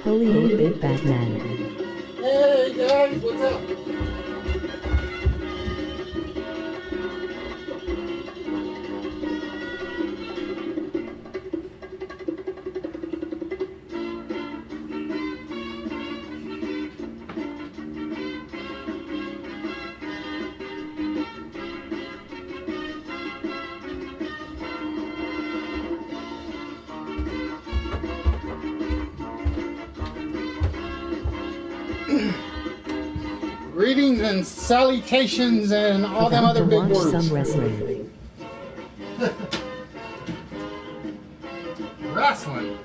Holy 8-bit Batman. Hey guys, what's up? Greetings and salutations and all them other big words. Some wrestling. Wrestling?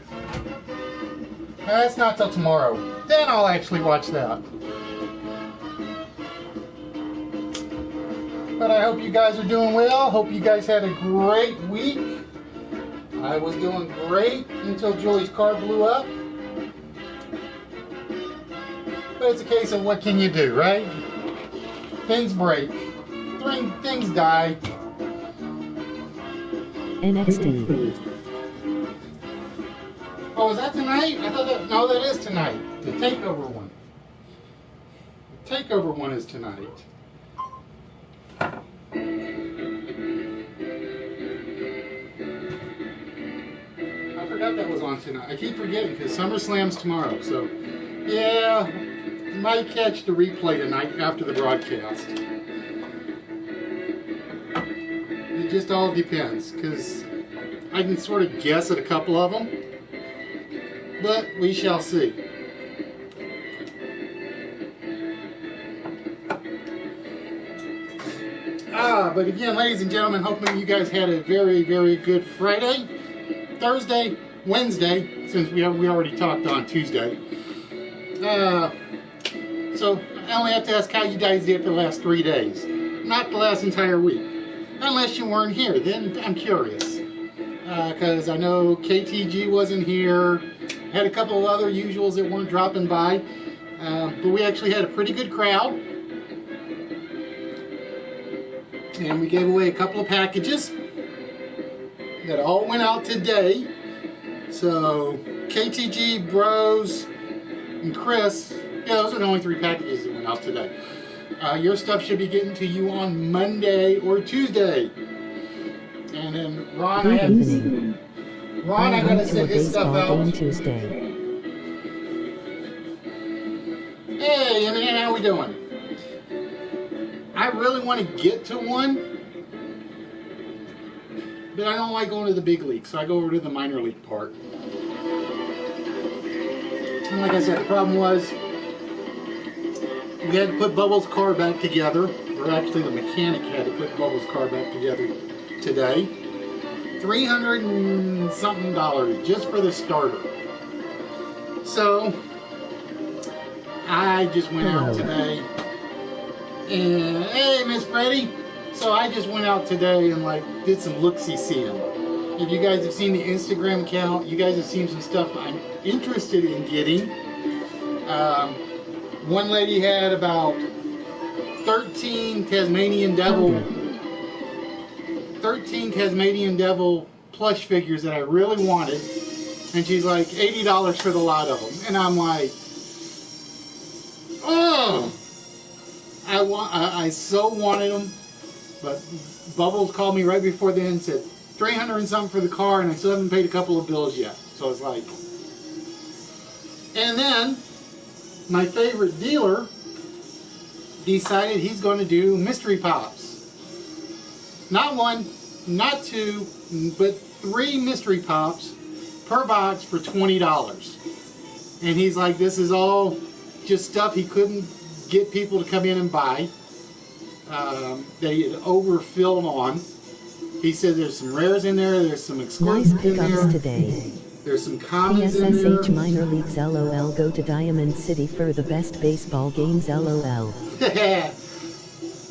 That's not till tomorrow. Then I'll actually watch that. But I hope you guys are doing well. Hope you guys had a great week. I was doing great until Julie's car blew up. But it's a case of what can you do, right? Things break. Things die. NXT. Oh, is that tonight? I thought that... No, that is tonight. The TakeOver one. The TakeOver one is tonight. I forgot that was on tonight. I keep forgetting because SummerSlam's tomorrow. So, yeah, might catch the replay tonight after the broadcast. It just all depends because I can sort of guess at a couple of them, but we shall see. But again, ladies and gentlemen, hoping you guys had a very, very good Friday, Thursday, Wednesday, since we already talked on Tuesday. So I only have to ask how you guys did for the last 3 days, not the last entire week. Unless you weren't here, then I'm curious. Because I know KTG wasn't here, had a couple of other usuals that weren't dropping by, but we actually had a pretty good crowd. And we gave away a couple of packages that all went out today. So KTG, Bros, and Chris, yeah, those are the only 3 packages that went out today. Your stuff should be getting to you on Monday or Tuesday. And then Ron, I gotta send his stuff out. Tuesday. Hey, I mean, how we doing? I really want to get to one, but I don't like going to the big league, so I go over to the minor league part. And like I said, the problem was we had to put Bubbles' car back together, or actually the mechanic had to put Bubbles' car back together today. $300 and something just for the starter. So I just went out today. And hey, Miss Freddie. So I just went out today and did some look-see-seeing. If you guys have seen the Instagram account, you guys have seen some stuff I'm interested in getting. One lady had about 13 Tasmanian Devil plush figures that I really wanted, and she's like $80 for the lot of them, and I'm like, oh. I so wanted them, but Bubbles called me right before then and said $300 and something for the car, and I still haven't paid a couple of bills yet. So it's like, and then my favorite dealer decided he's going to do mystery pops. Not one, not two, but 3 mystery pops per box for $20. And he's like, this is all just stuff he couldn't get people to come in and buy. That he had overfilled on. He said there's some rares in there, there's some exclusives Nice in there. pickups today. There's some commons in there. PSSH Minor Leagues LOL. Go to Diamond City for the best baseball games LOL.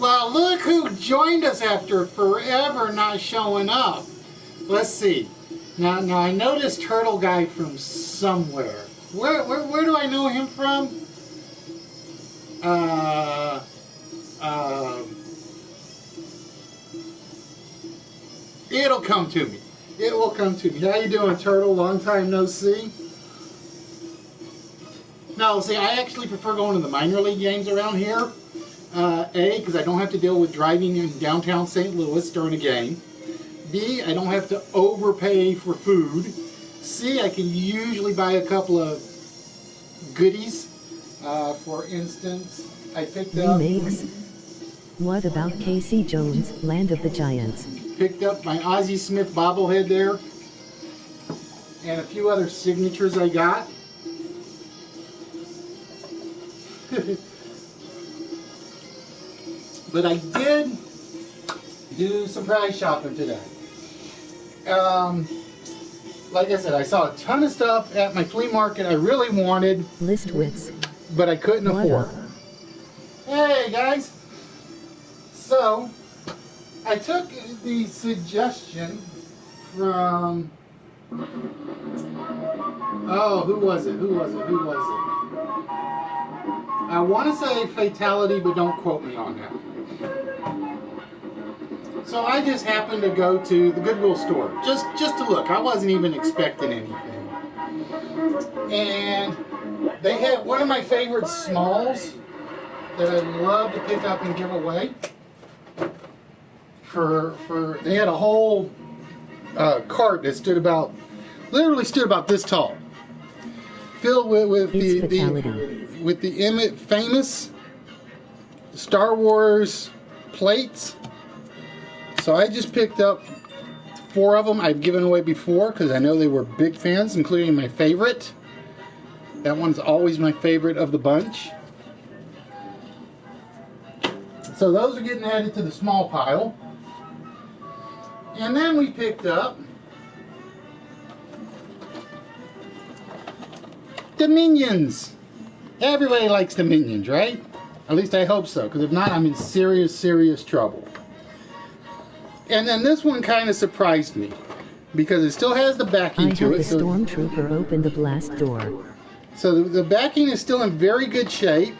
Well, look who joined us after forever not showing up. Let's see. Now I know this turtle guy from somewhere. Where do I know him from? It'll come to me. It will come to me. How you doing, Turtle? Long time no see. No, see, I actually prefer going to the minor league games around here. A, because I don't have to deal with driving in downtown St. Louis during a game. B, I don't have to overpay for food. C, I can usually buy a couple of goodies. For instance, I picked up... Remakes. What about Casey Jones, Land of the Giants? Picked up my Ozzie Smith bobblehead there. And a few other signatures I got. But I did do some prize shopping today. Like I said, I saw a ton of stuff at my flea market I really wanted. List Wits. But I couldn't afford. Hey guys! So, I took the suggestion from... Oh, who was it? I want to say Fatality, but don't quote me on that. So I just happened to go to the Goodwill store, just to look. I wasn't even expecting anything. And they had one of my favorite smalls that I love to pick up and give away. They had a whole cart that literally stood about this tall, filled with the famous Star Wars plates. So I just picked up 4 of them. I've given away before because I know they were big fans, including my favorite. That one's always my favorite of the bunch. So those are getting added to the small pile. And then we picked up the Minions. Everybody likes the Minions, right? At least I hope so, because if not, I'm in serious, serious trouble. And then this one kind of surprised me, because it still has the backing to it. I had the stormtrooper open the blast door. So the backing is still in very good shape.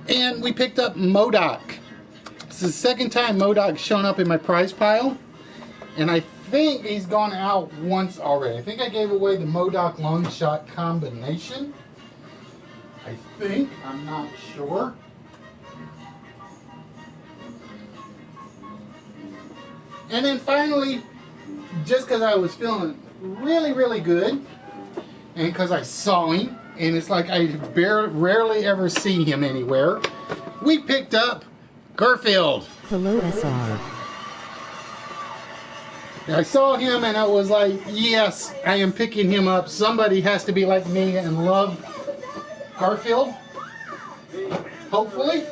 And we picked up MODOK. It's the second time MODOK's shown up in my prize pile. And I think he's gone out once already. I think I gave away the MODOK long shot combination. I think. I'm not sure. And then finally, just because I was feeling really, really good, and because I saw him, and it's like I rarely ever see him anywhere, we picked up Garfield. Hello, SR. I saw him and I was like, yes, I am picking him up. Somebody has to be like me and love Garfield. Hopefully.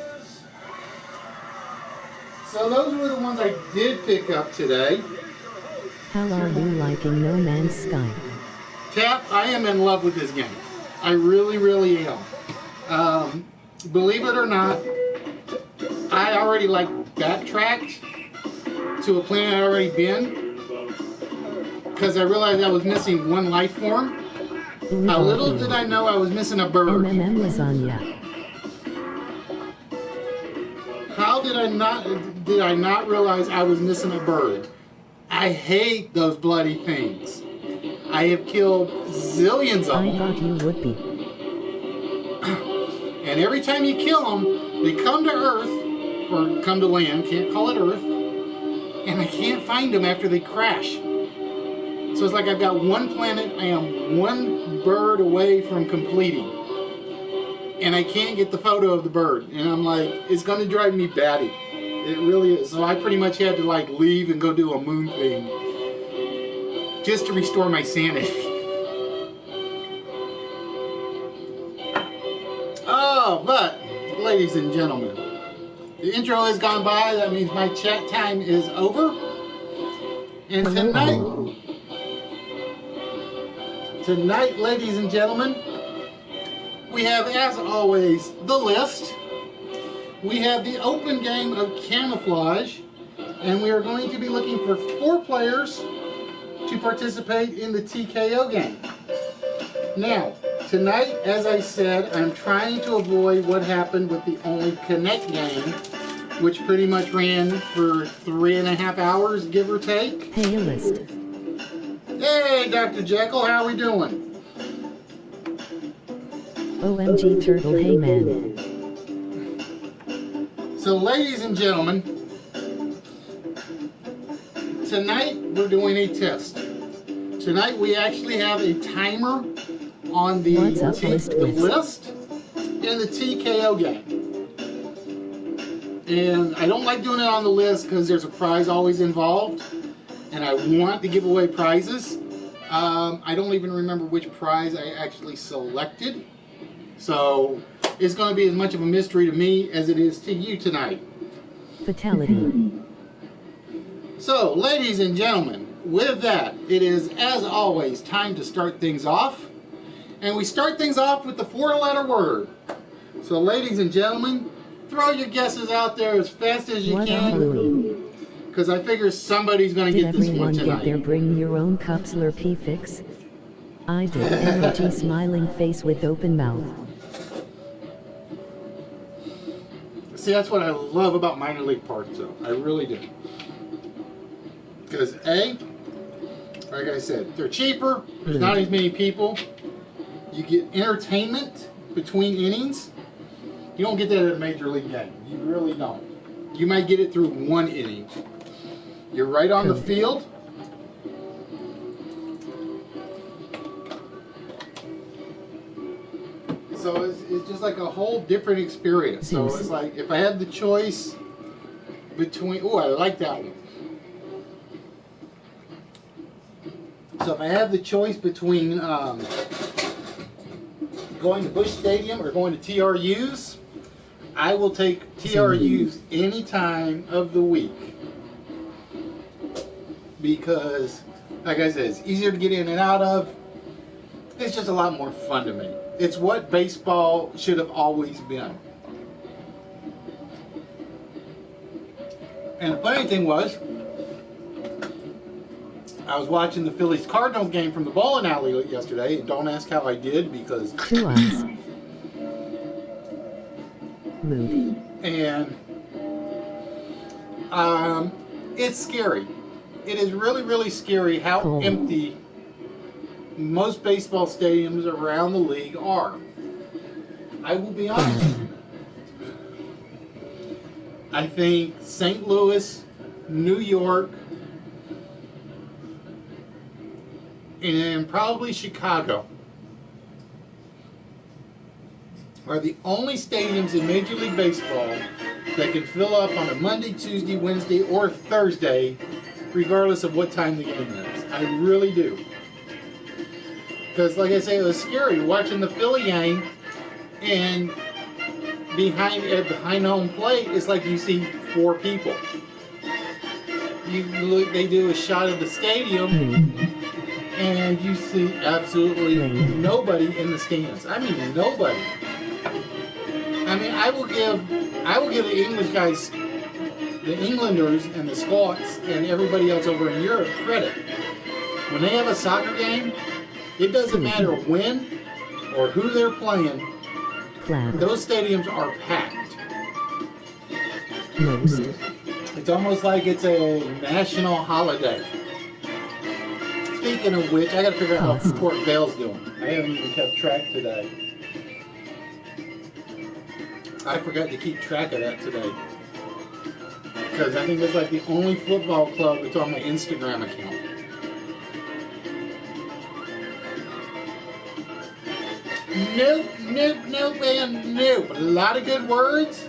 So those were the ones I did pick up today. How are you liking No Man's Sky? Tap, I am in love with this game. I really, really am. Believe it or not, I already backtracked to a planet I'd already been because I realized I was missing one life form. How little did I know I was missing a bird. Lasagna. How did I not realize I was missing a bird? I hate those bloody things. I have killed zillions of them. I thought you would be. And every time you kill them, they come to Earth, or come to land, can't call it Earth, and I can't find them after they crash. So it's like I've got one planet I am one bird away from completing. and I can't get the photo of the bird. And I'm like, it's going to drive me batty. It really is. So I pretty much had to like leave and go do a moon thing just to restore my sanity. Oh, but ladies and gentlemen, the intro has gone by. That means my chat time is over. And tonight, ladies and gentlemen, we have, as always, the list. We have the open game of camouflage, and we are going to be looking for 4 players to participate in the TKO game. Now, tonight, as I said, I'm trying to avoid what happened with the Only Connect game, which pretty much ran for 3.5 hours, give or take. Hey, list. Hey, Dr. Jekyll, how we doing? OMG Turtle, hey man. So, ladies and gentlemen, tonight we're doing a test. Tonight we actually have a timer on the list in the TKO game. And I don't like doing it on the list because there's a prize always involved. And I want to give away prizes. I don't even remember which prize I actually selected. So it's going to be as much of a mystery to me as it is to you tonight. Fatality. So, ladies and gentlemen, with that, it is, as always, time to start things off. And we start things off with the 4-letter word. So, ladies and gentlemen, throw your guesses out there as fast as you can. Because I figure somebody's going to get this one tonight. Did everyone get their bring your own cup Slurpee fix? I did. Emoji smiling face with open mouth. See, that's what I love about minor league parties, though. I really do. Because A, like I said, they're cheaper. There's not as many people. You get entertainment between innings. You don't get that at a major league game. You really don't. You might get it through 1 inning. You're right on the field. So it's just like a whole different experience. So it's like if I had the choice between, oh, I like that one. So if I have the choice between going to Busch Stadium or going to TRU's, I will take TRU's any time of the week. Because, like I said, it's easier to get in and out of. It's just a lot more fun to me. It's what baseball should have always been. And the funny thing was, I was watching the Phillies-Cardinals game from the bowling alley yesterday, and don't ask how I did because... 2 eyes. Mood. And it's scary. It is really, really scary how empty most baseball stadiums around the league are. I will be honest. I think St. Louis, New York, and probably Chicago are the only stadiums in Major League Baseball that can fill up on a Monday, Tuesday, Wednesday, or Thursday, regardless of what time the game is. I really do. Because, like I say, it was scary watching the Philly game, and behind home plate, it's like you see 4 people. You look, they do a shot of the stadium, and you see absolutely nobody in the stands. I mean, nobody. I mean, I will give the English guys, the Englanders and the Scots and everybody else over in Europe credit. When they have a soccer game, it doesn't matter when or who they're playing. Those stadiums are packed. It's almost like it's a national holiday. Speaking of which, I got to figure out how Port Vale's doing. I haven't even kept track today. I forgot to keep track of that today. Because I think it's like the only football club that's on my Instagram account. Nope, nope, nope, and nope. A lot of good words,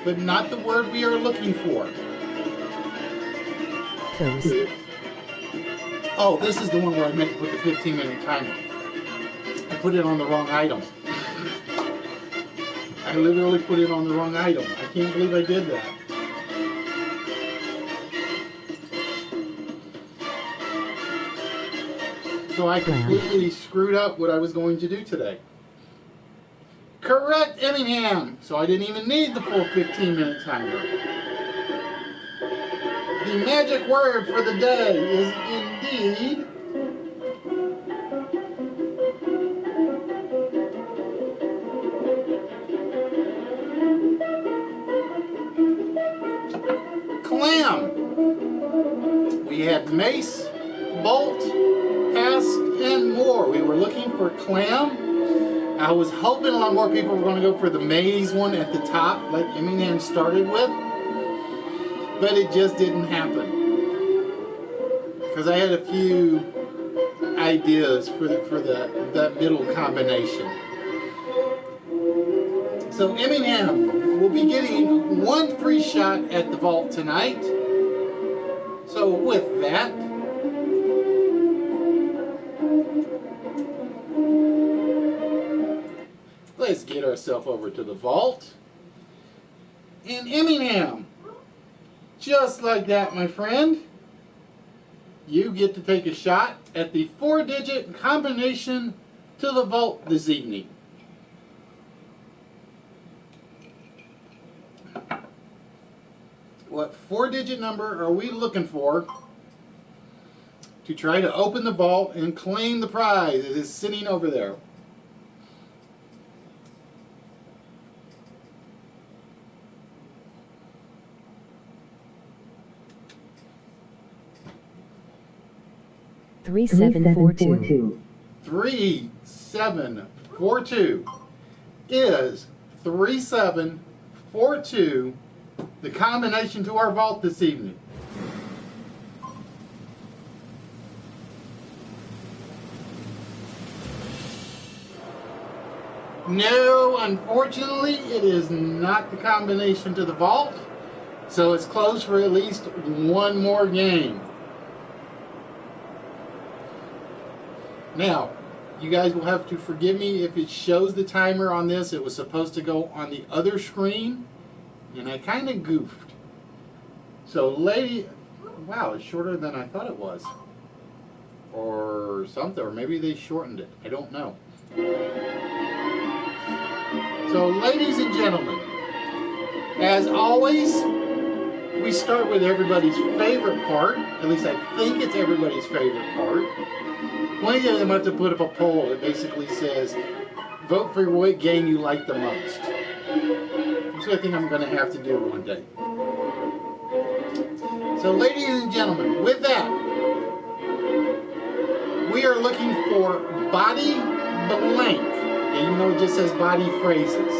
but not the word we are looking for. Toes. Oh, this is the one where I meant to put the 15-minute timer. I put it on the wrong item. I literally put it on the wrong item. I can't believe I did that. So I completely screwed up what I was going to do today. Correct, Emmingham. So I didn't even need the full 15-minute timer. The magic word for the day is indeed clam. We had mace, bolt, pest, and more. We were looking for clam. I was hoping a lot more people were going to go for the maze one at the top, like Emmingham started with, but it just didn't happen. Because I had a few ideas for that middle combination. So Emmingham will be getting one free shot at the vault tonight. So with that, let's get ourselves over to the vault. And Emmingham, just like that, my friend, you get to take a shot at the 4-digit combination to the vault this evening. What 4-digit number are we looking for to try to open the vault and claim the prize that is sitting over there? Three seven 3742 is 3742, the combination to our vault this evening. No, unfortunately, it is not the combination to the vault, so it's closed for at least one more game. Now, you guys will have to forgive me if it shows the timer on this. It was supposed to go on the other screen, and I kind of goofed. So, wow, it's shorter than I thought it was. Or something, or maybe they shortened it. I don't know. So, ladies and gentlemen, as always, we start with everybody's favorite part. At least I think it's everybody's favorite part. One of them have to put up a poll that basically says, vote for what game you like the most. That's what I think I'm going to have to do one day. So, ladies and gentlemen, with that, we are looking for body blank. And you know it just says body phrases.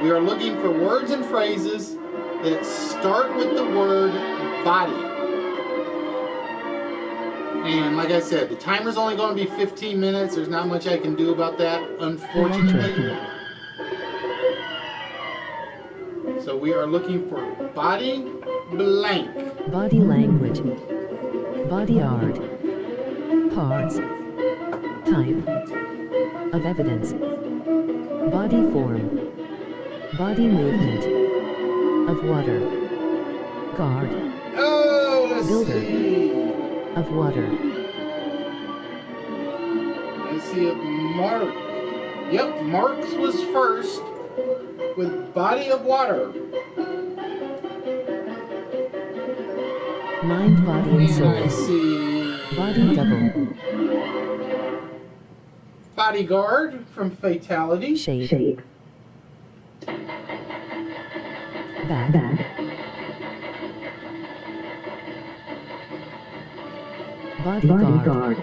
We are looking for words and phrases that start with the word body. And like I said, the timer's only going to be 15 minutes. There's not much I can do about that, unfortunately. So we are looking for body blank. Body language. Body art. Parts. Type of evidence. Body form. Body movement. Of water. Guard. Oh, let's Builder. see. Of water. Let's see if Mark. Yep, Mark's was first with body of water. Mind, body, and soul. I see. Body double. Bodyguard from Fatality. Shape. Bag. Bodyguard.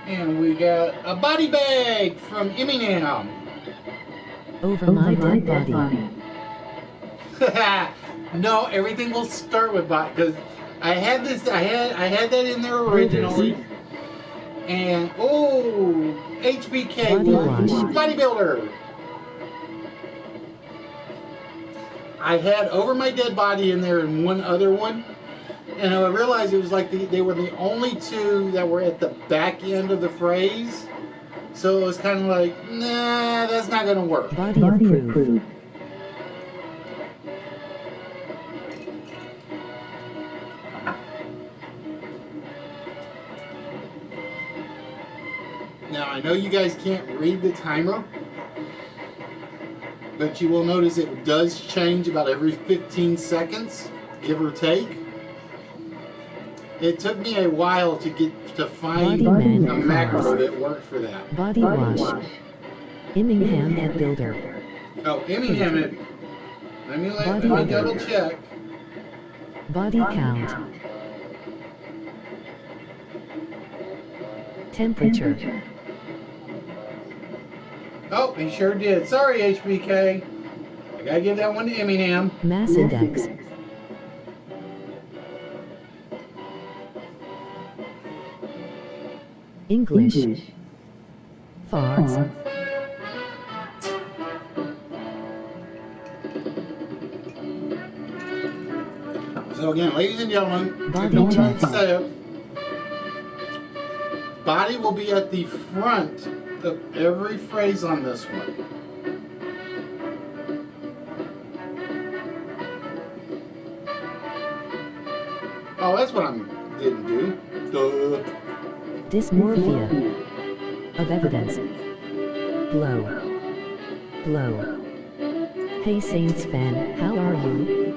And we got a body bag from Emmingham. Over my dead body. No, everything will start with body, because I had this. I had that in there originally. And HBK Body wash. bodybuilder. I had Over My Dead Body in there and one other one, and I realized it was like they were the only two that were at the back end of the phrase. So it was kind of like, nah, that's not gonna work. Body approved. Now, I know you guys can't read the timer, but you will notice it does change about every 15 seconds, give or take. It took me a while to find a macro that worked for that. Body wash. Immingham Head Builder. Oh, Immingham. Let me double check. Body count. Temperature. Oh, he sure did. Sorry, HBK. I gotta give that one to Immingham. Mass index. English. Farts. So again, ladies and gentlemen, Body if check. Body will be at the front of every phrase on this one. Oh, that's what I didn't do. Duh. Dysmorphia of evidence. Blow. Blow. Hey Saints fan, how are you?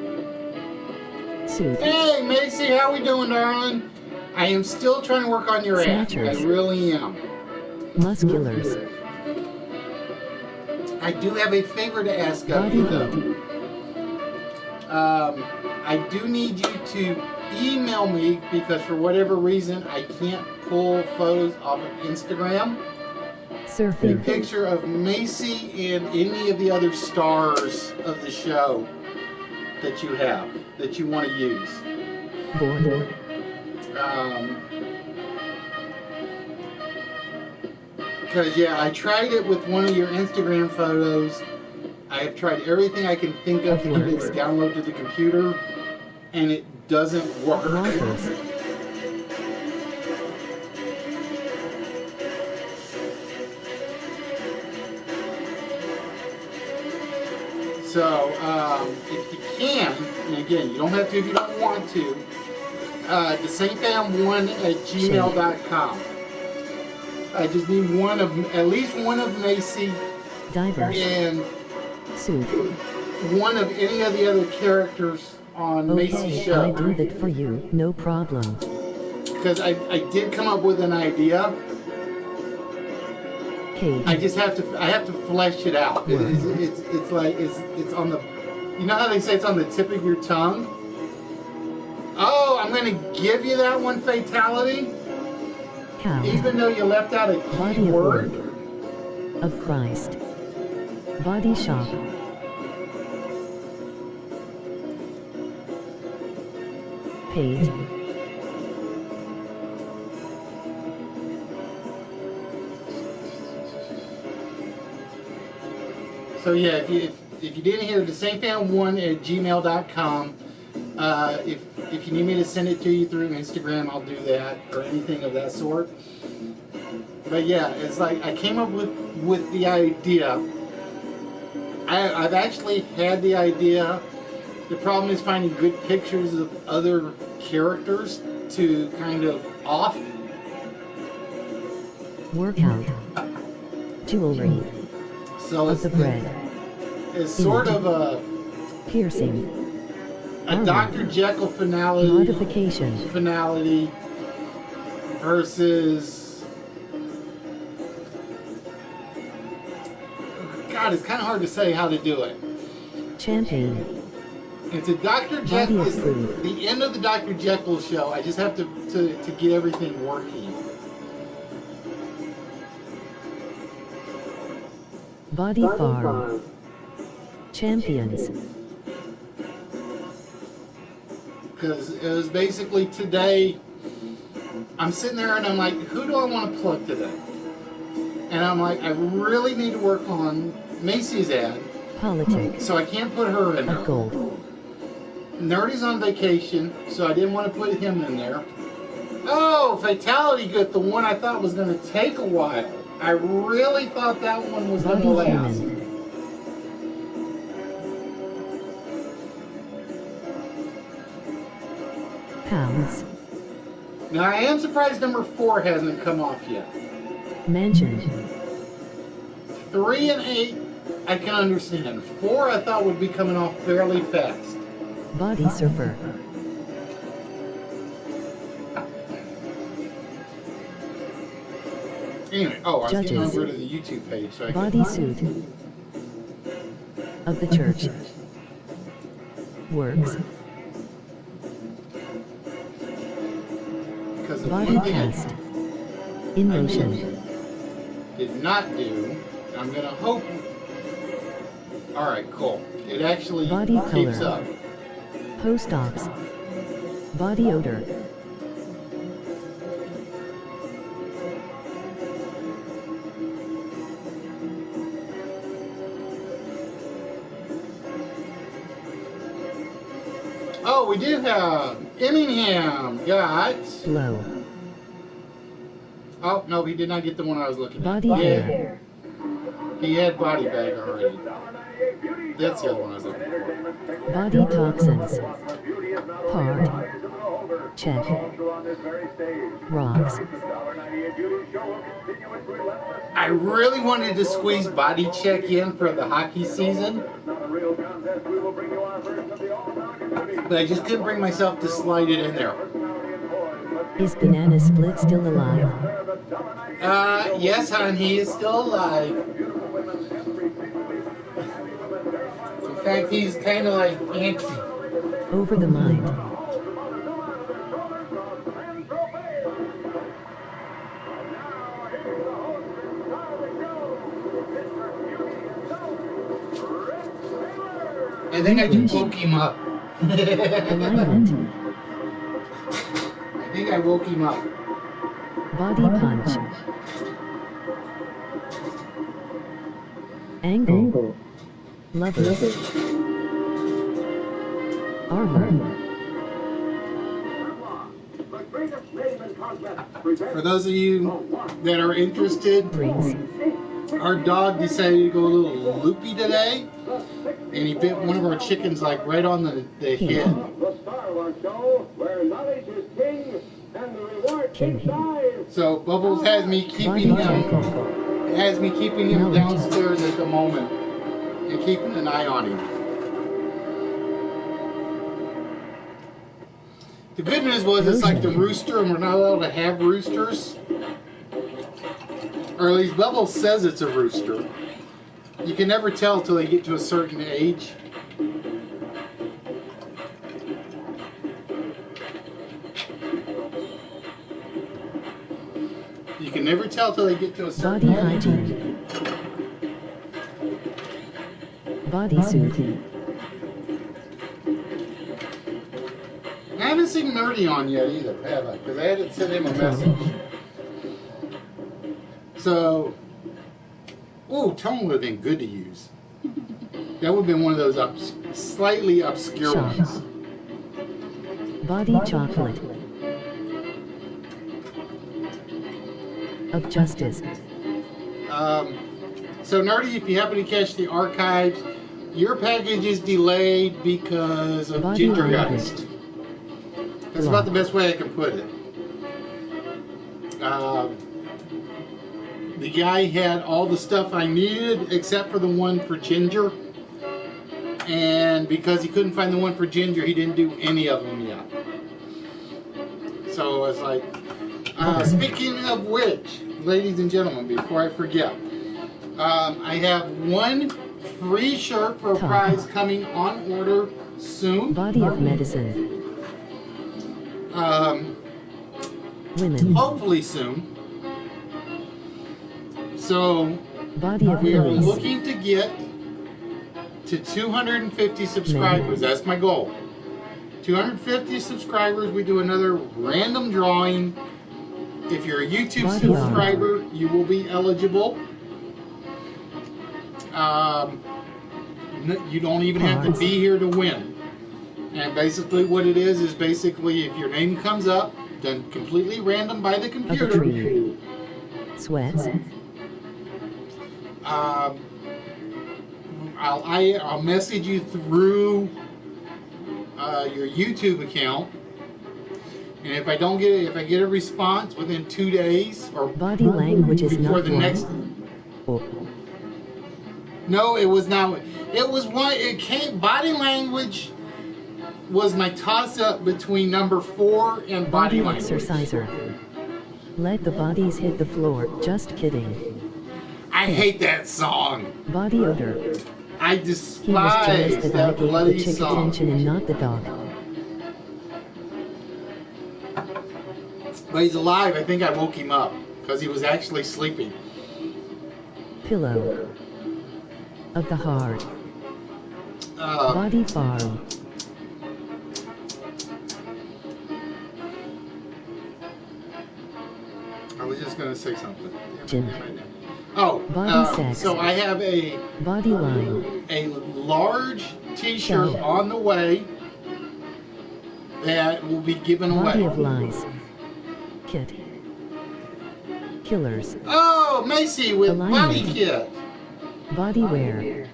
Suit. Hey, Macy, how we doing, darling? I am still trying to work on your app. I really am. Musculars. I do have a favor to ask of you, though. I do need you to email me because for whatever reason I can't pull photos off of Instagram. Surfing. A picture of Macy and any of the other stars of the show that you have, that you want to use. Board. Because, yeah, I tried it with one of your Instagram photos. I have tried everything I can think of to get it to download to the computer, and it doesn't work. So, if you can, and again, you don't have to if you don't want to, thesafam1@gmail.com. I just need at least one of Macy, and one of any of the other characters on Macy's show. I do that for you, no problem. Because I did come up with an idea. I just have to flesh it out. It's like it's on the, you know how they say it's on the tip of your tongue? Oh, I'm going to give you that one, fatality. Even though you left out a key word. Of Christ. Body shop. Page. So yeah, if you didn't hear, thesafam1@gmail.com. If you need me to send it to you through Instagram, I'll do that, or anything of that sort. But yeah, it's like I came up with the idea. I've actually had the idea. The problem is finding good pictures of other characters to kind of off. Workout. Jewelry. So it's the bread. It's sort of a piercing. A Dr. Jekyll finality. Modification. Finality versus. God, it's kind of hard to say how to do it. Champagne. It's a Dr. Jekyll. It's the end of the Dr. Jekyll show. I just have to get everything working. Body Farm. Champions. because it was basically today. I'm sitting there and I'm like, who do I want to plug today? And I'm like, I really need to work on Macy's ad. Politics. So I can't put her in there. Of gold. Nerdy's on vacation, so I didn't want to put him in there. Oh, Fatality Good, the one I thought was going to take a while. I really thought that one was going to Body last. human. Pounds. Now, I am surprised number 4 hasn't come off yet. Mentioned. 3 and 8, I can understand. 4, I thought would be coming off fairly fast. Body surfer. Anyway, oh, I was getting Judges. over to the YouTube page. So I Bodysuit. Of the church. Works. Because the Body one thing cast. In motion. did not do, I'm going to hope. Alright, cool. It actually Body keeps color. up. Post-ops. Body odor. Oh, we do have Emmingham got. Blow. Oh, no, he did not get the one I was looking at. Body hair. He had body bag already. That's the other one I was looking for. Body toxins. Part. Check. Rocks. I really wanted to squeeze body check in for the hockey season, but I just couldn't bring myself to slide it in there. Is Banana Split still alive? Yes, hon, he is still alive. In fact, he's kind of like antsy. Over the mind. I think I just woke him up. Alignment. I think I woke him up. Body punch. Angle. Lovers. Armor. For those of you that are interested, Brings. our dog decided to go a little loopy today, and he bit one of our chickens like right on the head. So Bubbles has me keeping him downstairs at the moment and keeping an eye on him. The good news was it's like the rooster, and we're not allowed to have roosters. Or at least Bubbles says it's a rooster. You can never tell until they get to a certain age. You can never tell till they get to a certain Body hygiene. Bodysuit. I haven't seen Nerdy on yet either, have I? Because I hadn't sent him a message. So, ooh, tone would have been good to use. That would have been one of those slightly obscure ones. Body chocolate. Of justice. So Nerdy, if you happen to catch the archives, your package is delayed because of Body Gingergeist. That's about the best way I can put it. The guy had all the stuff I needed except for the one for Ginger. And because he couldn't find the one for Ginger, he didn't do any of them yet. So it's like, speaking of which, ladies and gentlemen, before I forget, I have one free shirt for a prize coming on order soon. Body of medicine. Women. Hopefully soon. So Body of we are lilies. looking to get to 250 subscribers. That's my goal. 250 subscribers, we do another random drawing. If you're a YouTube Body subscriber, you will be eligible. You don't even have to be here to win. And basically what it is basically if your name comes up, done completely random by the computer. Sweats. I'll message you through your YouTube account, and if I don't get it, if I get a response within 2 days or body language is before not the one. next. No, it was not. It was one. It came. Body language was my toss-up between number 4 and body language. Exerciser. Let the bodies hit the floor. Just kidding. I hate that song. Body odor. I He was jealous despise that I that gave bloody the chick song. attention and not the dog. But he's alive. I think I woke him up because he was actually sleeping. Pillow. Of the heart. Body farm. I was just going to say something. Gin. Oh, Body sex. so I have a Body line. a large T-shirt Shell. on the way that will be given Body away. of lies. Kit. Killers. Oh, Macy with Alignment. body kit. Body wear.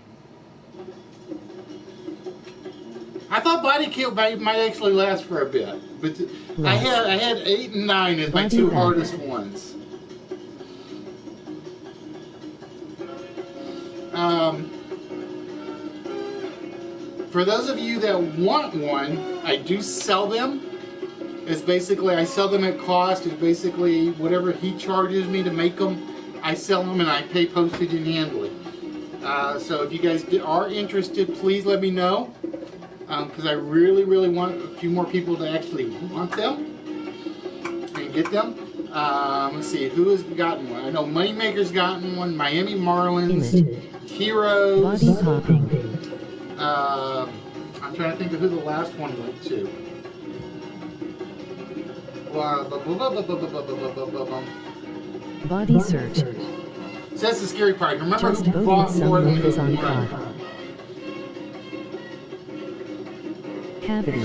I thought body kit might actually last for a bit, but I had 8 and 9 as my Body 2 bag. hardest ones. For those of you that want one, I do sell them. It's basically, I sell them at cost. It's basically whatever he charges me to make them, I sell them and I pay postage and handling. So if you guys are interested, please let me know. Because I really, really want a few more people to actually want them and get them. Let's see, who has gotten one? I know Moneymaker's gotten one, Miami Marlins, Image. Heroes. Body popping. I'm trying to think of who the last one went to. Body search. So that's the scary part. Remember Just who voted bought more some than locals on one? COD. Cavity.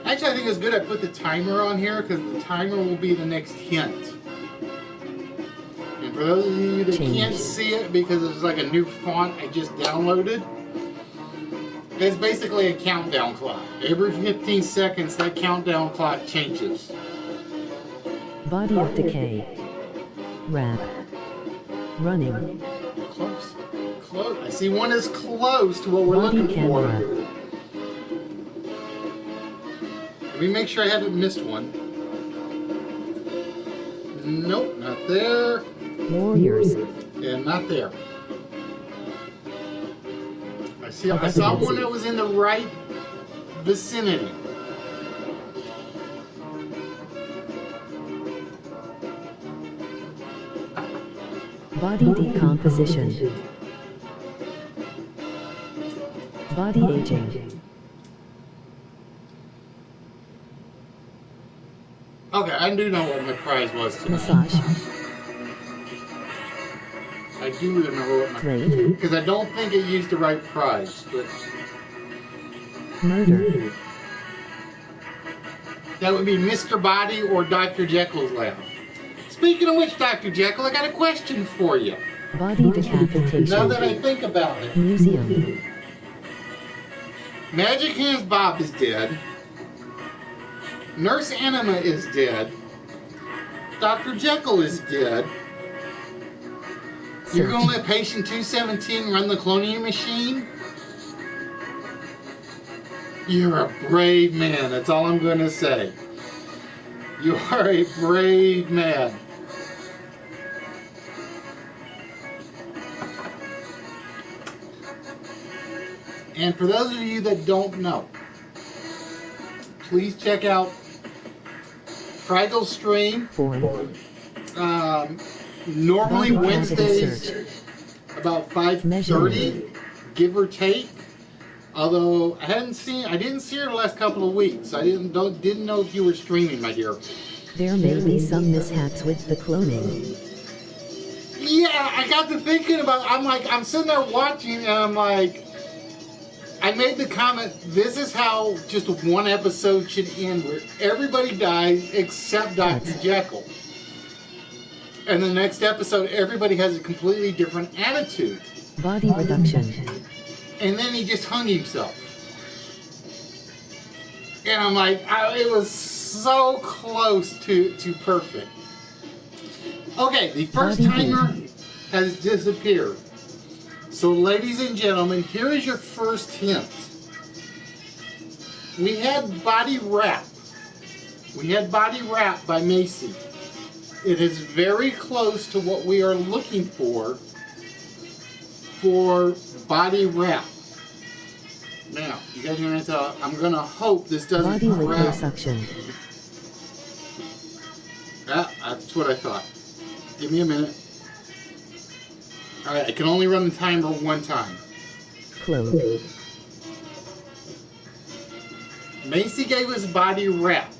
Actually, I think it's good I put the timer on here because the timer will be the next hint. And for those of you that can't see it because it's like a new font I just downloaded, it's basically a countdown clock. Every 15 seconds, that countdown clock changes. Body of decay. Wrap. Running. Close. Close. I see one is close to what we're Body looking camera. for. Let me make sure I haven't missed one. Nope, not there. Warriors. And not there. I saw one that was in the right vicinity. Body decomposition. Body aging. Okay, I do know what my prize was tonight. Massage. I do remember what my Plate. because I don't think it used the right prize, but Murder. that would be Mr. Body or Dr. Jekyll's lab. Speaking of which, Dr. Jekyll, I got a question for you. Body decapitation. Now that I think about it, Museum. Magic Hands Bob is dead. Nurse Anima is dead. Dr. Jekyll is dead. You're going to let Patient 217 run the cloning machine? You're a brave man. That's all I'm going to say. You are a brave man. And for those of you that don't know, please check out Fraggle's stream. Form. Normally Body Wednesdays cavity about 5:30, Measurement. give or take. Although I didn't see her the last couple of weeks. I didn't know if you were streaming, my dear. There may be some mishaps with the cloning. Yeah, I got to thinking about. I'm sitting there watching, and I'm like, I made the comment. This is how just one episode should end, where everybody dies except Dr. Jekyll. And the next episode, everybody has a completely different attitude. Body reduction. And then he just hung himself. And I'm like, it was so close to perfect. Okay, the first timer has disappeared. So, ladies and gentlemen, here is your first hint. We had Body Wrap. We had Body Wrap by Macy. It is very close to what we are looking for Body Wrap. Now, you guys are going to I'm going to hope this doesn't Body grab. liposuction. Yeah, that's what I thought. Give me a minute. Alright, I can only run the timer one time. Clove. Macy gave us Body Wrap.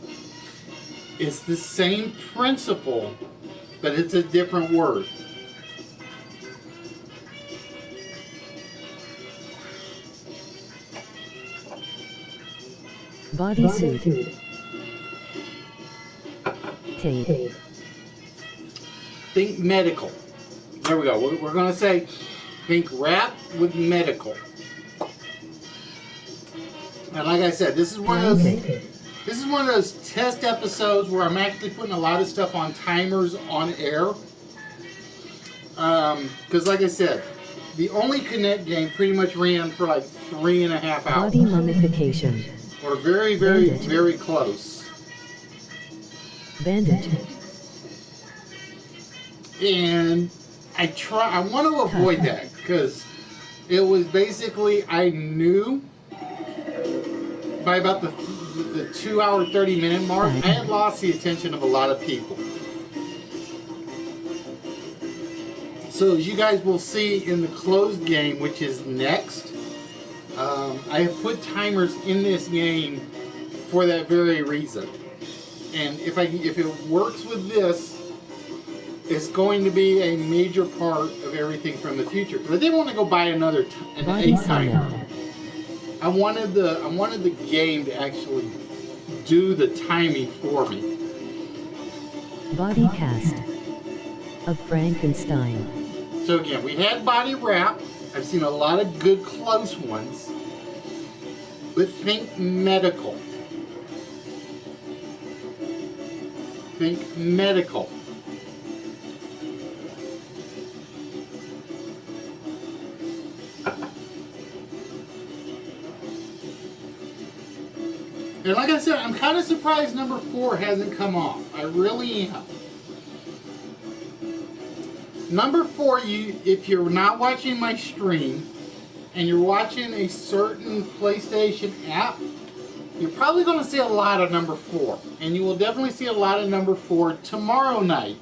It's the same principle, but it's a different word. Bodysuit. Tape. Think medical. There we go. We're going to say think wrap with medical. And like I said, this is one of those test episodes where I'm actually putting a lot of stuff on timers on air. Because like I said, the only Connect game pretty much ran for like 3.5 hours. Body mummification. Or very, very, very close. Bandage. And I want to avoid that because it was basically, I knew by about the 2 hour, 30-minute mark, I had lost the attention of a lot of people. So as you guys will see in the closed game, which is next, I have put timers in this game for that very reason. And if it works with this, it's going to be a major part of everything from the future. Because I didn't want to go buy an 8 timer. I wanted the game to actually do the timing for me. Body cast of Frankenstein. So again, we had Body Wrap. I've seen a lot of good close ones. But think medical. Think medical. And like I said, I'm kind of surprised number 4 hasn't come off. I really am. Number 4, if you're not watching my stream and you're watching a certain PlayStation app, you're probably going to see a lot of number 4. And you will definitely see a lot of number 4 tomorrow night.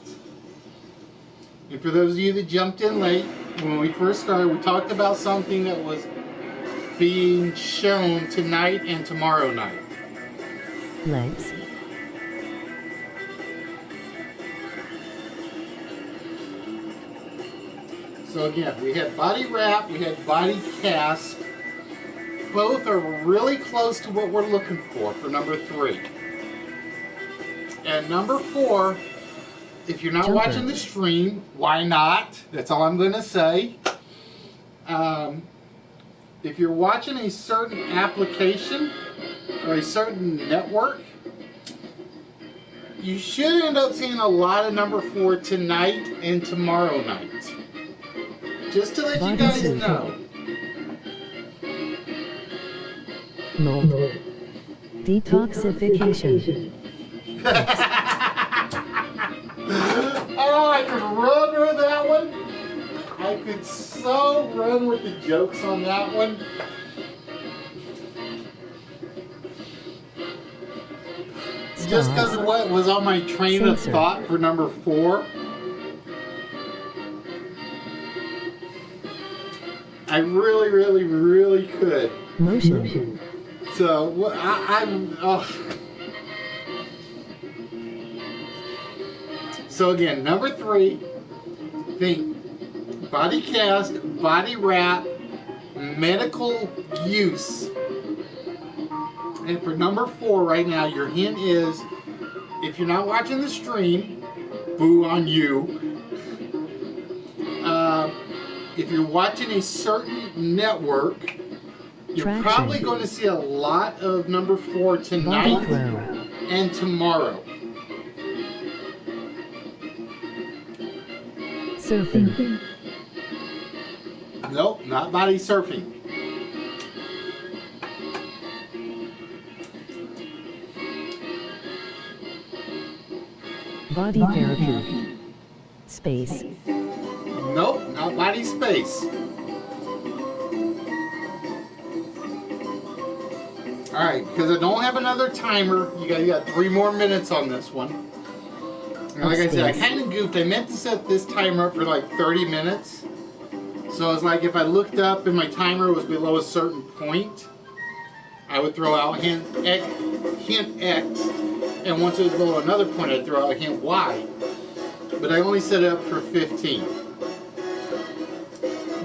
And for those of you that jumped in late, when we first started, we talked about something that was being shown tonight and tomorrow night. Legs. So again, we had Body Wrap, we had Body Cast. Both are really close to what we're looking for number 3. And number 4, if you're not watching the stream, why not? That's all I'm going to say. If you're watching a certain application or a certain network, you should end up seeing a lot of number 4 tonight and tomorrow night. Just to let you guys know. Mold. Detoxification. Oh, I could run with that one. I could so run with the jokes on that one. just because of what was on my train of thought for number 4, I really, really, really could. Motion. So So again, number 3, think body cast, body wrap, medical use. And for number 4 right now, your hint is, if you're not watching the stream, boo on you. If you're watching a certain network, you're probably going to see a lot of number 4 tonight and tomorrow. Surfing. Nope, not body surfing. Body therapy. Space. Nope, not body space. Alright, because I don't have another timer, you got 3 more minutes on this one. And like I said, I kind of goofed. I meant to set this timer up for like 30 minutes. So it's like if I looked up and my timer was below a certain point, I would throw out hint X, and once it was below another point, I'd throw out hint Y. But I only set it up for 15.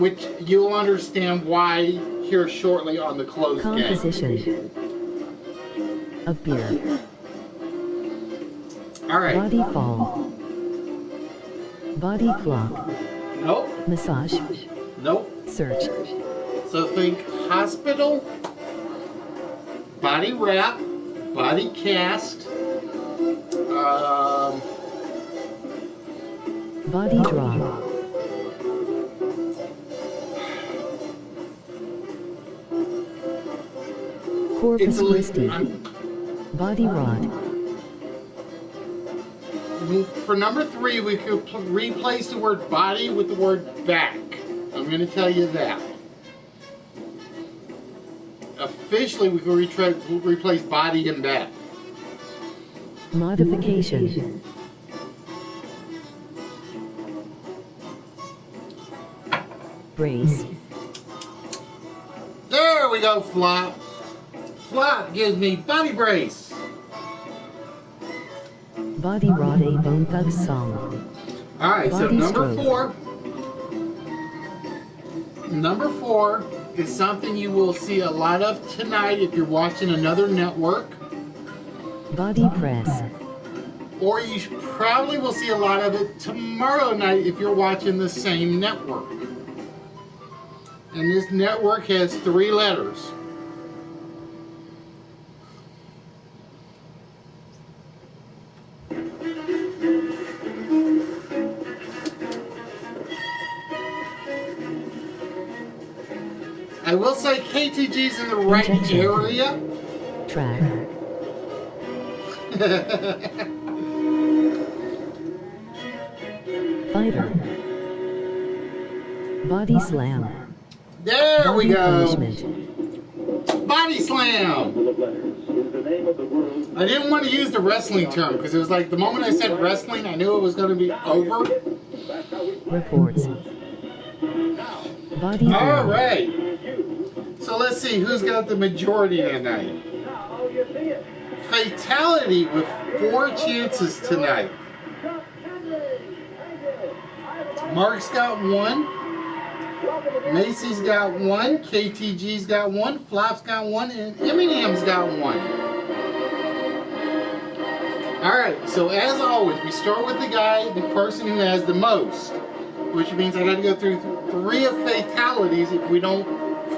Which you'll understand why here shortly on the closed game. Composition of beer. Alright. Body fall. Body clock. Nope. Massage. Nope. Search. So think hospital, body wrap, body cast, body drop. Corpus Christi. Body rod. For number 3, we could replace the word body with the word back. I'm going to tell you that. Officially, we could replace body and back. Modification. Brace. There we go, Flop. Flop gives me body brace. Body rod, a Bone Thugs song. Alright, so Body number stroke. 4. Number 4 is something you will see a lot of tonight if you're watching another network. Body press. Or you probably will see a lot of it tomorrow night if you're watching the same network. And this network has 3 letters. I will say KTG's in the right area. Track. Fighter. Body slam. There Body we go. punishment. Body slam. I didn't want to use the wrestling term because it was like the moment I said wrestling, I knew it was going to be over. Reports. Body blow. All right. So let's see who's got the majority tonight. Fatality with 4 chances tonight. Mark's got 1. Macy's got 1. KTG's got 1. Flop's got 1. And Emmingham's got 1. Alright, so as always, we start with the person who has the most. Which means I got to go through 3 of fatalities if we don't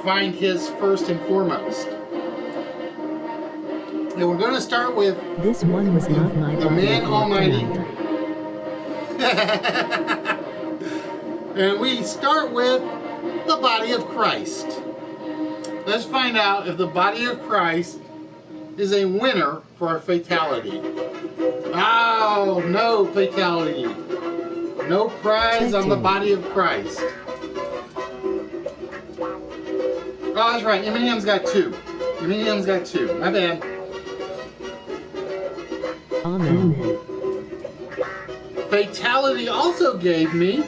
find his first and foremost. And we're going to start with this one was not my the man almighty. And we start with the body of Christ. Let's find out if the body of Christ is a winner for a fatality. Oh, no fatality. No prize on the body of Christ. Oh, that's right. Emmingham's got 2. Emmingham's got 2. My bad. Amen. Fatality also gave me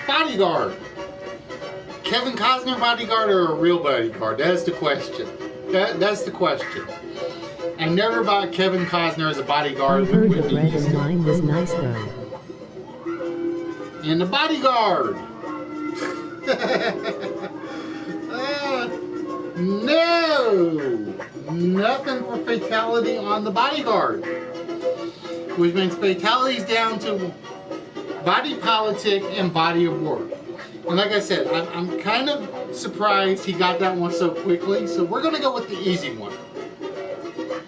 bodyguard. Kevin Costner bodyguard or a real bodyguard? That's the question. That's the question. I never bought Kevin Costner as a bodyguard. I heard the bread and wine was nice though. And the bodyguard. No! Nothing for fatality on the bodyguard. Which means fatality's down to body politic and body of work. And like I said, I'm kind of surprised he got that one so quickly. So we're going to go with the easy one.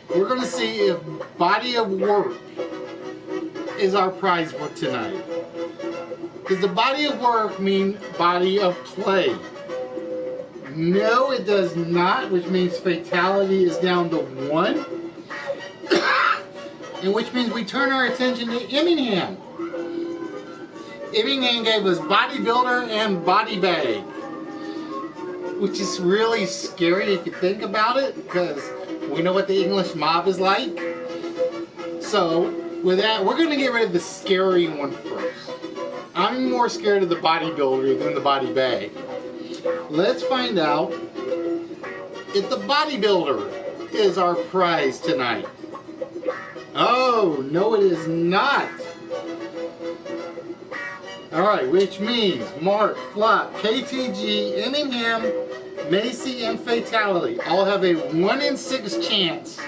We're going to see if body of work is our prize for tonight. Does the body of work mean body of play? No, it does not, which means fatality is down to 1. And which means we turn our attention to Immingham. Immingham gave us bodybuilder and body bag, which is really scary if you think about it, because we know what the English mob is like. So with that, we're going to get rid of the scary one first. I'm more scared of the bodybuilder than the body bag. Let's find out if the bodybuilder is our prize tonight. Oh, no it is not. Alright, which means Mark, Flop, KTG, Immingham, Macy, and Fatality all have a 1 in 6 chance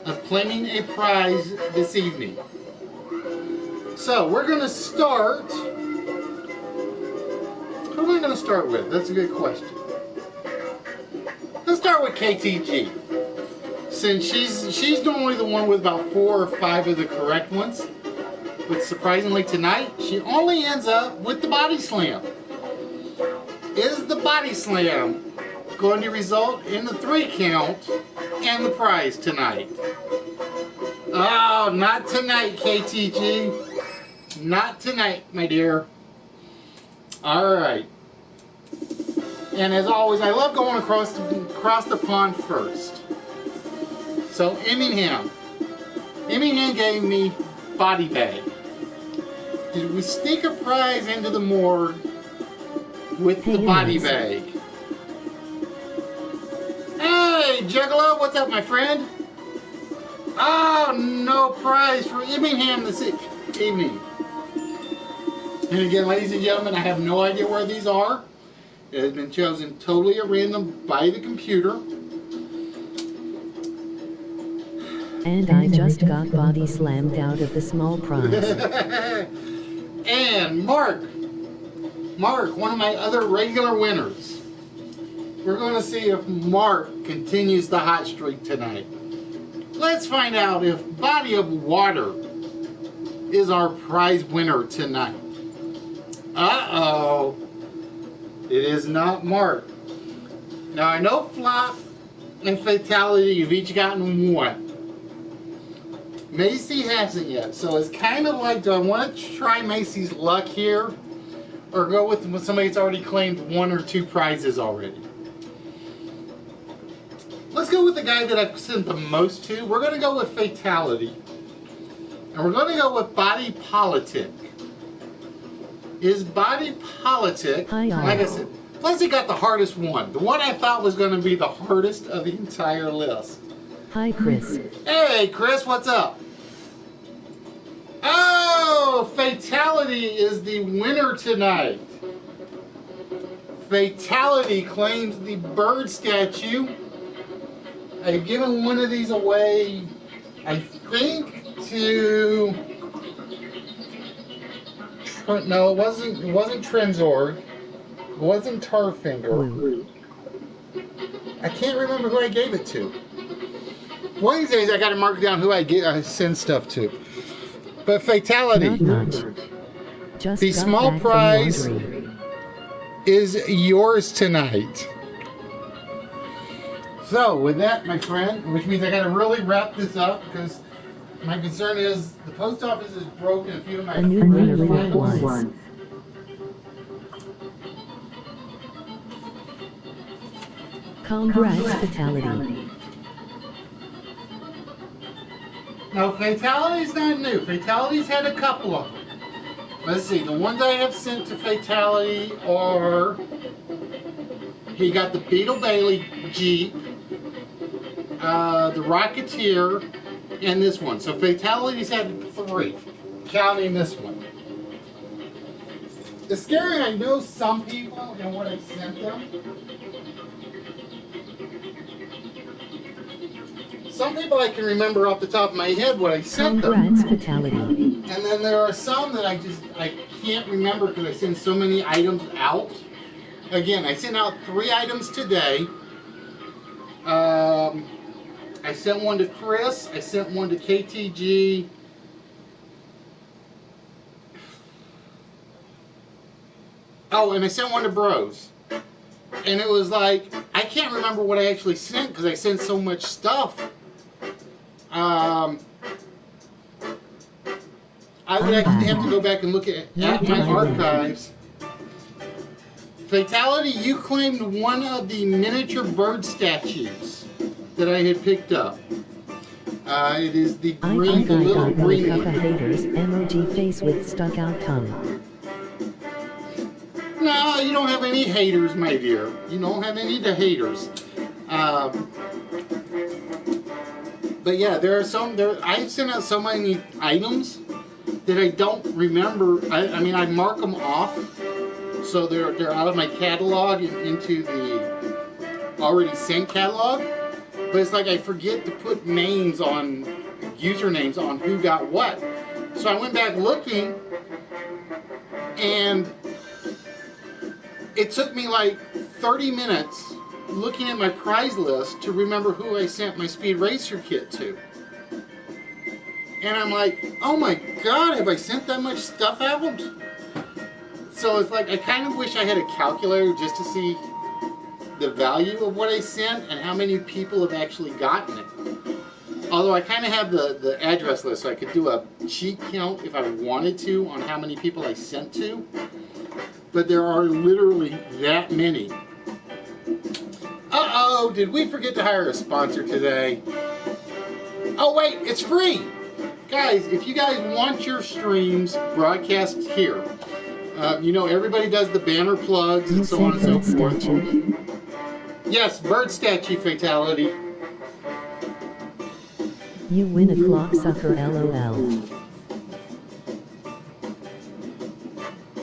of claiming a prize this evening. So, we're going to start. Who am I going to start with? That's a good question. Let's start with KTG. Since she's normally the one with about 4 or 5 of the correct ones. But surprisingly tonight, she only ends up with the body slam. Is the body slam going to result in the 3 count and the prize tonight? Oh, not tonight, KTG. Not tonight, my dear. Alright. And as always, I love going across the pond first. So, Immingham. Immingham gave me body bag. Did we sneak a prize into the morgue with the body bag? Hey, Juggalo, what's up, my friend? Oh, no prize for Immingham this evening. And again, ladies and gentlemen, I have no idea where these are. It has been chosen totally at random by the computer. And I just got body slammed out of the small prize. And Mark, one of my other regular winners. We're going to see if Mark continues the hot streak tonight. Let's find out if Body of Water is our prize winner tonight. Uh-oh. It is not Mark. Now I know Flop and Fatality, you've each gotten 1. Macy hasn't yet, so it's kind of like, do I want to try Macy's luck here, or go with somebody that's already claimed 1 or 2 prizes already? Let's go with the guy that I've sent the most to. We're going to go with Fatality, and we're going to go with Body Politic. Is Body Politic, like I said, plus he got the hardest one. The one I thought was going to be the hardest of the entire list. Hi, Chris. Hey, Chris, what's up? Oh, Fatality is the winner tonight. Fatality claims the bird statue. I've given one of these away, I think, to... No, it wasn't Trenzor. It wasn't Tarfinger. I can't remember who I gave it to. One of these days I gotta mark down who I send stuff to. But Fatality. The small prize is yours tonight. So with that, my friend, which means I gotta really wrap this up because my concern is the post office is broken. A few of my was. Congrats, Fatality. Now, Fatality's not new. Fatality's had a couple of them. Let's see. The ones I have sent to Fatality are... He got the Beetle Bailey Jeep, the Rocketeer, and this one. So Fatality's had 3, counting this one. The scary, I know some people and what I sent them. Some people I can remember off the top of my head what I sent them. Congrats, Fatality. And then there are some that I can't remember because I send so many items out. Again, I sent out 3 items today. I sent one to Chris. I sent one to KTG. Oh, and I sent one to Bros. And it was like, I can't remember what I actually sent because I sent so much stuff. I would actually have to go back and look at my archives. Fatality, you claimed one of the miniature bird statues that I had picked up. It is the green, the little green one. Haters, emoji face with stuck out tongue. No, you don't have any haters, my dear. You don't have any haters. But yeah, there are some. I sent out so many items that I don't remember. I mean, I mark them off, so they're out of my catalog and into the already sent catalog. But it's like I forget to put names on usernames on who got what. So I went back looking, and it took me like 30 minutes looking at my prize list to remember who I sent my Speed Racer kit to. And I'm like, oh my god, have I sent that much stuff out? So it's like, I kind of wish I had a calculator just to see the value of what I sent and how many people have actually gotten it. Although I kind of have the address list, so I could do a cheat count if I wanted to on how many people I sent to. But there are literally that many. Uh-oh, did we forget to hire a sponsor today? Oh wait, it's free! Guys, if you guys want your streams broadcast here, you know everybody does the banner plugs and so on and so forth. Yes, bird statue Fatality. You win a clock sucker, LOL.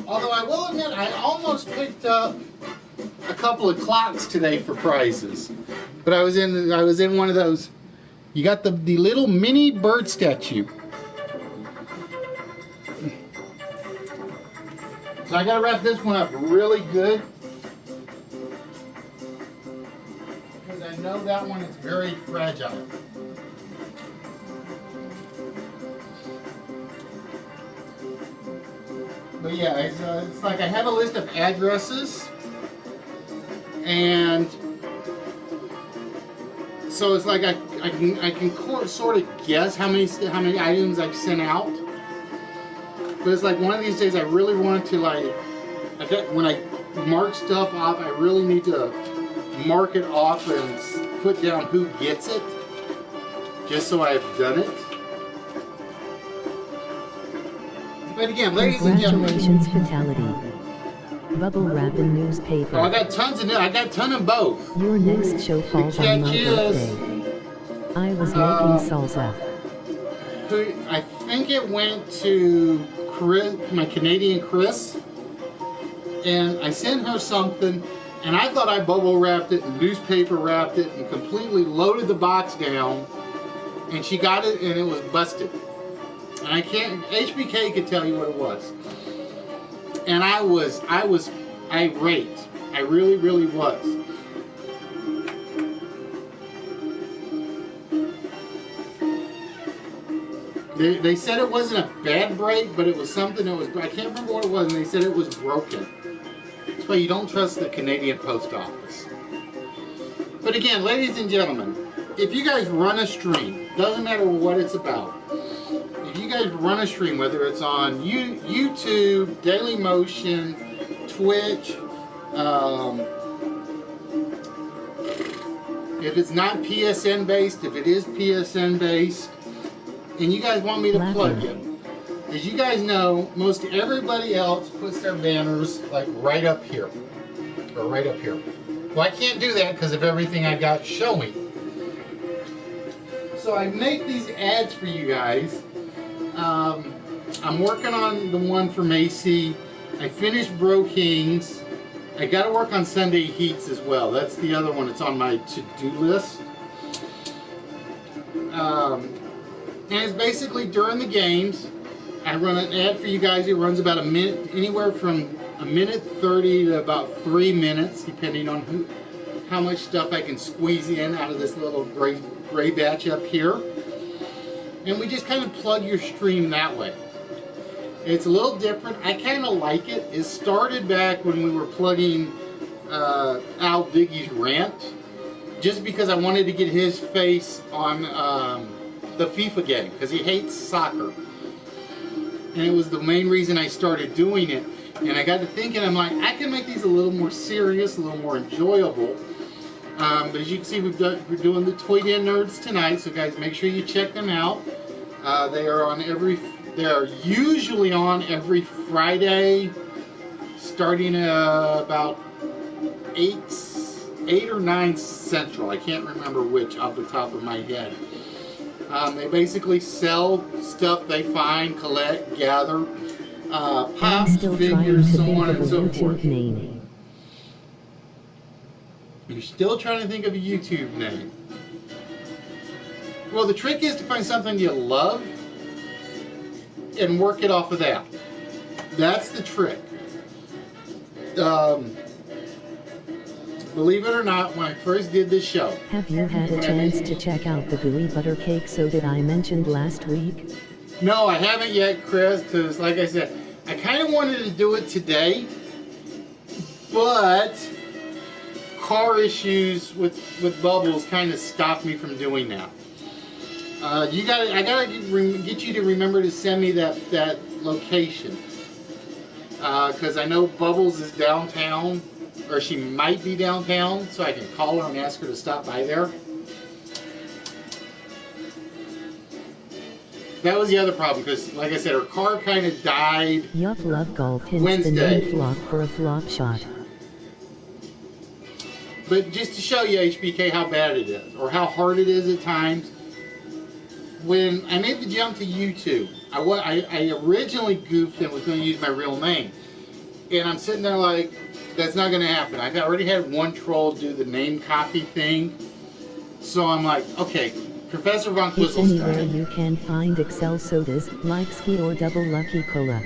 Although I will admit, I almost picked up a couple of clocks today for prizes, but I was in one of those. You got the little mini bird statue. So I gotta wrap this one up really good because I know that one is very fragile. But yeah, it's like I have a list of addresses, and so it's like I can sort of guess how many items I've sent out. But it's like one of these days I really want to when I mark stuff off, I really need to mark it off and put down who gets it, just so I've done it. But again, ladies and gentlemen. Congratulations, Fatality. Bubble wrap in newspaper. Oh, I got tons of both. Your next show falls on my birthday. I was making salsa. I think it went to Chris, my Canadian Chris, and I sent her something, and I thought I bubble wrapped it and newspaper wrapped it and completely loaded the box down, and she got it and it was busted. And I can't, HBK could tell you what it was. And I was irate. I really, really was. They said it wasn't a bad break, but it was something that was, I can't remember what it was, and they said it was broken. That's why you don't trust the Canadian Post Office. But again, ladies and gentlemen, if you guys run a stream, doesn't matter what it's about, if you guys run a stream, whether it's on YouTube, Dailymotion, Twitch, if it's not PSN based, if it is PSN based, and you guys want me to plug it. As you guys know, most everybody else puts their banners like right up here, or right up here. Well, I can't do that because of everything I got showing. So I make these ads for you guys. I'm working on the one for Macy. I finished Bro Kings. I got to work on Sunday Heats as well. That's the other one that's on my to-do list. And it's basically during the games. I run an ad for you guys. It runs about a minute, anywhere from a minute 30 to about 3 minutes, depending on how much stuff I can squeeze in out of this little gray batch up here. And we just kind of plug your stream that way. It's a little different. I kind of like it. It started back when we were plugging Al Diggie's rant, just because I wanted to get his face on the FIFA game, because he hates soccer. And it was the main reason I started doing it. And I got to thinking, I'm like, I can make these a little more serious, a little more enjoyable. But as you can see, we're doing the Tweet In Nerds tonight, so guys, make sure you check them out. They are usually on every Friday, starting about 8 or 9 Central. I can't remember which off the top of my head. They basically sell stuff they find, collect, gather, pop, figures, so on and so forth. You're still trying to think of a YouTube name. Well, the trick is to find something you love and work it off of that. That's the trick. Believe it or not, when I first did this show... Have you had a chance to check out the gooey butter cake soda I mentioned last week? No, I haven't yet, Chris, because like I said, I kind of wanted to do it today, but car issues with Bubbles kind of stopped me from doing that. I gotta get you to remember to send me that location, because I know Bubbles is downtown, or she might be downtown, so I can call her and ask her to stop by there. That was the other problem, because like I said, her car kind of died Yup Love Golf hits Wednesday. The name flop for a flop shot. But just to show you, HBK, how bad it is, or how hard it is at times, when I made the jump to YouTube, I originally goofed and was going to use my real name. And I'm sitting there like, that's not going to happen. I've already had one troll do the name copy thing. So I'm like, okay, Professor Von It's anywhere Quizzlestein. you can find Excel sodas, like Ski or Double Lucky Cola.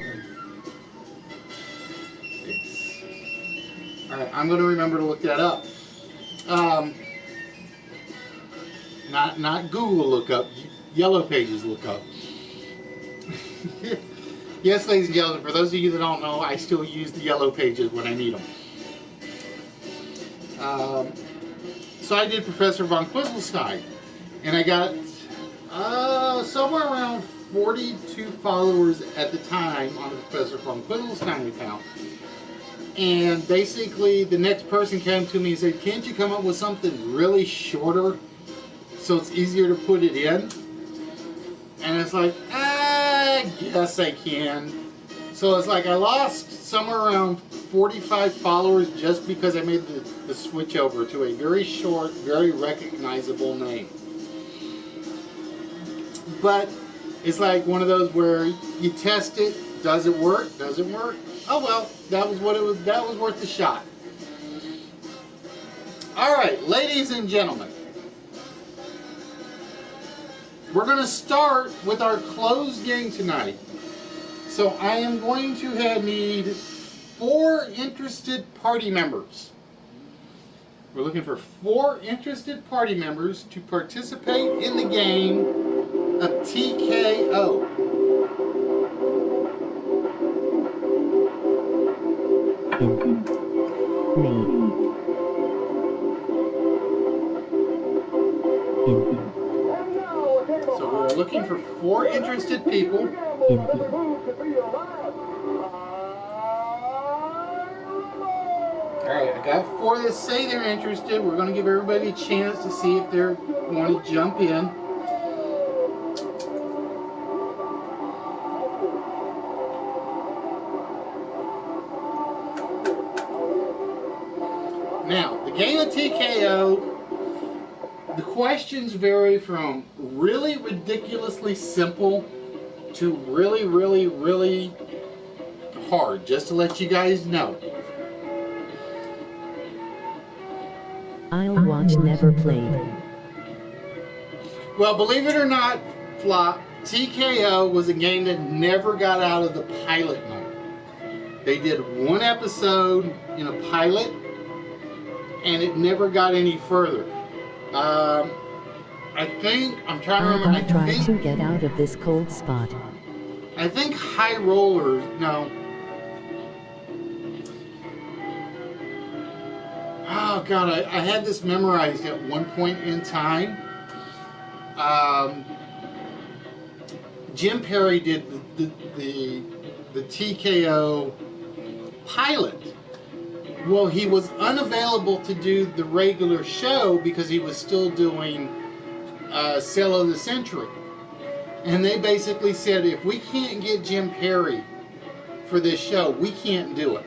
Alright, I'm going to remember to look that up. Not Google lookup, Yellow Pages lookup. Yes, ladies and gentlemen, for those of you that don't know, I still use the Yellow Pages when I need them. So I did Professor Von Quizzlestein, and I got somewhere around 42 followers at the time on the Professor Von Quizzlestein account. And basically, the next person came to me and said, can't you come up with something really shorter so it's easier to put it in? And it's like, I guess I can. So it's like I lost somewhere around 45 followers just because I made the switch over to a very short, very recognizable name. But it's like one of those where you test it, does it work, doesn't work? Oh well, that was what it was. That was worth the shot. All right, ladies and gentlemen, we're going to start with our closed game tonight. So I am going to need 4 interested party members. We're looking for 4 interested party members to participate in the game of TKO. So we're looking for 4 interested people. Alright, I got 4 that say they're interested. We're going to give everybody a chance to see if they want to jump in. Now, the game of TKO, the questions vary from really ridiculously simple to really, really, really hard, just to let you guys know. I'll watch, never played. Well, believe it or not, Flop, TKO was a game that never got out of the pilot mode. They did one episode in a pilot, and it never got any further. I think, I'm trying to remember, I'll try to get out of this cold spot. I think High Rollers, no. Oh God, I had this memorized at one point in time. Jim Perry did the TKO pilot. Well, he was unavailable to do the regular show because he was still doing Sale of the Century. And they basically said, if we can't get Jim Perry for this show, we can't do it.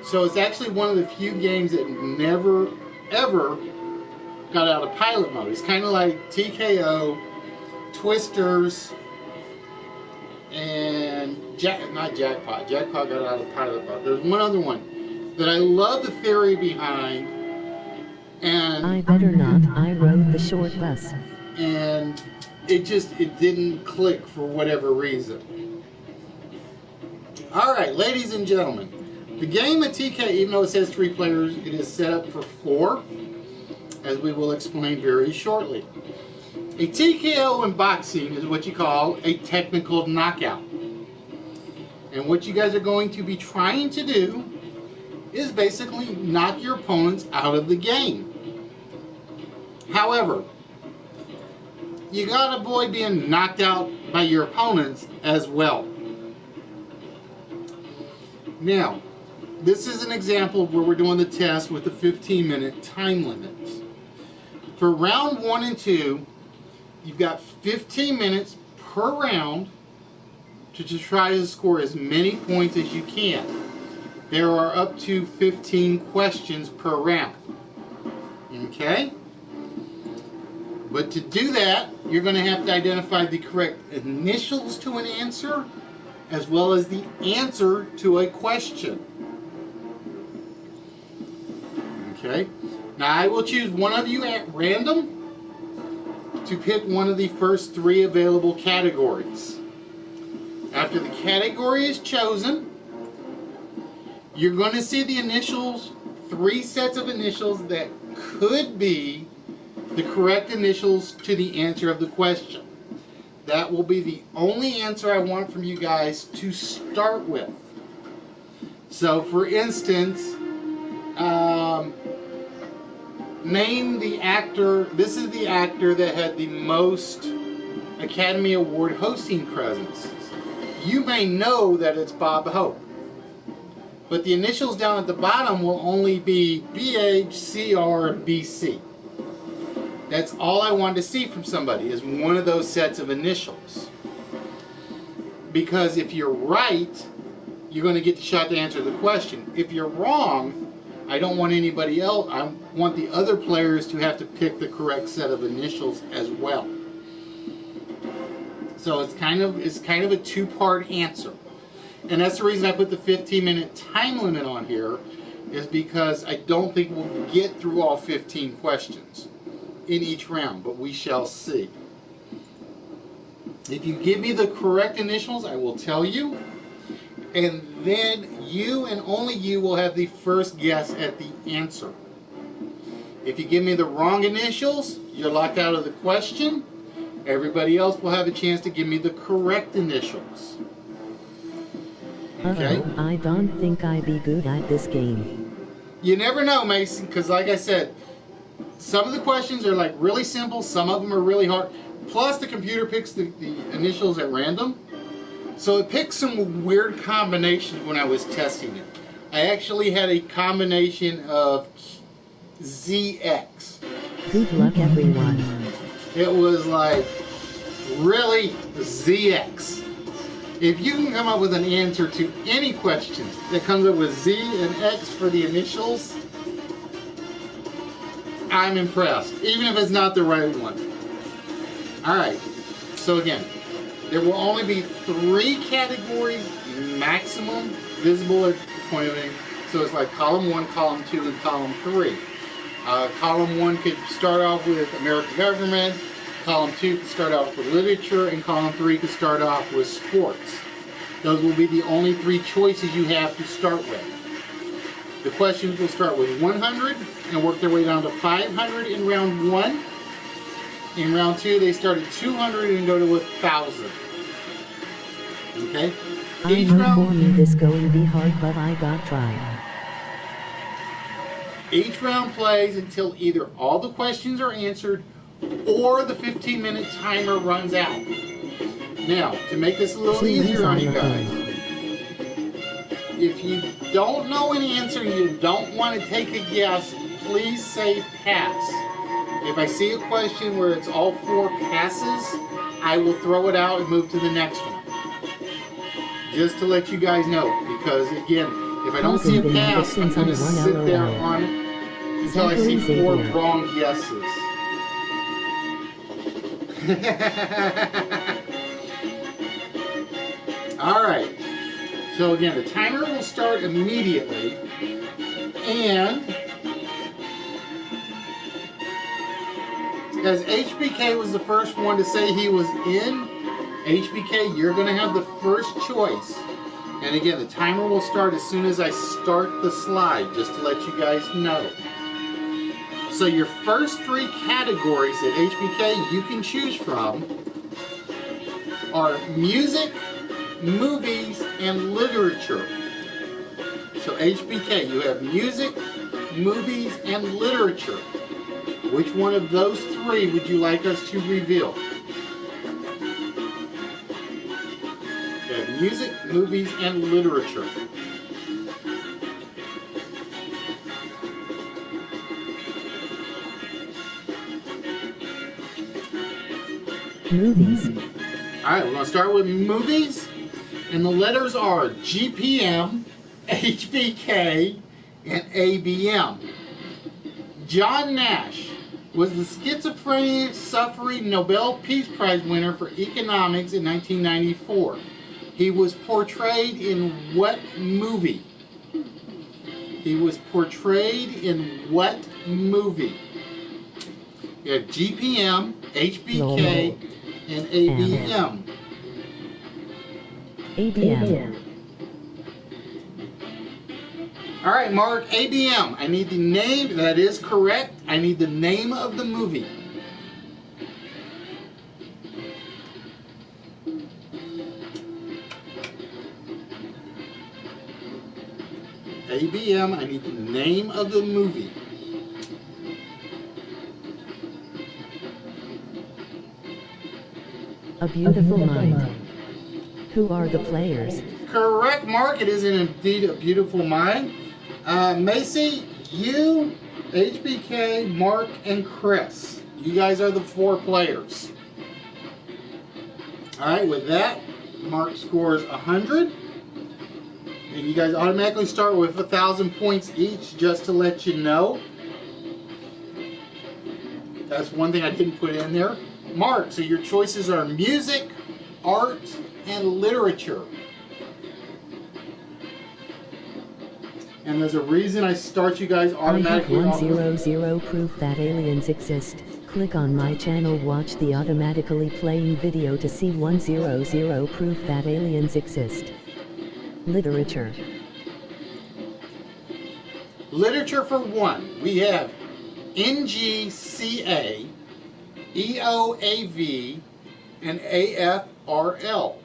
So it's actually one of the few games that never, ever got out of pilot mode. It's kind of like TKO, Twisters, and not Jackpot. Jackpot got out of pilot mode. There's one other one that I love the theory behind. And I better not. I rode the short bus. And it didn't click for whatever reason. All right, ladies and gentlemen, the game of TK, even though it says 3 players, it is set up for 4, as we will explain very shortly. A TKO in boxing is what you call a technical knockout. And what you guys are going to be trying to do is basically knock your opponents out of the game. However, you gotta avoid being knocked out by your opponents as well. Now, this is an example where we're doing the test with the 15-minute time limits. For round 1 and 2, you've got 15 minutes per round to try to score as many points as you can. There are up to 15 questions per round. Okay? But to do that, you're going to have to identify the correct initials to an answer, as well as the answer to a question. Okay? Now I will choose one of you at random to pick one of the first 3 available categories. After the category is chosen, you're going to see the initials, 3 sets of initials that could be the correct initials to the answer of the question. That will be the only answer I want from you guys to start with. So, for instance, name the actor. This is the actor that had the most Academy Award hosting presences. You may know that it's Bob Hope, but the initials down at the bottom will only be BH, CR, BC. That's all I wanted to see from somebody, is one of those sets of initials. Because if you're right, you're going to get the shot to answer the question. If you're wrong, I don't want anybody else, I want the other players to have to pick the correct set of initials as well. So it's kind of a 2-part answer. And that's the reason I put the 15-minute time limit on here, is because I don't think we'll get through all 15 questions in each round, but we shall see. If you give me the correct initials, I will tell you, and then you and only you will have the first guess at the answer. If you give me the wrong initials, you're locked out of the question. Everybody else will have a chance to give me the correct initials. Okay? I don't think I'd be good at this game. You never know, Mason, because like I said, some of the questions are like really simple, some of them are really hard. Plus the computer picks the initials at random. So it picked some weird combinations when I was testing it. I actually had a combination of ZX. Good luck, everyone. It was like, really, ZX. If you can come up with an answer to any question that comes up with Z and X for the initials, I'm impressed, even if it's not the right one. All right, so again, there will only be 3 categories maximum visible at the point of aim. So it's like column 1, column 2, and column 3. Column 1 could start off with American government, column 2 could start off with literature, and column 3 could start off with sports. Those will be the only 3 choices you have to start with. The questions will start with 100 and work their way down to 500 in round 1. In round 2, they start at 200 and go to 1,000. Okay? I know for me this going be hard, but I got try. Each round plays until either all the questions are answered or the 15-minute timer runs out. Now, to make this a little easier on you guys, if you don't know an answer, you don't want to take a guess, please say pass. If I see a question where it's all 4 passes, I will throw it out and move to the next one. Just to let you guys know, because again, if I don't see a pass, I'm going to sit there on it until I see 4 wrong guesses. Alright, so again, the timer will start immediately, and as HBK was the first one to say he was in, HBK, you're going to have the first choice. And again, the timer will start as soon as I start the slide, just to let you guys know. So your first 3 categories that HBK you can choose from are music, movies, and literature. So HBK, you have music, movies, and literature. Which one of those 3 would you like us to reveal? You have music, movies, and literature. Movies. Alright, we're going to start with movies. And the letters are GPM, HBK, and ABM. John Nash was the schizophrenia-suffering Nobel Peace Prize winner for economics in 1994. He was portrayed in what movie? He was portrayed in what movie? You have GPM, HBK, and ABM. ABM. All right, Mark, ABM. I need the name. That is correct. I need the name of the movie. ABM, I need the name of the movie. A Beautiful Mind. Who are the players? Correct, Mark. It is indeed A Beautiful Mind. Macy, you, HBK, Mark, and Chris. You guys are the 4 players. All right, with that, Mark scores 100. And you guys automatically start with 1,000 points each, just to let you know. That's one thing I didn't put in there. Mark, so your choices are music, art, and literature. And there's a reason I start you guys automatically. I have 100 proof that aliens exist. Click on my channel, watch the automatically playing video to see 100 proof that aliens exist. Literature. Literature for 1. We have NGCA, EOAV, and AFRL.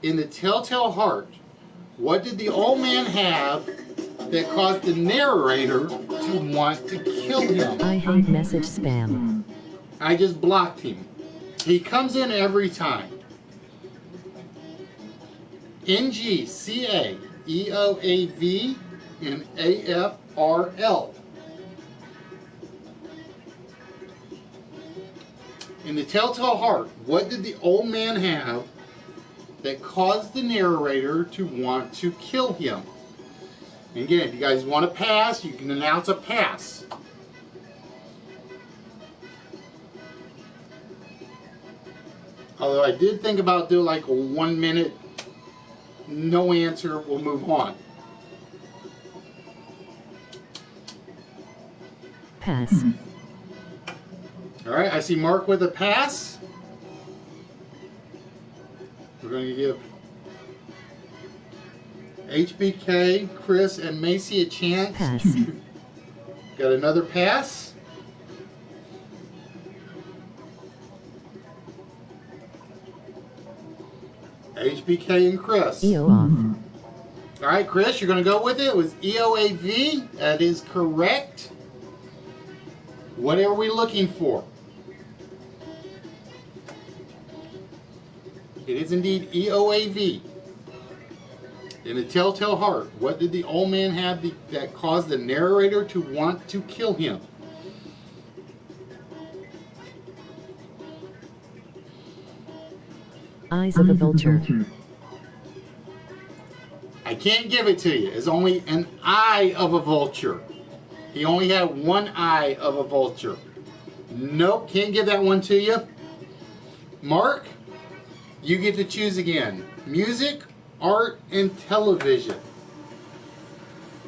In The Telltale Heart, what did the old man have that caused the narrator to want to kill him? I hate message spam. I just blocked him. He comes in every time. NGCA, EOAV, and AFRL. In The Telltale Heart, what did the old man have that caused the narrator to want to kill him? And again, if you guys want to pass, you can announce a pass. Although I did think about doing like a 1 minute, no answer, we'll move on. Pass. All right, I see Mark with a pass. We're going to give HBK, Chris, and Macy a chance. Pass. Got another pass. HBK and Chris. EO off. All right, Chris, you're going to go with it. It was EOAV. That is correct. What are we looking for? It is indeed EOAV. In A Telltale Heart, what did the old man have that caused the narrator to want to kill him? Eyes of a vulture. I can't give it to you. It's only an eye of a vulture. He only had one eye of a vulture. Nope, can't give that one to you. Mark, you get to choose again. Music, art, and television.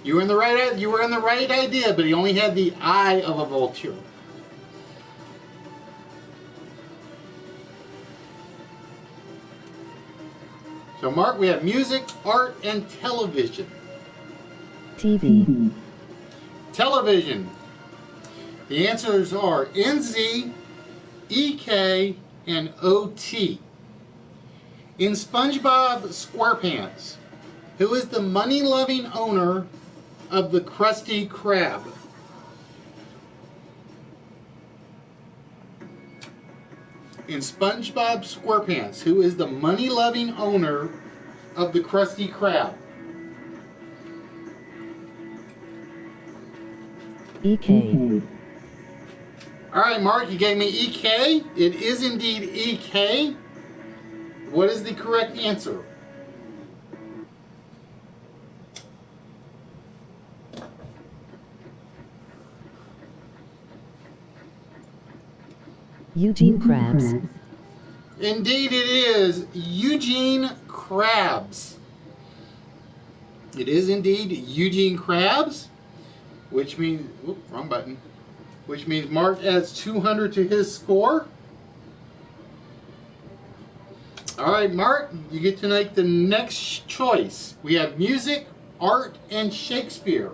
You were in the right idea, but he only had the eye of a vulture. So Mark, we have music, art, and television. TV. Television. The answers are NZ, EK, and OT. In SpongeBob SquarePants, who is the money-loving owner of the Krusty Krab? In SpongeBob SquarePants, who is the money-loving owner of the Krusty Krab? EK. All right, Mark, you gave me EK. It is indeed EK. What is the correct answer? Eugene Krabs. Indeed, it is Eugene Krabs. It is indeed Eugene Krabs, which means, wrong button, which means Mark adds 200 to his score. All right, Mark, you get to make the next choice. We have music, art, and Shakespeare.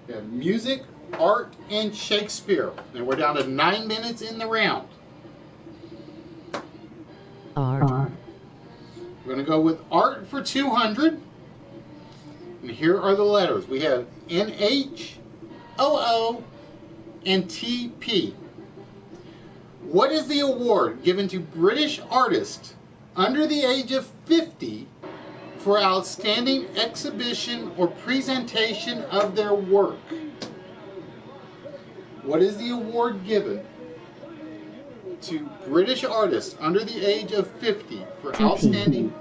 We have music, art, and Shakespeare. And we're down to 9 minutes in the round. Art. We're going to go with art for 200. And here are the letters. We have NH, OO, and TP. What is the award given to British artists under the age of 50 for outstanding exhibition or presentation of their work? What is the award given to British artists under the age of 50 for outstanding?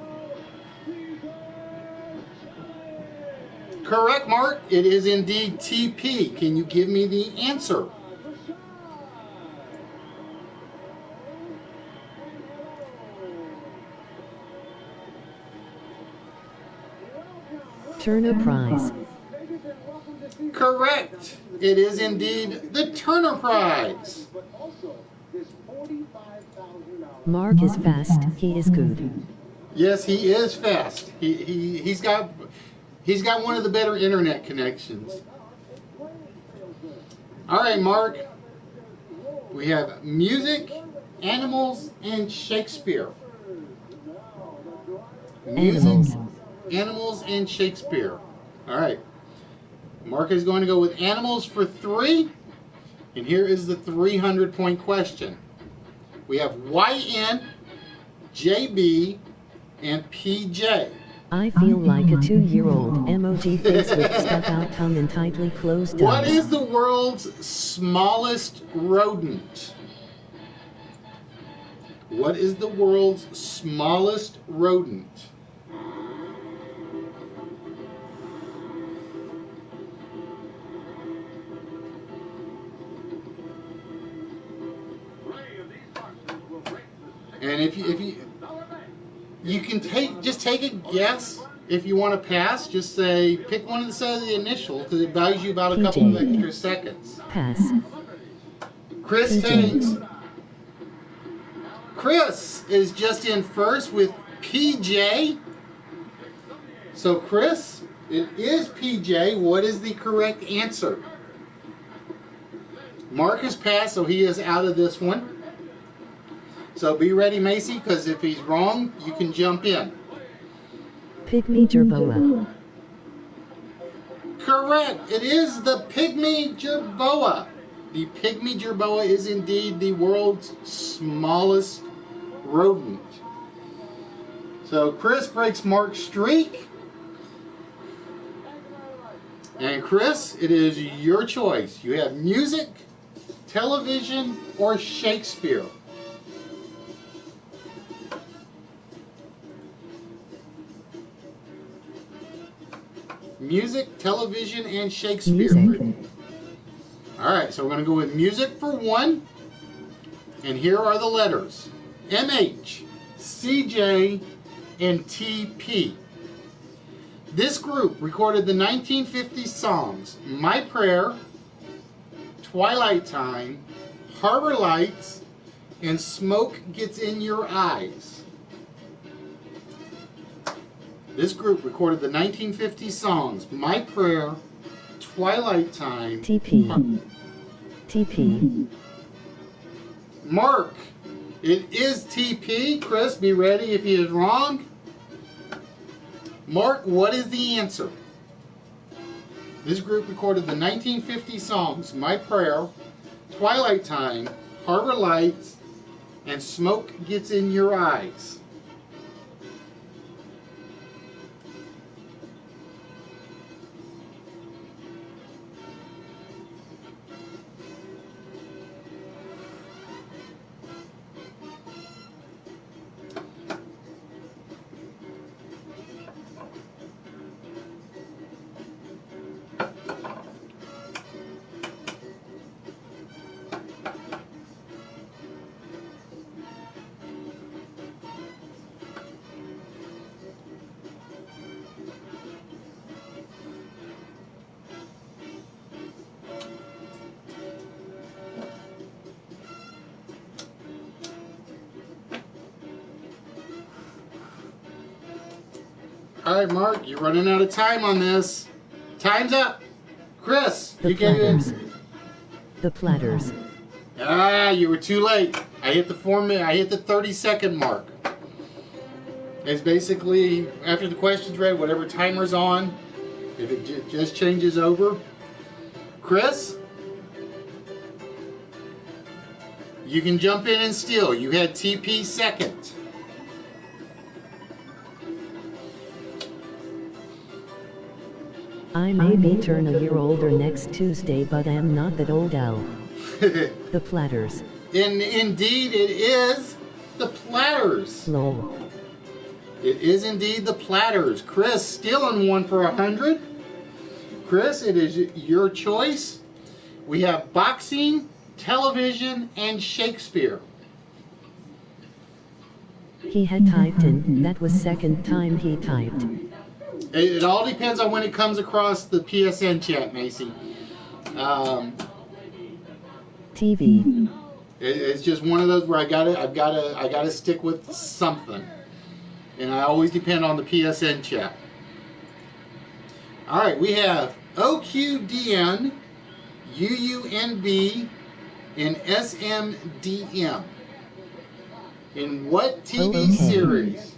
Correct, Mark. It is indeed TP. Can you give me the answer? Turner Prize. Correct. It is indeed the Turner Prize. Mark is fast. He is good. Yes, he is fast. He's got one of the better internet connections. All right, Mark. We have music, animals, and Shakespeare. Music, animals, and Shakespeare. All right. Mark is going to go with animals for 3. And here is the 300-point question. We have YN, JB, and PJ. I feel like a 2-year-old. Emoji face with stuck out tongue and tightly closed eyes. What is the world's smallest rodent? What is the world's smallest rodent? And if you can just take a guess. If you want to pass, just say pick one that says the initial because it values you about a couple of extra seconds. Pass. Chris takes. Chris is just in first with PJ. So Chris, it is PJ. What is the correct answer? Mark has passed, so he is out of this one. So be ready, Macy, because if he's wrong, you can jump in. Pygmy jerboa. Correct. It is the pygmy jerboa. The pygmy jerboa is indeed the world's smallest rodent. So Chris breaks Mark's streak. And Chris, it is your choice. You have music, television, or Shakespeare. Music, television, and Shakespeare. Music. All right, so we're going to go with music for one. And here are the letters. MH, CJ, and TP. This group recorded the 1950 songs My Prayer, Twilight Time, Harbor Lights, and Smoke Gets in Your Eyes. This group recorded the 1950 songs My Prayer, Twilight Time, TP. TP. Mark, it is TP. Chris, be ready if he is wrong. Mark, what is the answer? This group recorded the 1950 songs My Prayer, Twilight Time, Harbor Lights, and Smoke Gets in Your Eyes. All right, Mark, you're running out of time on this. Time's up. Chris, The you can do Platters. it. The Platters. Ah, you were too late. I hit the 4-minute. I hit the 30-second mark. It's basically after the question's read, whatever timer's on. If it just changes over. Chris, you can jump in and steal. You had TP second. I may be turn a year older next Tuesday, but am not that old Al. The Platters. Indeed, it is the Platters. Lol. It is indeed the Platters. Chris, stealing one for 100. Chris, it is your choice. We have boxing, television, and Shakespeare. He had typed in, that was second time he typed. It all depends on when it comes across the PSN chat, Macy. TV. It's just one of those where I gotta stick with something, and I always depend on the PSN chat. All right, we have OQDN, UUNB, and SMDM. In what TV series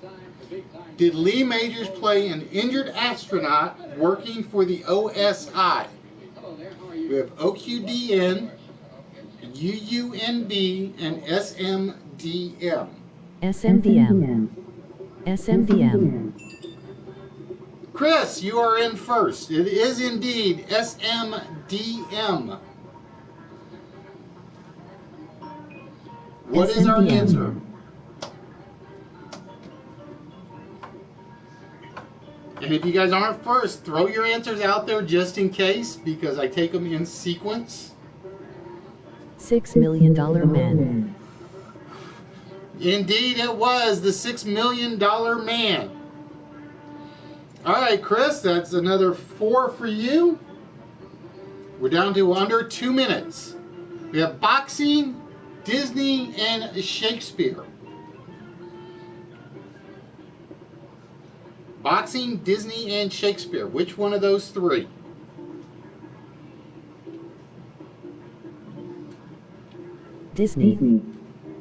did Lee Majors play an injured astronaut working for the OSI? We have OQDN, UUNB, and SMDM. SMDM. SMDM. Chris, you are in first. It is indeed SMDM. What is our answer? And if you guys aren't first, throw your answers out there just in case, because I take them in sequence. $6 Million Man. Indeed, it was the $6 Million Man. All right, Chris, that's another 4 for you. We're down to under 2 minutes. We have boxing, Disney, and Shakespeare. Boxing, Disney, and Shakespeare. Which one of those three? Disney.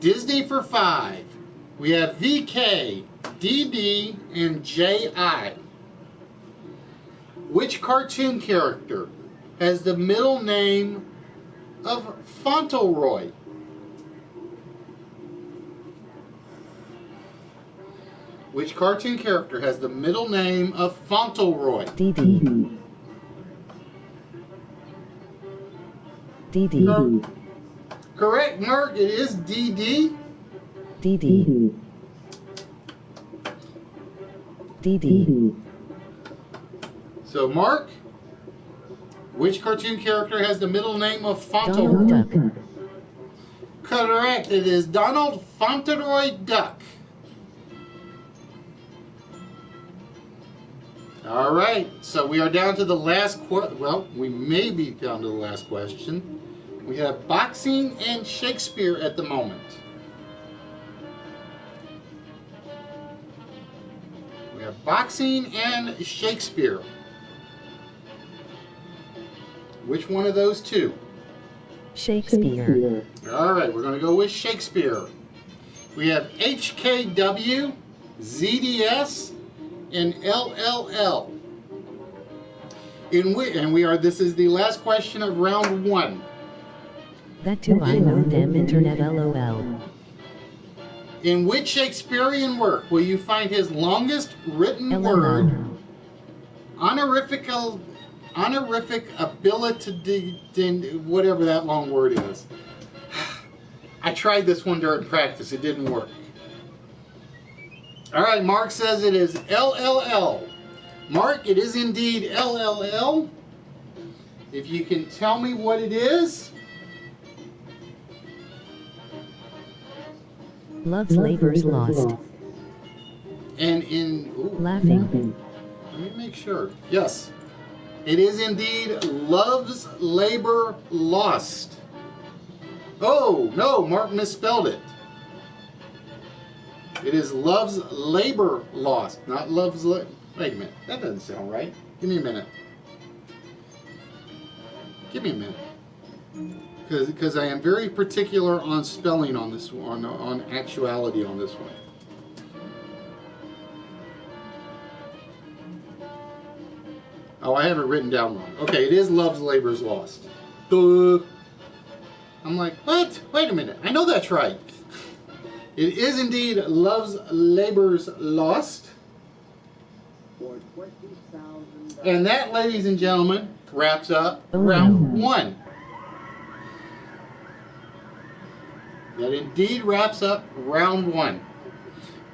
Disney for 5. We have VK, DD, and JI. Which cartoon character has the middle name of Fauntleroy? Which cartoon character has the middle name of Fauntleroy? DD. DD. Correct, Mark. It is DD. DD. DD. So, Mark, which cartoon character has the middle name of Donald Fauntleroy? Duck. Correct. It is Donald Fauntleroy Duck. All right. So we are down to the last well, we may be down to the last question. We have boxing and Shakespeare at the moment. We have boxing and Shakespeare. Which one of those two? Shakespeare. All right, we're going to go with Shakespeare. We have HKW, ZDS, and LLL. This is the last question of round 1. That too I know, damn internet, LOL. In which Shakespearean work will you find his longest written LOL. word, honorific ability, whatever that long word is? I tried this one during practice. It didn't work. All right, Mark says it is LLL. Mark, it is indeed LLL. If you can tell me what it is. Love's Labor's Lost. And in... Ooh, Laughing. let me make sure. Yes. It is indeed Love's Labor Lost. Oh, no, Mark misspelled it. It is Love's Labor Lost, not Love's... Wait a minute. That doesn't sound right. Give me a minute. Give me a minute. Because I am very particular on spelling on this one, on actuality on this one. Oh, I have it written down wrong. Okay, it is Love's Labor's Lost. Duh. I'm like, what? Wait a minute. I know that's right. It is indeed Love's Labor's Lost. And that, ladies and gentlemen, wraps up round 1. That indeed wraps up round 1.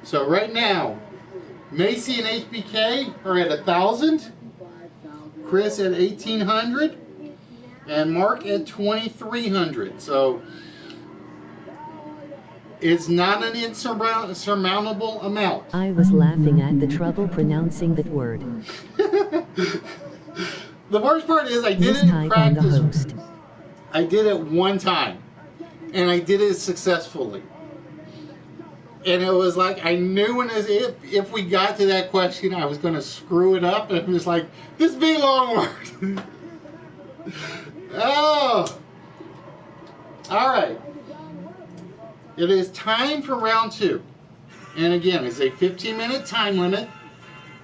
So right now, Macy and HBK are at 1,000, Chris at 1,800, and Mark at 2,300. So it's not an insurmountable amount. I was laughing at the trouble pronouncing that word. The worst part is I did it in practice. I did it one time, and I did it successfully. And it was like I knew if we got to that question, I was going to screw it up. And it was like, this big long word. Oh. All right. It is time for round 2. And again, it's a 15-minute time limit.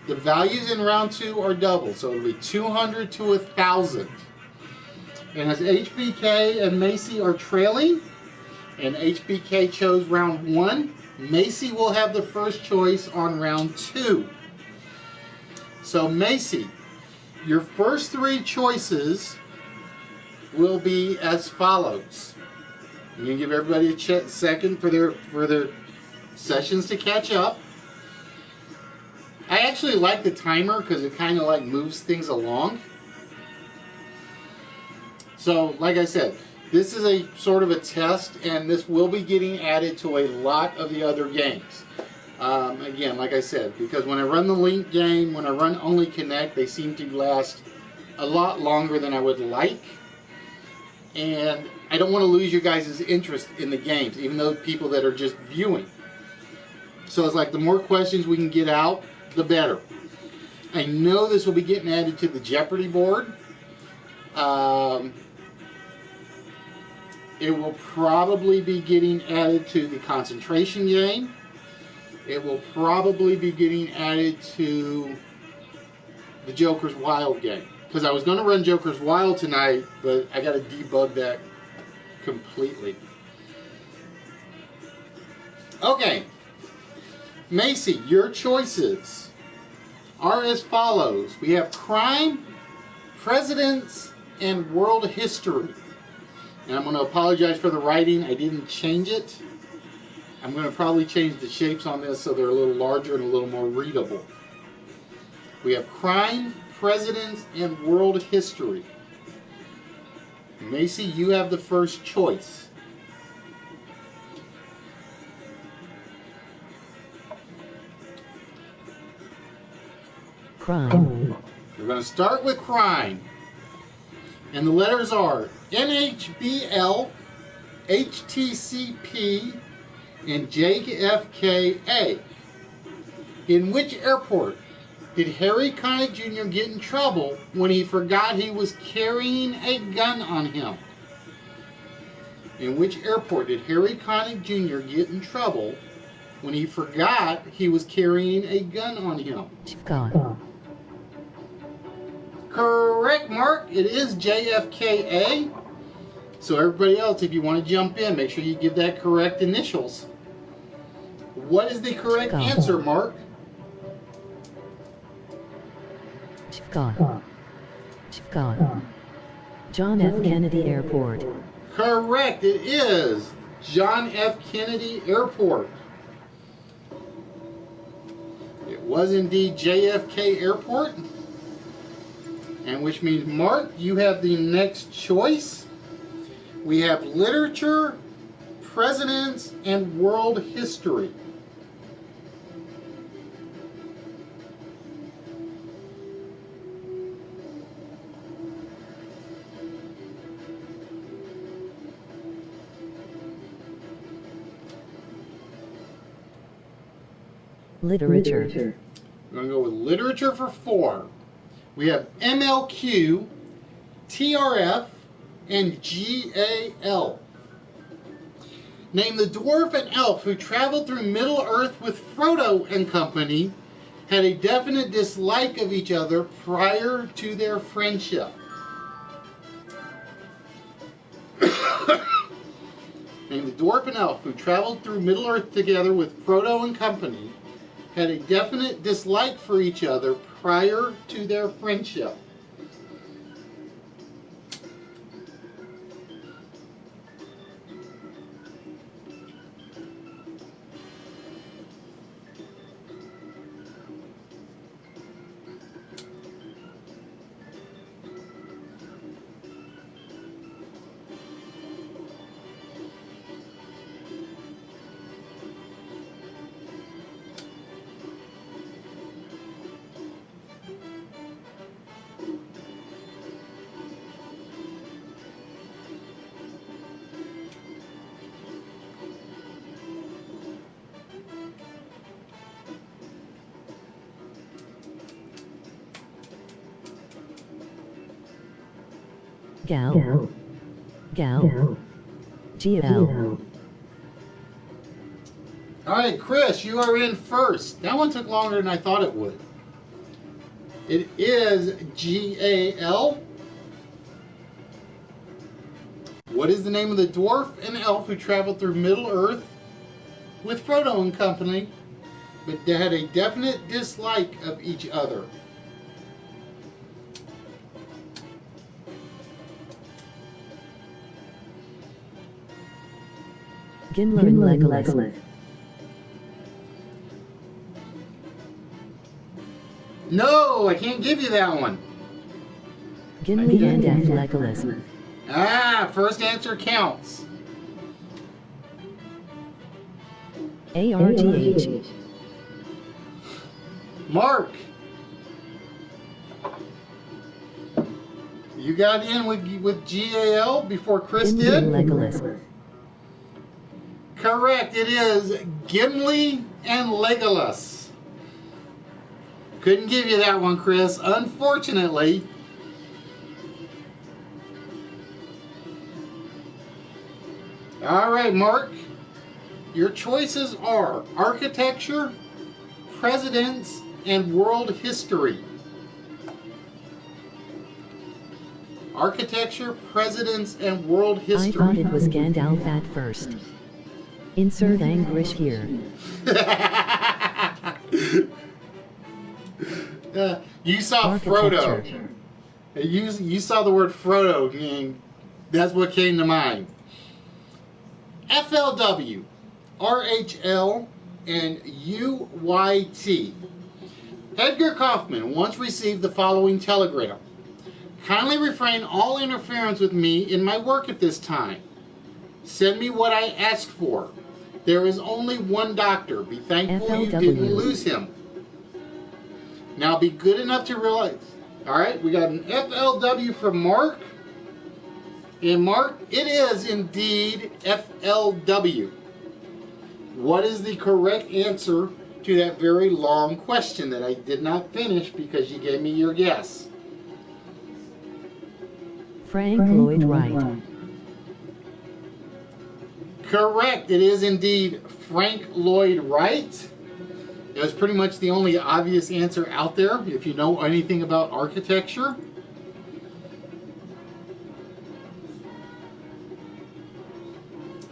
The values in round 2 are double, so it'll be 200 to 1,000. And as HBK and Macy are trailing, and HBK chose round 1, Macy will have the first choice on round 2. So Macy, your first 3 choices will be as follows. I'm going to give everybody a second for their sessions to catch up. I actually like the timer because it kind of like moves things along. So, like I said, This is a sort of a test, and this will be getting added to a lot of the other games. Again, like I said, because when I run the Link game, when I run only Connect, they seem to last a lot longer than I would like. And I don't want to lose your guys' interest in the games, even though people that are just viewing. So it's like the more questions we can get out, the better. I know this will be getting added to the Jeopardy board. It will probably be getting added to the concentration game. It will probably be getting added to the Joker's Wild game. Because I was going to run Joker's Wild tonight, but I got to debug that completely. Okay. Macy, your choices are as follows. We have crime, presidents, and world history. And I'm going to apologize for the writing. I didn't change it. I'm going to probably change the shapes on this so they're a little larger and a little more readable. We have crime, presidents, and world history. Macy, you have the first choice. Crime. We're going to start with crime. And the letters are NHBL, HTCP, and JFKA. In which airport did Harry Connick Jr. get in trouble when he forgot he was carrying a gun on him? In which airport did Harry Connick Jr. get in trouble when he forgot he was carrying a gun on him? Chicago. Correct, Mark. It is JFKA. So everybody else, if you want to jump in, make sure you give that correct initials. What is the correct answer, Mark? Chicago. Chicago. John F. Kennedy Airport. Correct. It is John F. Kennedy Airport. It was indeed JFK Airport. And which means, Mark, you have the next choice. We have literature, presidents, and world history. Literature. We're going to go with literature for 4. We have MLQ, TRF, and GAL. Name the dwarf and elf who traveled through Middle-earth with Frodo and company, had a definite dislike of each other prior to their friendship. Name the dwarf and elf who traveled through Middle-earth together with Frodo and company, had a definite dislike for each other prior to their friendship. Gal. GL. All right, Chris, you are in first. That one took longer than I thought it would. It is GAL. What is the name of the dwarf and elf who traveled through Middle-earth with Frodo and company, but they had a definite dislike of each other? Gimli and Legolas. No, I can't give you that one. Gimli and Legolas. Ah, first answer counts. ARGH. Mark, you got in with GAL before Chris Gimli did? and Legolas. Correct, it is Gimli and Legolas. Couldn't give you that one, Chris, unfortunately. All right, Mark. Your choices are architecture, presidents, and world history. Architecture, presidents, and world history. I thought it was Gandalf at first. Insert anguish here. You saw Frodo. You saw the word Frodo, and that's what came to mind. FLW, RHL, and UYT. Edgar Kaufman once received the following telegram. Kindly refrain all interference with me in my work at this time. Send me what I asked for. There is only one doctor. Be thankful FLW. you didn't lose him. Now be good enough to realize. All right, we got an FLW from Mark. And Mark, it is indeed FLW. What is the correct answer to that very long question that I did not finish because you gave me your guess? Frank Lloyd Wright. Correct. It is indeed Frank Lloyd Wright. It was pretty much the only obvious answer out there if you know anything about architecture.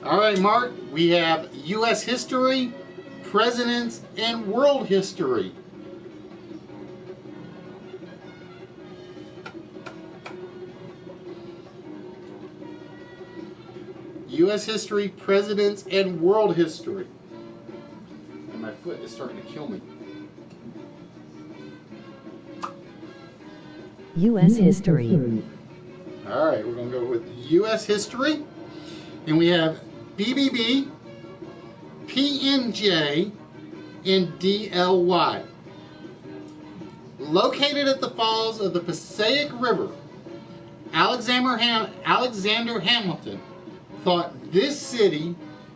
All right, Mark, we have U.S. history, presidents, and world history. U.S. history, presidents, and world history. And my foot is starting to kill me. U.S. history. All right, we're going to go with U.S. history. And we have BBB, PNJ, and DLY. Located at the falls of the Passaic River, Alexander Hamilton thought this city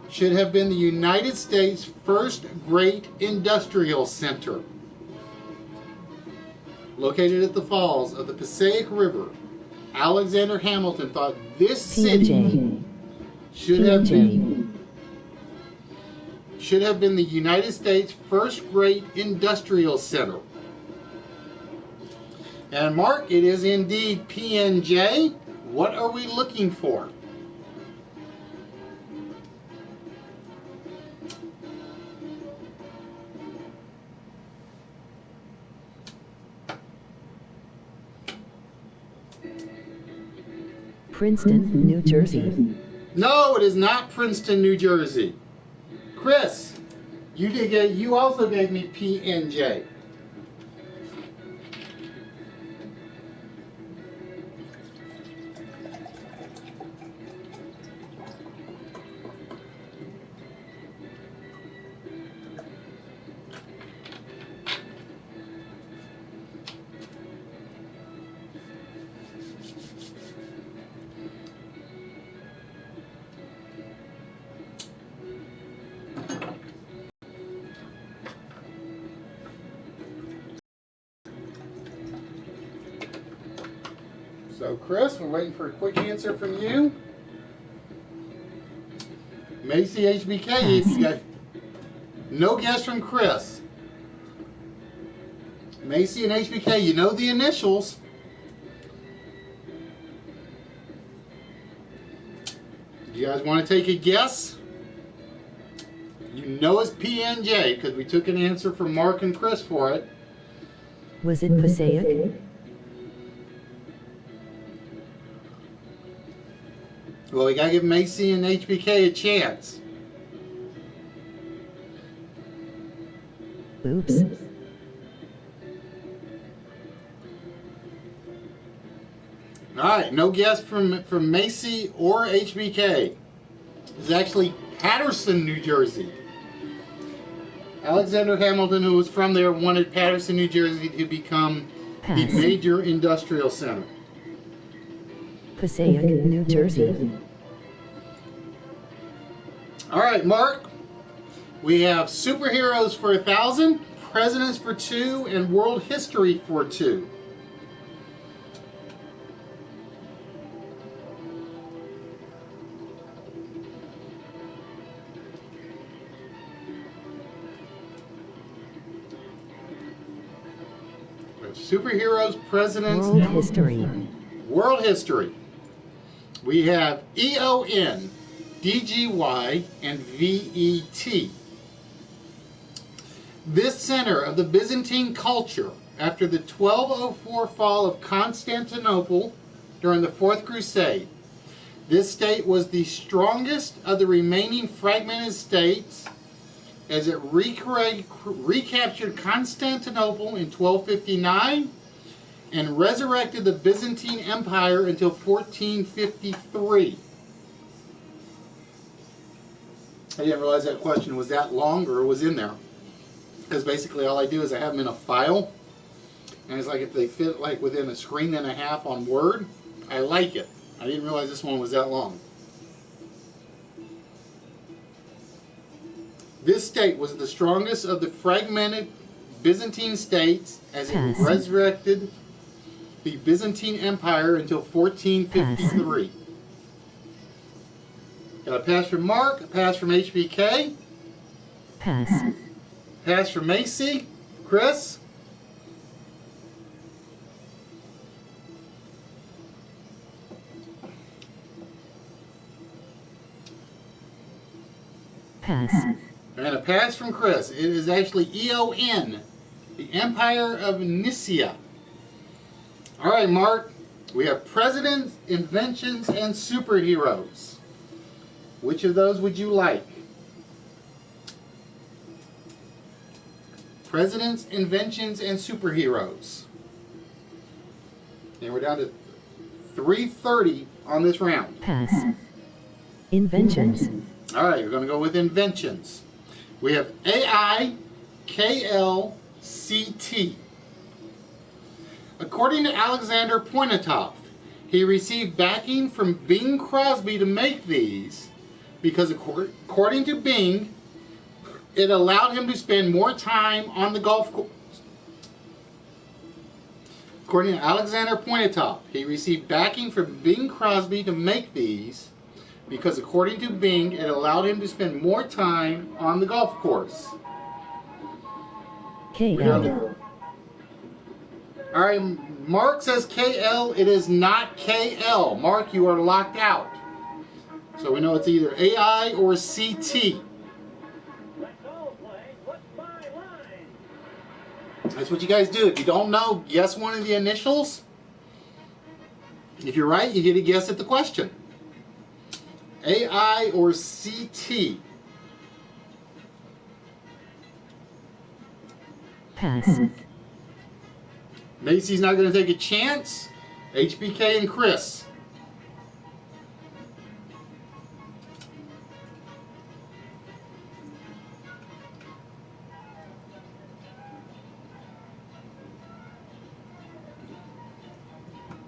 should have been the United States' first great industrial center. Located at the falls of the Passaic River, Alexander Hamilton thought this city should have been the United States' first great industrial center. And Mark, it is indeed PNJ. What are we looking for? Princeton, New Jersey. No, it is not Princeton, New Jersey. Chris, you also gave me PNJ. So, Chris, we're waiting for a quick answer from you. Macy HBK, if you got no guess from Chris. Macy and HBK, you know the initials. You guys want to take a guess? You know it's PNJ because we took an answer from Mark and Chris for it. Was it Passaic? Well, we gotta give Macy and HBK a chance. Oops. All right, no guess from Macy or HBK. It's actually Patterson, New Jersey. Alexander Hamilton, who was from there, wanted Patterson, New Jersey to become the major industrial center. Passaic, New Jersey. All right, Mark. We have superheroes for 1,000, presidents for 2, and world history for 2. Superheroes, presidents, world history. World history. We have EON, DGY, and VET. This center of the Byzantine culture after the 1204 fall of Constantinople during the Fourth Crusade. This state was the strongest of the remaining fragmented states as it recaptured Constantinople in 1259 and resurrected the Byzantine Empire until 1453. I didn't realize that question was that long or was in there. Because basically all I do is I have them in a file. And it's like if they fit like within a screen and a half on Word, I like it. I didn't realize this one was that long. This state was the strongest of the fragmented Byzantine states as it resurrected the Byzantine Empire until 1453. Got a pass from Mark, a pass from HBK. Pass. Pass from Macy. Chris? Pass. And a pass from Chris. It is actually EON, the Empire of Nicaea. All right, Mark. We have presidents, inventions, and superheroes. Which of those would you like? Presidents, inventions, and superheroes. And we're down to 330 on this round. Pass. Inventions. All right, we're going to go with inventions. We have AI, KL, CT. According to Alexander Poinatov, he received backing from Bing Crosby to make these because according to Bing, it allowed him to spend more time on the golf course. According to Alexander Poinatov, he received backing from Bing Crosby to make these because according to Bing, it allowed him to spend more time on the golf course. KL. All right, Mark says KL. It is not KL. Mark, you are locked out. So we know it's either AI or CT. That's what you guys do. If you don't know, guess one of the initials. If you're right, you get a guess at the question. AI or CT? Pass. Macy's not going to take a chance. HBK and Chris.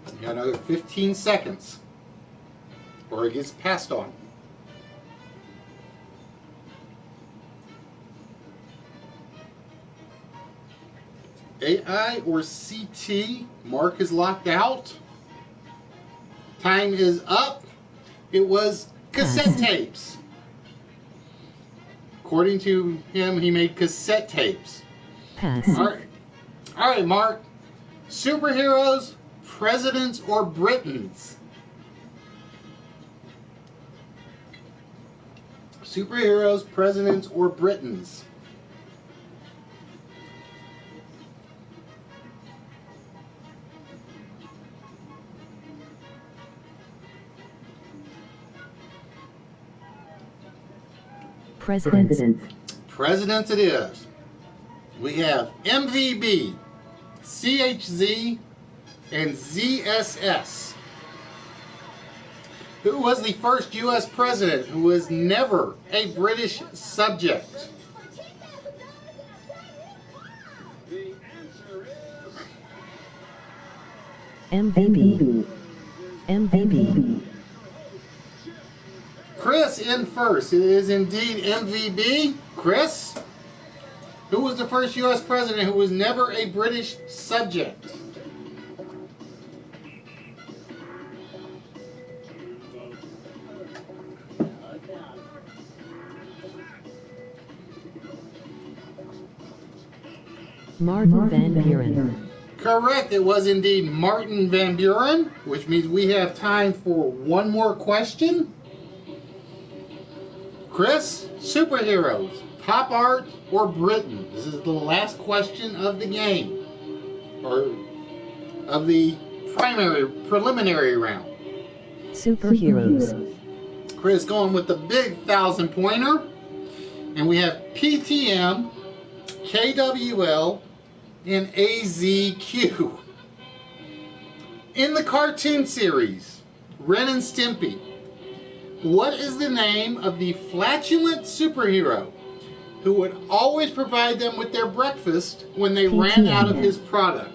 You got another 15 seconds, or it gets passed on. AI or CT? Mark is locked out. Time is up. It was cassette tapes. According to him, he made cassette tapes. Pass. All right, Mark. Superheroes, presidents, or Britons? Superheroes, presidents, or Britons? Presidents. Presidents it is. We have MVB, CHZ, and ZSS. Who was the first U.S. president who was never a British subject? MVB. MVB. Chris in first. It is indeed MVB. Chris, who was the first U.S. president who was never a British subject? Martin Van Buren. Correct. It was indeed Martin Van Buren, which means we have time for one more question. Chris, superheroes, pop art, or Britain? This is the last question of the game, or of the preliminary round. Superheroes. Chris going with the big 1,000-pointer, and we have PTM, KWL, and AZQ. In the cartoon series, Ren and Stimpy, what is the name of the flatulent superhero who would always provide them with their breakfast when they ran out of his product?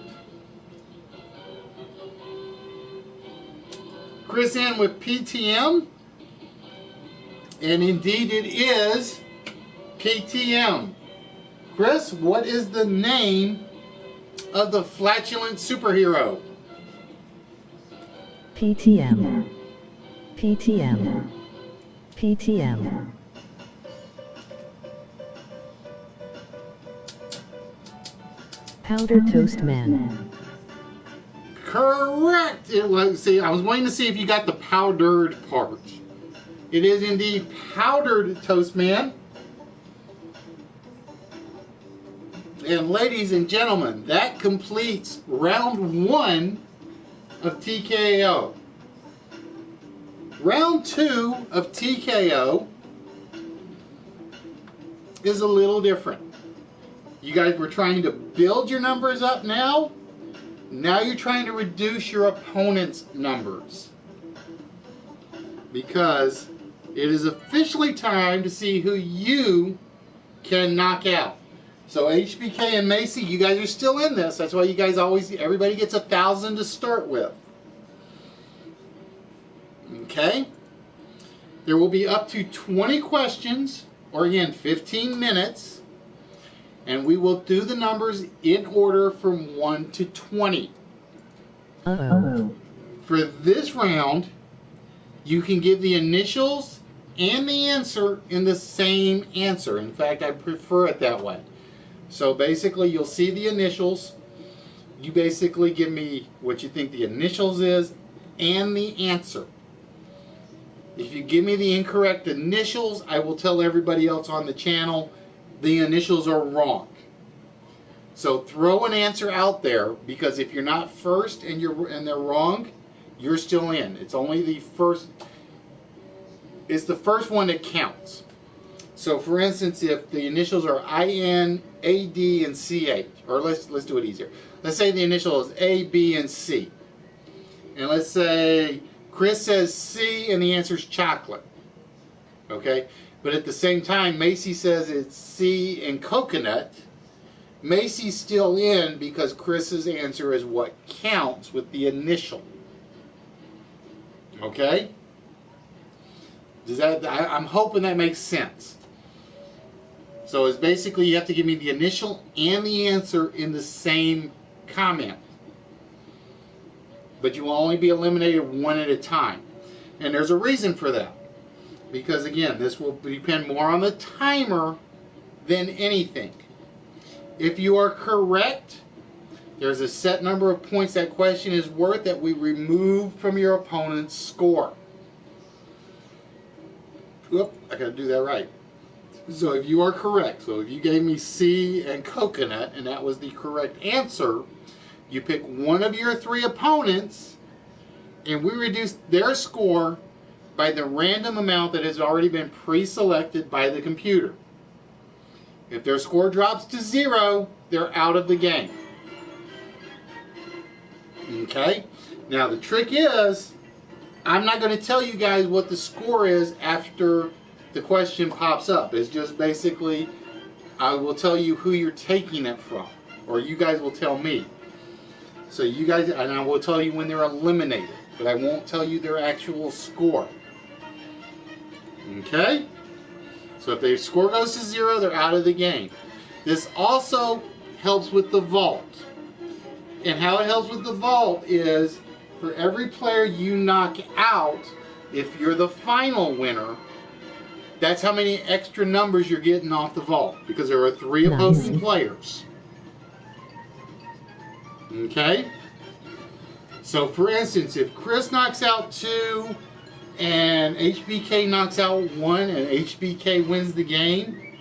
Chris in with PTM, and indeed it is PTM. Chris, what is the name of the flatulent superhero? PTM. PTM. PTM. Powder Toast Man. Correct. It was. See, I was waiting to see if you got the powdered part. It is indeed Powdered Toast Man. And ladies and gentlemen, that completes round 1 of TKO. Round 2 of TKO is a little different. You guys were trying to build your numbers up now. Now you're trying to reduce your opponent's numbers, because it is officially time to see who you can knock out. So HBK and Macy, you guys are still in this. That's why you guys everybody gets 1,000 to start with. Okay? There will be up to 20 questions, or again, 15 minutes. And we will do the numbers in order from 1 to 20. Uh-oh. For this round, you can give the initials and the answer in the same answer. In fact, I prefer it that way. So basically, you'll see the initials. You basically give me what you think the initials is and the answer. If you give me the incorrect initials, I will tell everybody else on the channel the initials are wrong. So throw an answer out there, because if you're not first and they're wrong, you're still in. It's only the first. It's the first one that counts. So for instance, if the initials are IN, AD, and CH, or let's do it easier. Let's say the initial is A, B, and C. And let's say Chris says C and the answer is chocolate. Okay? But at the same time, Macy says it's C and coconut. Macy's still in because Chris's answer is what counts with the initial. Okay? I'm hoping that makes sense. So it's basically you have to give me the initial and the answer in the same comment. But you will only be eliminated one at a time. And there's a reason for that. Because again, this will depend more on the timer than anything. If you are correct, there's a set number of points that question is worth that we remove from your opponent's score. Oop, I gotta do that right. So if you are correct, so if you gave me C and coconut and that was the correct answer, you pick one of your 3 opponents and we reduce their score by the random amount that has already been pre-selected by the computer. If their score drops to 0, they're out of the game. Okay? Now the trick is, I'm not going to tell you guys what the score is after the question pops up. It's just basically, I will tell you who you're taking it from, or you guys will tell me. So you guys, and I will tell you when they're eliminated, but I won't tell you their actual score. Okay? So if their score goes to 0, they're out of the game. This also helps with the vault. And how it helps with the vault is, for every player you knock out, if you're the final winner, that's how many extra numbers you're getting off the vault, because there are 3 opposing players. Okay? So for instance, if Chris knocks out 2 and HBK knocks out 1 and HBK wins the game,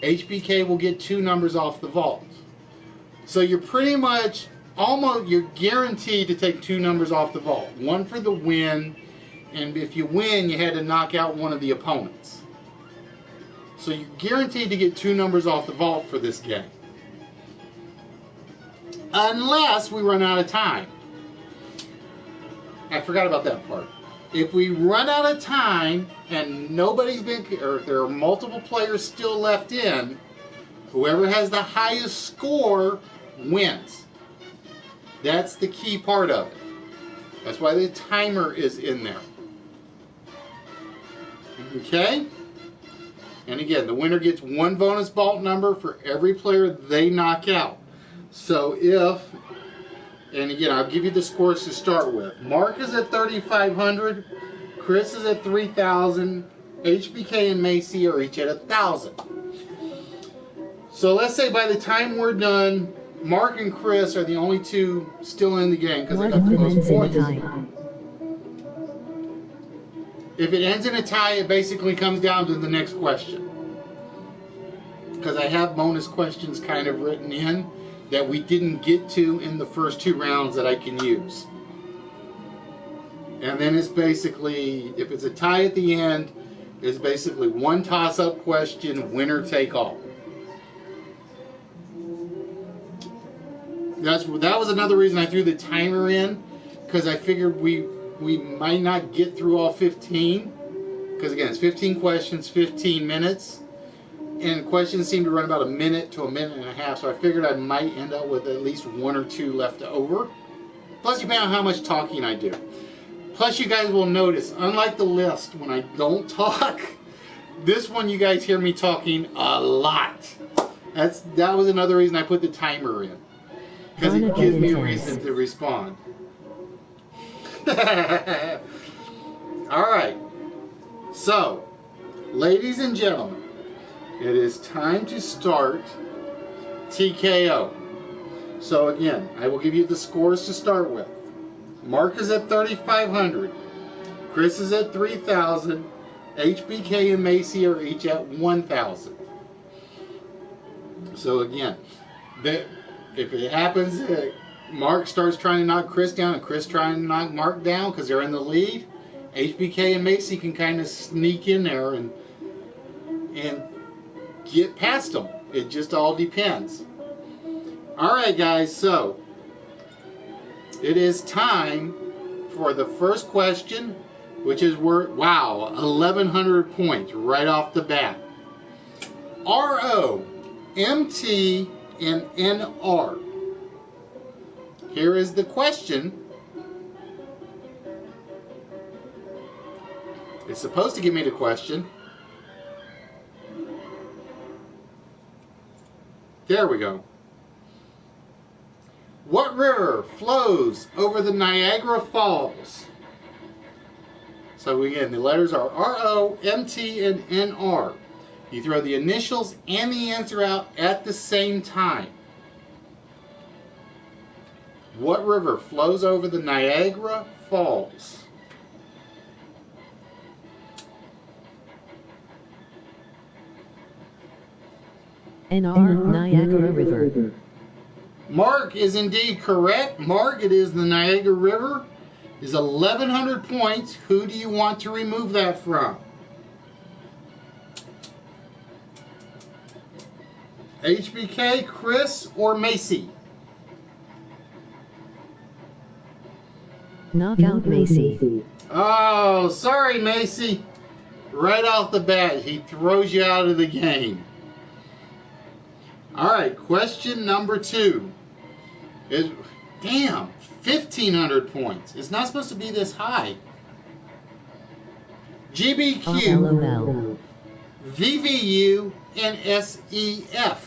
HBK will get 2 numbers off the vault. So you're pretty much you're guaranteed to take 2 numbers off the vault. 1 for the win, and if you win, you had to knock out one of the opponents. So you're guaranteed to get 2 numbers off the vault for this game. Unless we run out of time. I forgot about that part. If we run out of time and or there are multiple players still left in, whoever has the highest score wins. That's the key part of it. That's why the timer is in there. Okay? And again, the winner gets 1 bonus vault number for every player they knock out. So and again, I'll give you the scores to start with. Mark is at 3,500. Chris is at 3,000. HBK and Macy are each at 1,000. So let's say by the time we're done, Mark and Chris are the only 2 still in the game because they got the most points. If it ends in a tie, it basically comes down to the next question. Because I have bonus questions kind of written in that we didn't get to in the first 2 rounds that I can use. And then it's basically, if it's a tie at the end, it's basically 1 toss-up question, winner take all. That was another reason I threw the timer in, because I figured we might not get through all 15. Because again, it's 15 questions, 15 minutes. And questions seem to run about a minute to a minute and a half, so I figured I might end up with at least 1 or 2 left over. Plus, depending on how much talking I do. Plus, you guys will notice, unlike the list, when I don't talk, this one you guys hear me talking a lot. That was another reason I put the timer in. Because it gives me a reason to respond. Alright. So, ladies and gentlemen, it is time to start TKO. So again, I will give you the scores to start with. Mark is at 3,500. Chris is at 3,000. HBK and Macy are each at 1,000. So again, if it happens that Mark starts trying to knock Chris down and Chris trying to knock Mark down because they're in the lead, HBK and Macy can kind of sneak in there and get past them. It just all depends. Alright guys, so it is time for the first question, which is worth, wow, 1,100 points right off the bat. RO, MT, and NR. Here is the question. It's supposed to give me the question. There we go. What river flows over the Niagara Falls? So again, the letters are RO, MT, and NR. You throw the initials and the answer out at the same time. What river flows over the Niagara Falls? NR, Niagara River. Mark is indeed correct. Mark, it is the Niagara River. Is 1,100 points. Who do you want to remove that from? HBK, Chris, or Macy? Knockout Macy. Oh, sorry, Macy. Right off the bat, he throws you out of the game. All right, question number 2 is, damn, 1,500 points. It's not supposed to be this high. GBQ, LOL. VVU, and SEF.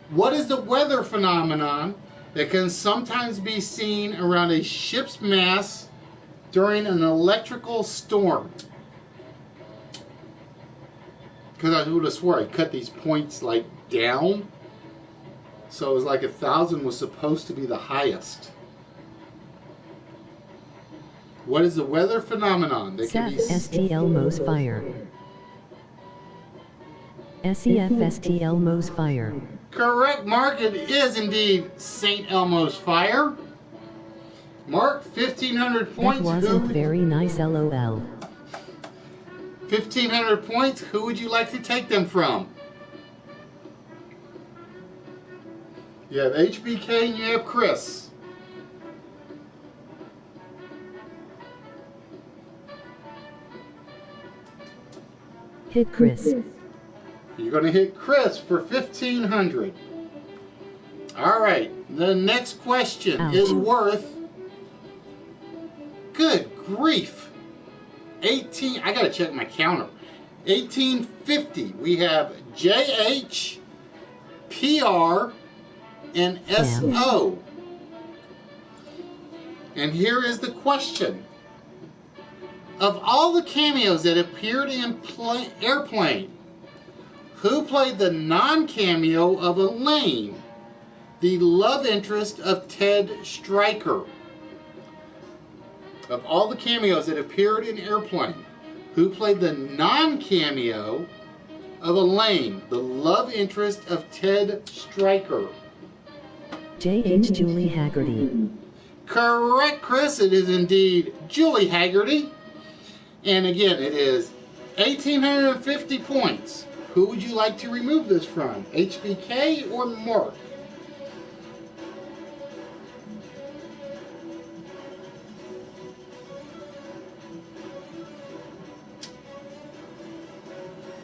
What is the weather phenomenon that can sometimes be seen around a ship's mast during an electrical storm? Because I would have swore I cut these points like down. So it was like 1,000 was supposed to be the highest. What is the weather phenomenon that can be SEF Elmo's fire. SEF Elmo's fire. Correct, Mark. It is indeed St. Elmo's fire. Mark, 1,500 points. That wasn't very nice, LOL. 1,500 points. Who would you like to take them from? You have HBK and you have Chris. Hit Chris. You're going to hit Chris for 1,500. All right. The next question is worth, good grief, 18. I got to check my counter. 1850. We have JH, PR, and SO. And here is the question. Of all the cameos that appeared in Airplane, who played the non-cameo of Elaine, the love interest of Ted Stryker? Of all the cameos that appeared in Airplane, who played the non-cameo of Elaine, the love interest of Ted Stryker? J.H. Julie Haggerty. Correct, Chris. It is indeed Julie Haggerty. And again, it is 1,850 points. Who would you like to remove this from? HBK or Mark?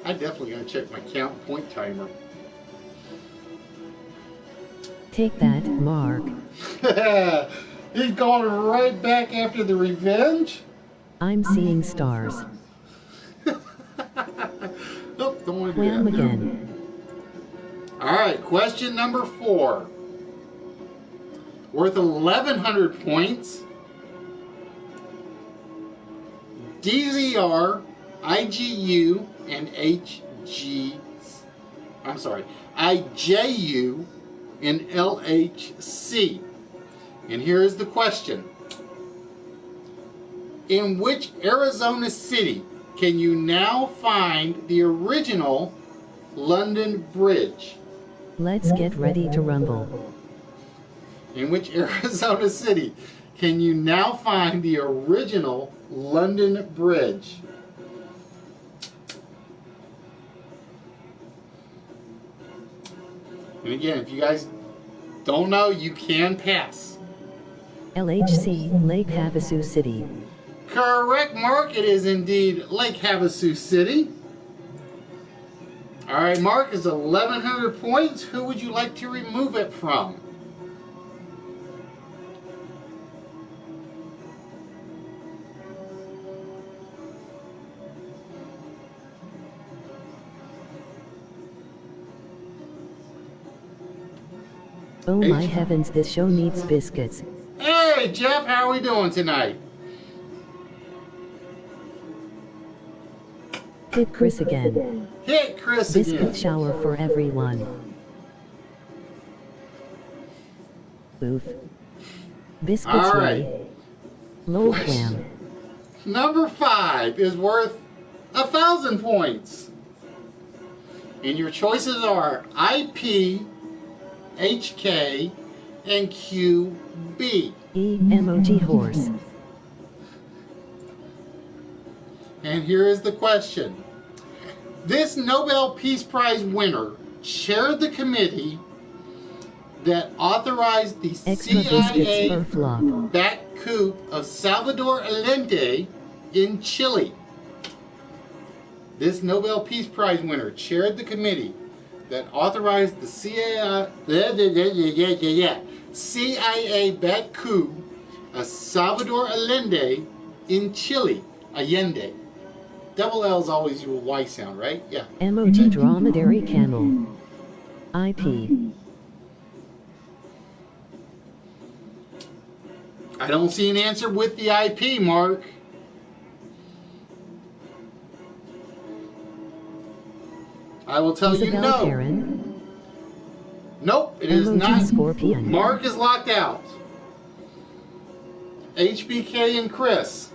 I definitely gotta check my count point timer. Take that, Mark. He's going right back after the revenge. I'm seeing stars. Oh, don't want to do Wham that. again. All right, question number 4. Worth 1,100 points. DZR, IGU, and IJU and LHC. And here is the question. In which Arizona city can you now find the original London Bridge? Let's get ready to rumble. In which Arizona city can you now find the original London Bridge? And again, if you guys don't know, you can pass. LHC, Lake Havasu City. Correct, Mark. It is indeed Lake Havasu City. All right, Mark is 1,100 points. Who would you like to remove it from? Oh my heavens, this show needs biscuits. Hey, Jeff, how are we doing tonight? Hit Chris again. Hit Chris Biscuit again. shower for everyone. Oof. Biscuits All ready. right. Low wham. Number 5 is worth 1,000 points. And your choices are IP, HK, and QB. Emoji horse. And here is the question. This Nobel Peace Prize winner chaired the committee that authorized the Extra biscuits for flop. CIA-backed coup of Salvador Allende in Chile. This Nobel Peace Prize winner chaired the committee that authorized the CIA-backed coup of Salvador Allende in Chile. Allende. Double L's always use a Y sound, right? Yeah. Emoji dromedary camel. IP. I don't see an answer with the IP, Mark. I will tell you no. Perrin. Nope, it is Emoji not. scorpion. Mark is locked out. HBK and Chris.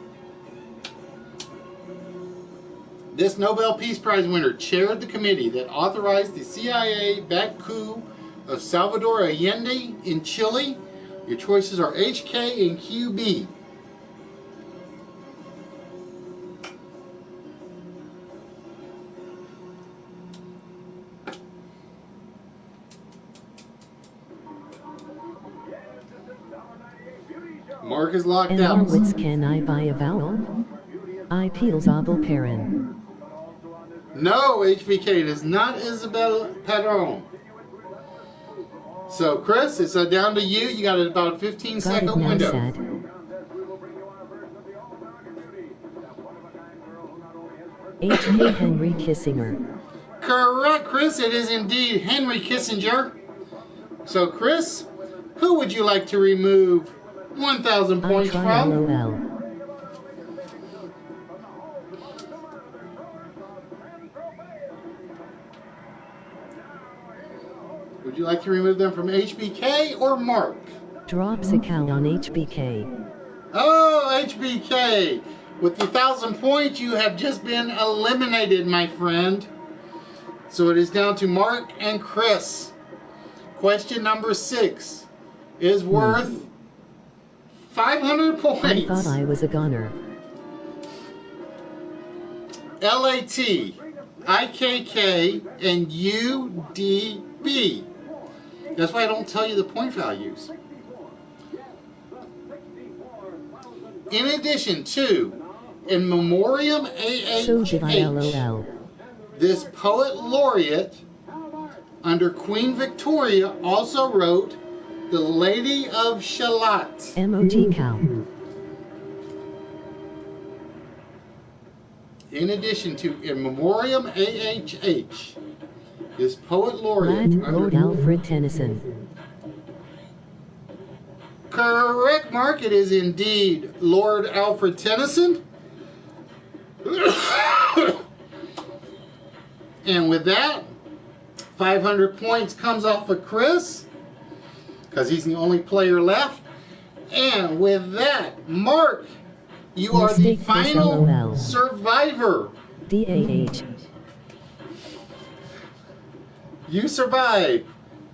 This Nobel Peace Prize winner chaired the committee that authorized the CIA-backed coup of Salvador Allende in Chile. Your choices are HK and QB. Mark is locked And out. Wits, can I buy a vowel? I peels obel Perrin. No, HBK, it is not Isabel Padron. So, Chris, it's down to you. You got about a 15-second window. Sad. HK Henry Kissinger. Correct, Chris. It is indeed Henry Kissinger. So, Chris, who would you like to remove 1,000 points I try from? LOL. Would you like to remove them from HBK or Mark? Drops a cow on HBK. Oh, HBK. With the 1,000 points, you have just been eliminated, my friend. So it is down to Mark and Chris. Question number 6 is worth 500 points. I thought I was a gunner. LAT, IKK, and UDB. That's why I don't tell you the point values. In addition to In Memoriam So did I AHH, LOL. this poet laureate under Queen Victoria also wrote The Lady of Shalott. Emoji cow. In addition to In Memoriam AHH, this poet laureate Lad Lord Alfred Tennyson. Correct, Mark. It is indeed Lord Alfred Tennyson. And with that, 500 points comes off of Chris, because he's the only player left. And with that, Mark, you are the Mistake final LOL. survivor. DAH. You survived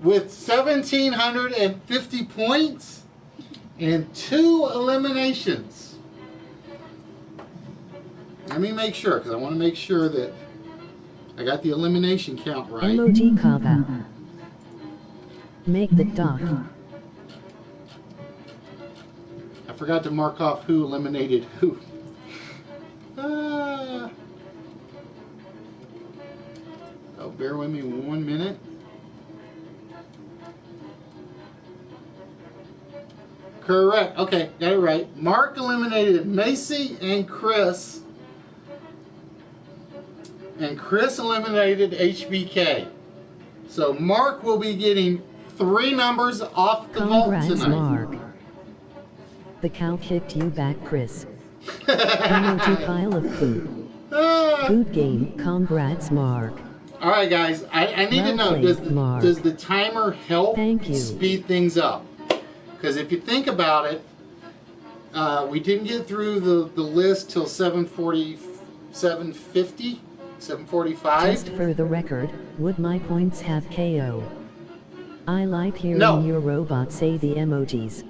with 1,750 points and 2 eliminations. Let me make sure, because I want to make sure that I got the elimination count right. Emoji kaba. Make the dot. I forgot to mark off who eliminated who. Oh, bear with me 1 minute. Correct. Okay, got it right. Mark eliminated Macy and Chris. And Chris eliminated HBK. So Mark will be getting 3 numbers off the vault Congrats, tonight. Mark. The cow kicked you back, Chris. Emoji pile of poop. Good game. Congrats, Mark. All right, guys. I need to know, does the timer help speed things up? Because if you think about it, we didn't get through the list till 7:40, 7:50, 7:45. Just for the record, would my points have KO? I like hearing your robot say the emojis.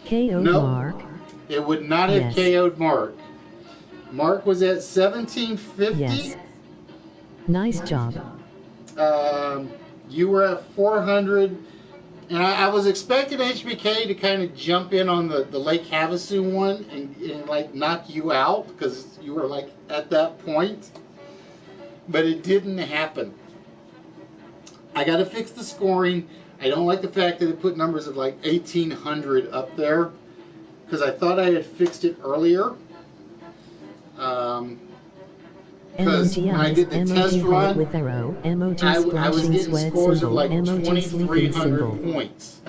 KO'd Mark? It would not have KO'd Mark. Mark was at 1750. Yes. Nice job. You were at 400 And I was expecting HBK to kind of jump in on the Lake Havasu one and like knock you out because you were like at that point. But it didn't happen. I got to fix the scoring. I don't like the fact that it put numbers of like 1,800 up there because I thought I had fixed it earlier. Because when I did the test run, with arrow, I was getting scores of like emoji 2,300 points.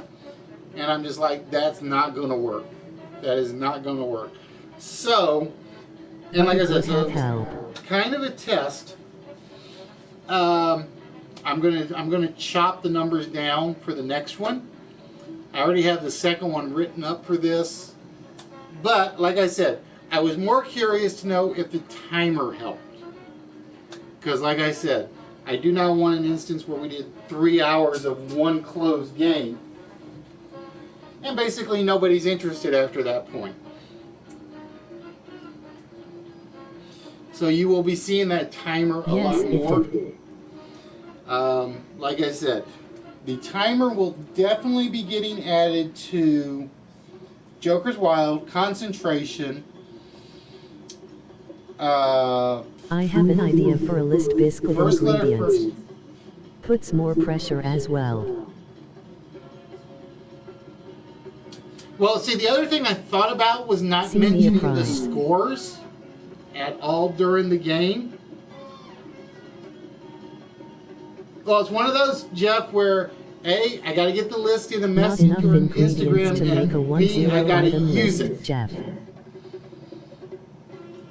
And I'm just like, that's not going to work. That is not going to work. So, and like I said, so it's kind of a test. I'm gonna chop the numbers down for the next one. I already have the second one written up for this. But, like I said, I was more curious to know if the timer helped. Because, like I said, I do not want an instance where we did 3 hours of one closed game. And basically nobody's interested after that point. So you will be seeing that timer a lot more. Like I said, the timer will definitely be getting added to Joker's Wild, Concentration. I have an idea for a list biscuit ingredients. Puts more pressure as well. Well, see, the other thing I thought about was not mentioning the scores at all during the game. Well, it's one of those, Jeff, where A, I got to get the list in the messenger on Instagram, and B, I got to use it. Jeff.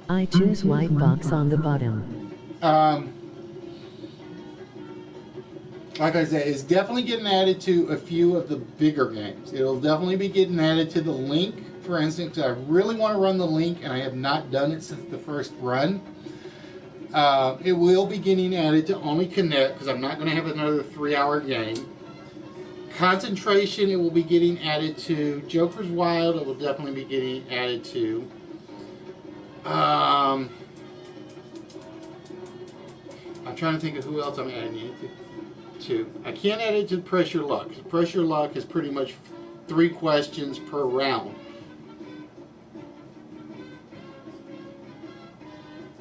I choose white box on the bottom. Like I said, it's definitely getting added to a few of the bigger games. It'll definitely be getting added to the link, for instance. I really want to run the link, and I have not done it since the first run. It will be getting added to Only Connect, because I'm not going to have another 3-hour game. Concentration, it will be getting added to. Joker's Wild, it will definitely be getting added to. I'm trying to think of who else I'm adding it to. I can't add it to Pressure Luck. Pressure Luck is pretty much 3 questions per round.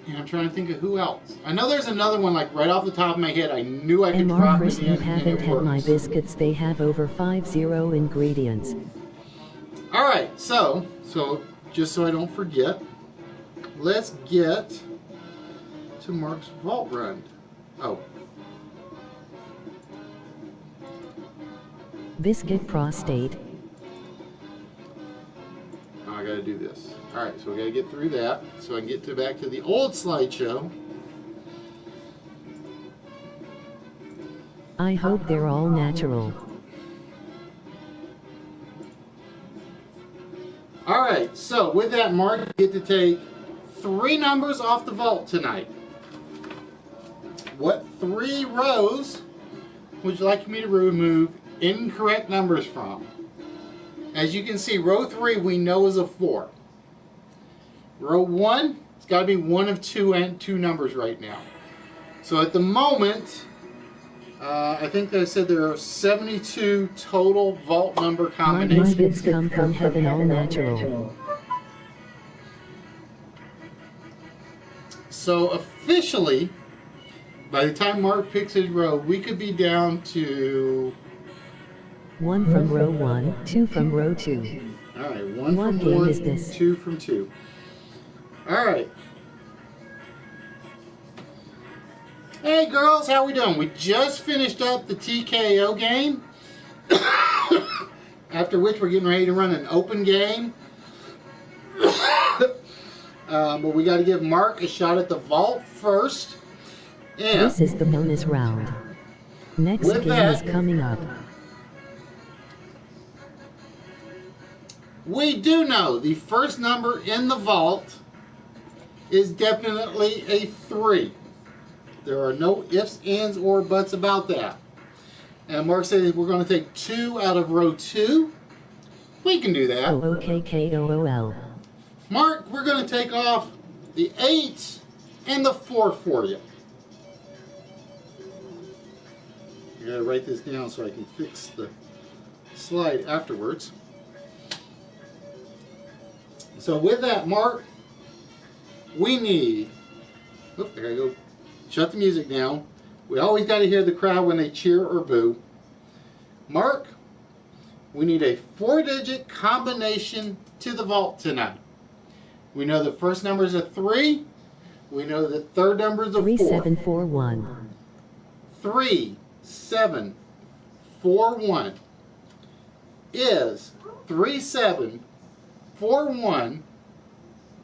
And I'm trying to think of who else. I know there's another one, like right off the top of my head. I knew I could drop it in, you haven't had my biscuits. They have over 50 ingredients. All right, so just so I don't forget, let's get to Mark's vault run. Oh. Biscuit prostate. Oh, I gotta do this. All right, so we gotta get through that so I can get back to the old slideshow. I hope they're all natural. All right, so with that, Mark, you get to take 3 numbers off the vault tonight. What 3 rows would you like me to remove incorrect numbers from? As you can see, row 3 we know is a 4. Row 1, it's got to be one of 2 numbers right now. So at the moment, I think they said there are 72 total vault number combinations. My biscuits come from heaven, all natural. So officially, by the time Mark picks his row, we could be down to 1 from row 1, 2 from row 2. All right, 1 what from game 1, is this? 2 from 2. All right. Hey girls, how we doing? We just finished up the TKO game. After which we're getting ready to run an open game. But we got to give Mark a shot at the vault first. And this is the bonus round. Next game is coming up. We do know the first number in the vault is definitely a 3. There are no ifs, ands, or buts about that. And Mark said we're going to take 2 out of row 2. We can do that. OOKKOOL. Mark, we're going to take off the 8 and the 4 for you. I got to write this down so I can fix the slide afterwards. So with that, Mark, we need, I gotta go shut the music down. We always got to hear the crowd when they cheer or boo. Mark, we need a 4-digit combination to the vault tonight. We know the first number is a 3. We know the third number is a 4. 3741. 3741. Is 3741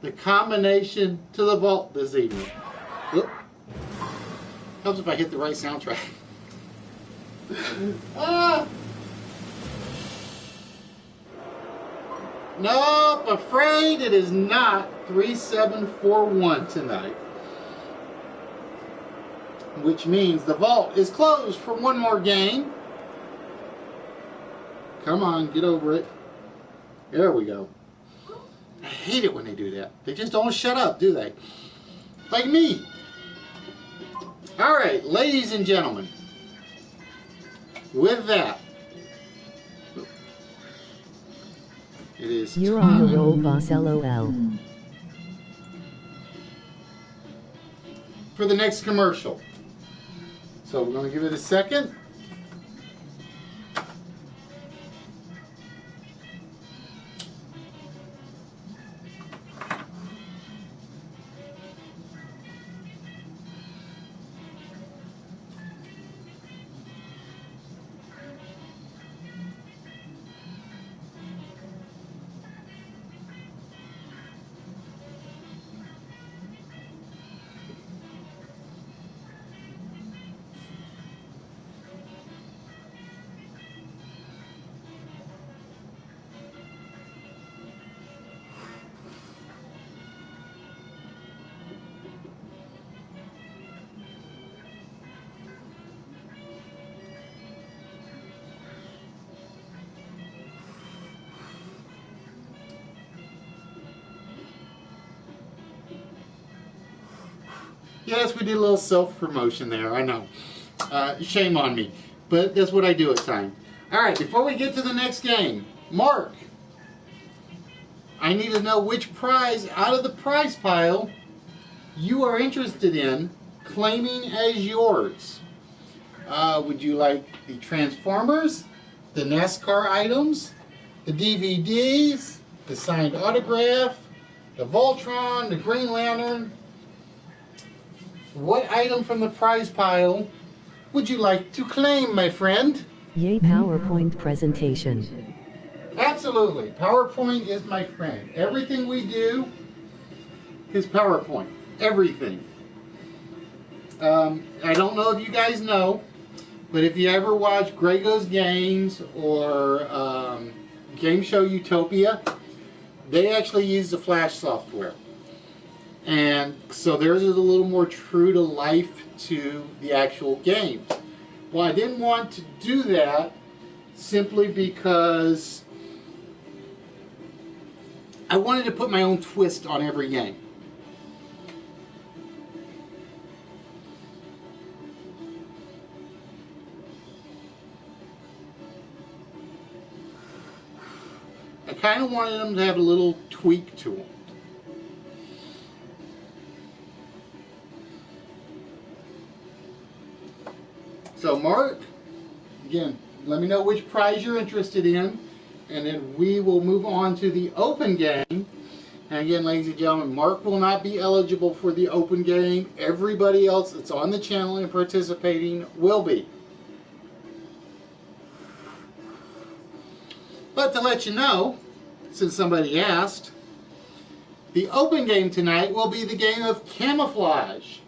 the combination to the vault this evening? Oop. Helps if I hit the right soundtrack. Nope, afraid it is not 3741 tonight. Which means the vault is closed for one more game. Come on, get over it. There we go. I hate it when they do that. They just don't shut up, do they? Like me. All right, ladies and gentlemen. With that, it is You're on the roll, boss, LOL. for the next commercial. So we're going to give it a second. Yes, we did a little self-promotion there, I know. Shame on me. But that's what I do at times. Alright, before we get to the next game, Mark, I need to know which prize out of the prize pile you are interested in claiming as yours. Would you like the Transformers, the NASCAR items, the DVDs, the signed autograph, the Voltron, the Green Lantern? What item from the prize pile would you like to claim, my friend? Yay, PowerPoint presentation. Absolutely. PowerPoint is my friend. Everything we do is PowerPoint. Everything. I don't know if you guys know, but if you ever watch Grego's Games or Game Show Utopia, they actually use the Flash software. And so theirs is a little more true to life to the actual game. Well, I didn't want to do that simply because I wanted to put my own twist on every game. I kind of wanted them to have a little tweak to them. So Mark, again, let me know which prize you're interested in, and then we will move on to the open game. And again, ladies and gentlemen, Mark will not be eligible for the open game. Everybody else that's on the channel and participating will be. But to let you know, since somebody asked, the open game tonight will be the game of camouflage.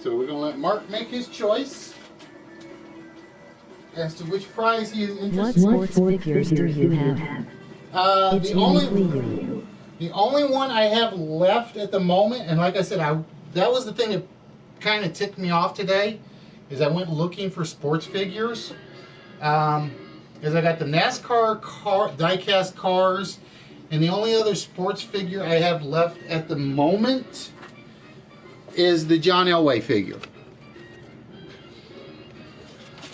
So we're going to let Mark make his choice as to which prize he is interested in. What sports figures do you have? The only one I have left at the moment, and like I said, that was the thing that kind of ticked me off today, is I went looking for sports figures. Is I got the NASCAR diecast cars, and the only other sports figure I have left at the moment is the John Elway figure.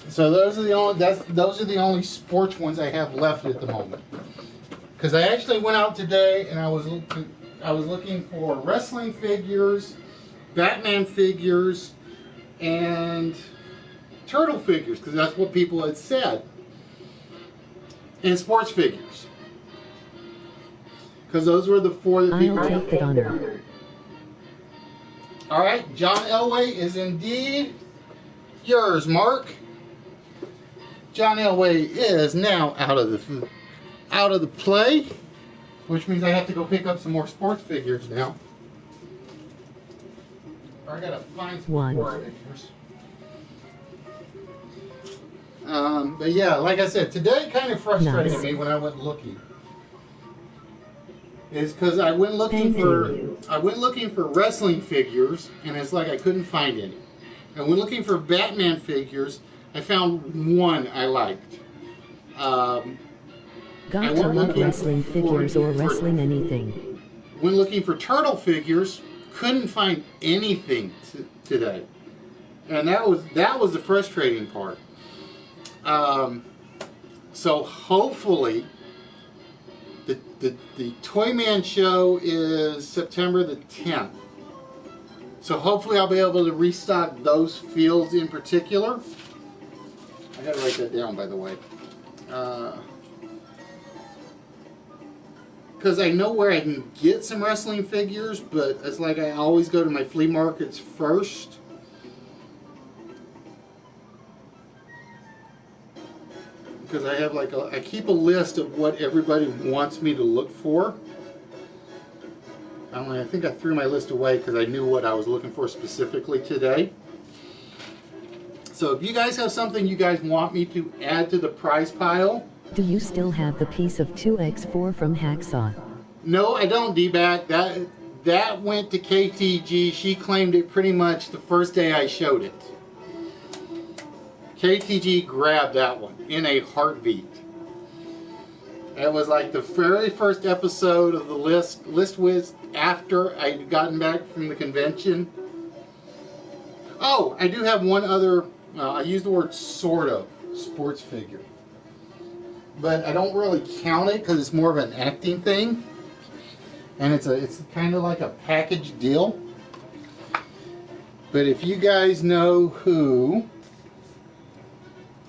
So those are the only sports ones I have left at the moment. Because I actually went out today and I was looking for wrestling figures, Batman figures, and turtle figures, because that's what people had said. And sports figures, because those were the four that people. I'll take that honor. All right, John Elway is indeed yours, Mark. John Elway is now out of the play, which means I have to go pick up some more sports figures now. Or I gotta find some sports figures. But yeah, like I said, today kind of frustrated me when I went looking. Is because I went looking for wrestling figures, and it's like I couldn't find any. I went looking for Batman figures. I found one I liked. Got to love wrestling figures or wrestling anything. Went looking for turtle figures. Couldn't find anything today, and that was the frustrating part. So hopefully, the Toyman show is September the 10th. So hopefully I'll be able to restock those fields in particular. I gotta write that down, by the way. Because I know where I can get some wrestling figures, but it's like I always go to my flea markets first. Because I have I keep a list of what everybody wants me to look for. I think I threw my list away because I knew what I was looking for specifically today. So if you guys have something you guys want me to add to the prize pile. Do you still have the piece of 2x4 from Hacksaw? No, I don't, D-Back. That went to KTG. She claimed it pretty much the first day I showed it. KTG grabbed that one in a heartbeat. It was like the very first episode of the list was after I'd gotten back from the convention. Oh, I do have one other, I use the word sort of, sports figure. But I don't really count it because it's more of an acting thing. And it's kind of like a package deal. But if you guys know who...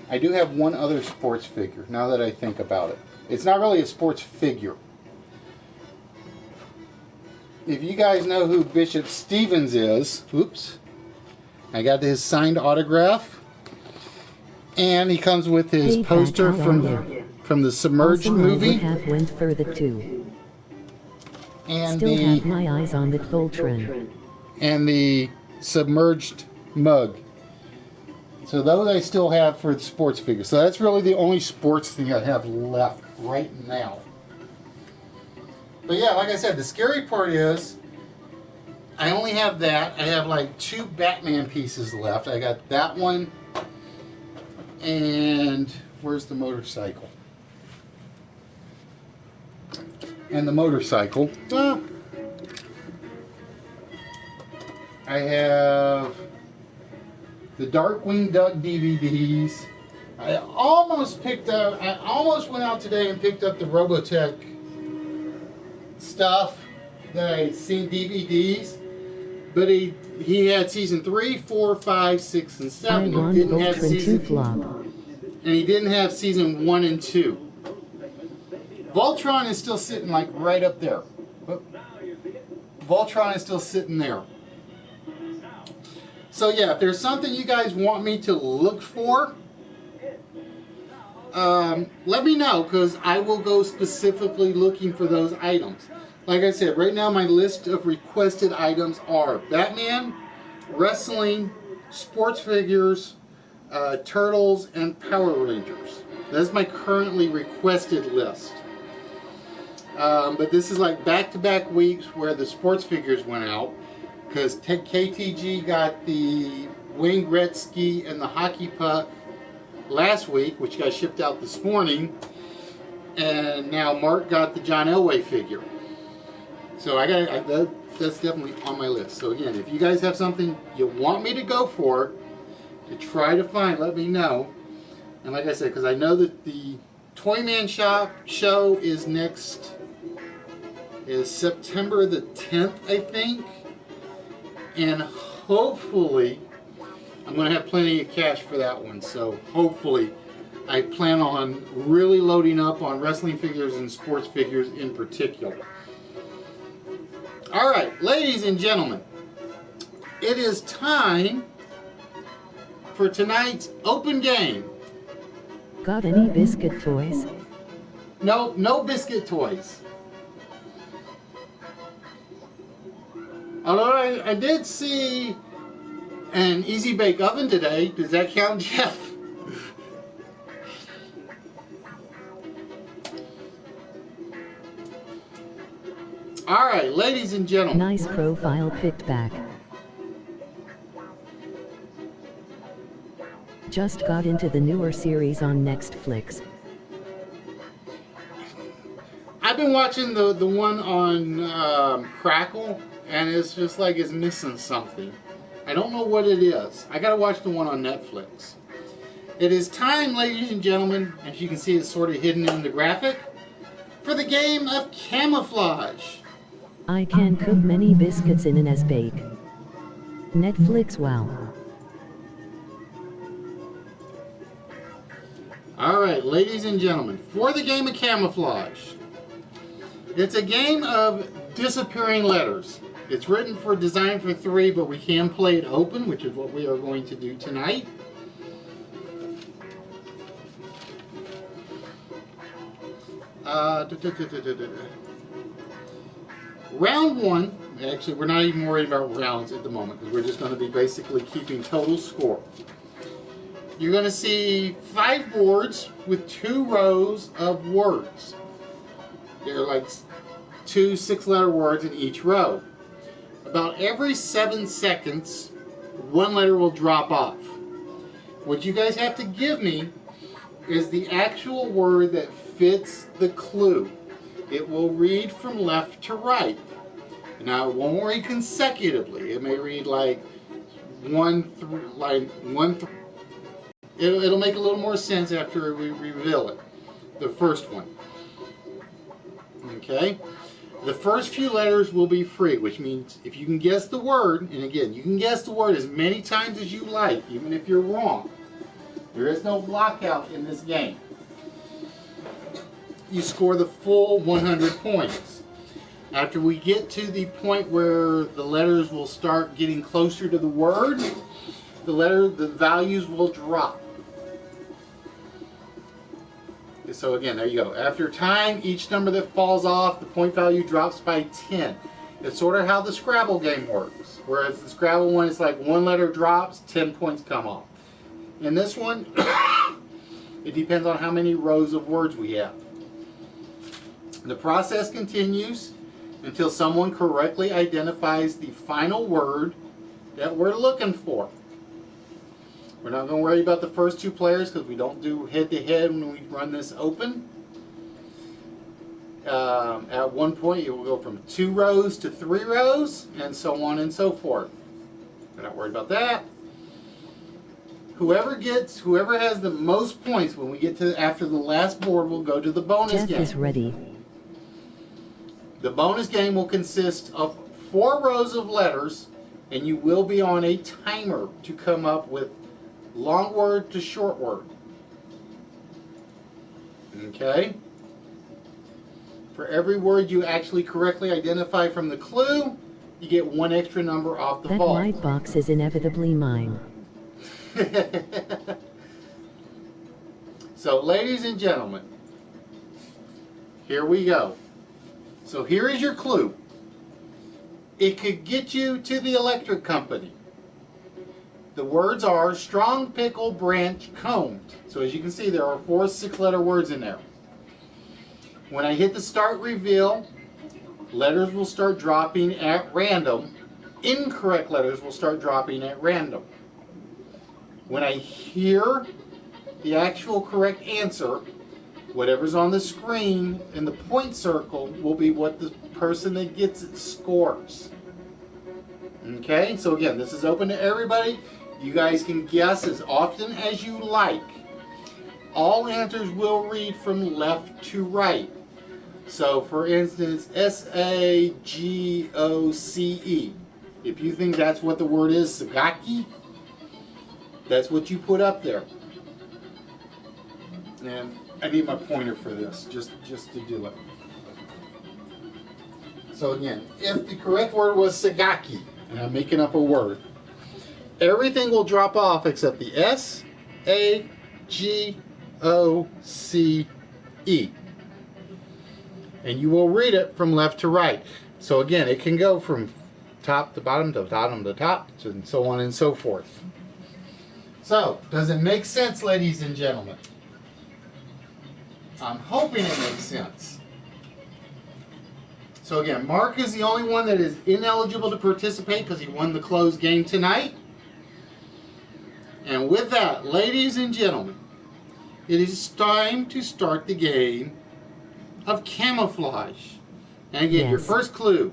I do have one other sports figure, now that I think about it. It's not really a sports figure. If you guys know who Bishop Stevens is, oops, I got his signed autograph. And he comes with his poster from the Submerged movie. Have went further too. And still have my eyes on the Voltron. And the Submerged mug. So those I still have for the sports figures. So that's really the only sports thing I have left right now. But yeah, like I said, the scary part is I only have that. I have like 2 Batman pieces left. I got that one. And where's the motorcycle? And the motorcycle. I have the Darkwing Duck DVDs. I almost went out today and picked up the Robotech stuff that I had seen DVDs. But he had season 3, 4, 5, 6, and 7. He didn't have and he didn't have season 1 and 2. Voltron is still sitting like right up there. Voltron is still sitting there. So yeah, if there's something you guys want me to look for, let me know, because I will go specifically looking for those items. Like I said, right now my list of requested items are Batman, wrestling, sports figures, Turtles, and Power Rangers. That's my currently requested list. But this is like back-to-back weeks where the sports figures went out, because KTG got the Wayne Gretzky and the hockey puck last week, which got shipped out this morning, and now Mark got the John Elway figure. So that's definitely on my list. So again, if you guys have something you want me to go for, to try to find, let me know. And like I said, because I know that the Toyman Shop show is September the 10th, I think. And hopefully, I'm going to have plenty of cash for that one. So hopefully, I plan on really loading up on wrestling figures and sports figures in particular. All right, ladies and gentlemen, it is time for tonight's open game. Got any biscuit toys? No, no biscuit toys. Although I did see an Easy Bake Oven today. Does that count, Jeff? All right, ladies and gentlemen. Nice profile picked back. Just got into the newer series on Netflix. I've been watching the one on Crackle, and it's just like it's missing something. I don't know what it is. I gotta watch the one on Netflix. It is time, ladies and gentlemen, as you can see it's sort of hidden in the graphic, for the game of camouflage. I can cook many biscuits in an as bake. Netflix, wow. Alright, ladies and gentlemen, for the game of camouflage, it's a game of disappearing letters. It's designed for 3, but we can play it open, which is what we are going to do tonight. Round 1, actually we're not even worried about rounds at the moment, because we're just going to be basically keeping total score. You're going to see 5 boards with 2 rows of words. They're like 2 6-letter words in each row. About every 7 seconds, 1 letter will drop off. What you guys have to give me is the actual word that fits the clue. It will read from left to right. Now, it won't read consecutively. It may read like 1 through. It'll make a little more sense after we reveal it. The first one. Okay? The first few letters will be free, which means if you can guess the word, and again, you can guess the word as many times as you like, even if you're wrong. There is no lockout in this game. You score the full 100 points. After we get to the point where the letters will start getting closer to the word, the values will drop. So again, there you go. After time, each number that falls off, the point value drops by 10. It's sort of how the Scrabble game works. Whereas the Scrabble one, it's like 1 letter drops, 10 points come off. In this one, it depends on how many rows of words we have. The process continues until someone correctly identifies the final word that we're looking for. We're not going to worry about the first 2 players because we don't do head-to-head when we run this open. At one point, it will go from 2 rows to 3 rows, and so on and so forth. We're not worried about that. Whoever has the most points when we get to after the last board will go to the bonus Jeff game. is ready. The bonus game will consist of 4 rows of letters, and you will be on a timer to come up with long word to short word. Okay? For every word you actually correctly identify from the clue, you get 1 extra number off the That ball. white box is inevitably mine. So, ladies and gentlemen, here we go. So here is your clue. It could get you to the electric company. The words are strong pickle branch combed. So as you can see, there are 4 6-letter words in there. When I hit the start reveal, letters will start dropping at random. Incorrect letters will start dropping at random. When I hear the actual correct answer, whatever's on the screen in the point circle will be what the person that gets it scores. Okay, so again, this is open to everybody. You guys can guess as often as you like. All answers will read from left to right. So, for instance, S-A-G-O-C-E. If you think that's what the word is, Sagaki, that's what you put up there. And I need my pointer for this, just to do it. So again, if the correct word was Sagaki, and I'm making up a word, everything will drop off except the S-A-G-O-C-E. And you will read it from left to right. So again, it can go from top to bottom to bottom to top, and so on and so forth. So, does it make sense, ladies and gentlemen? I'm hoping it makes sense. So again, Mark is the only one that is ineligible to participate because he won the closed game tonight. And with that, ladies and gentlemen, it is time to start the game of camouflage. And again, your first clue.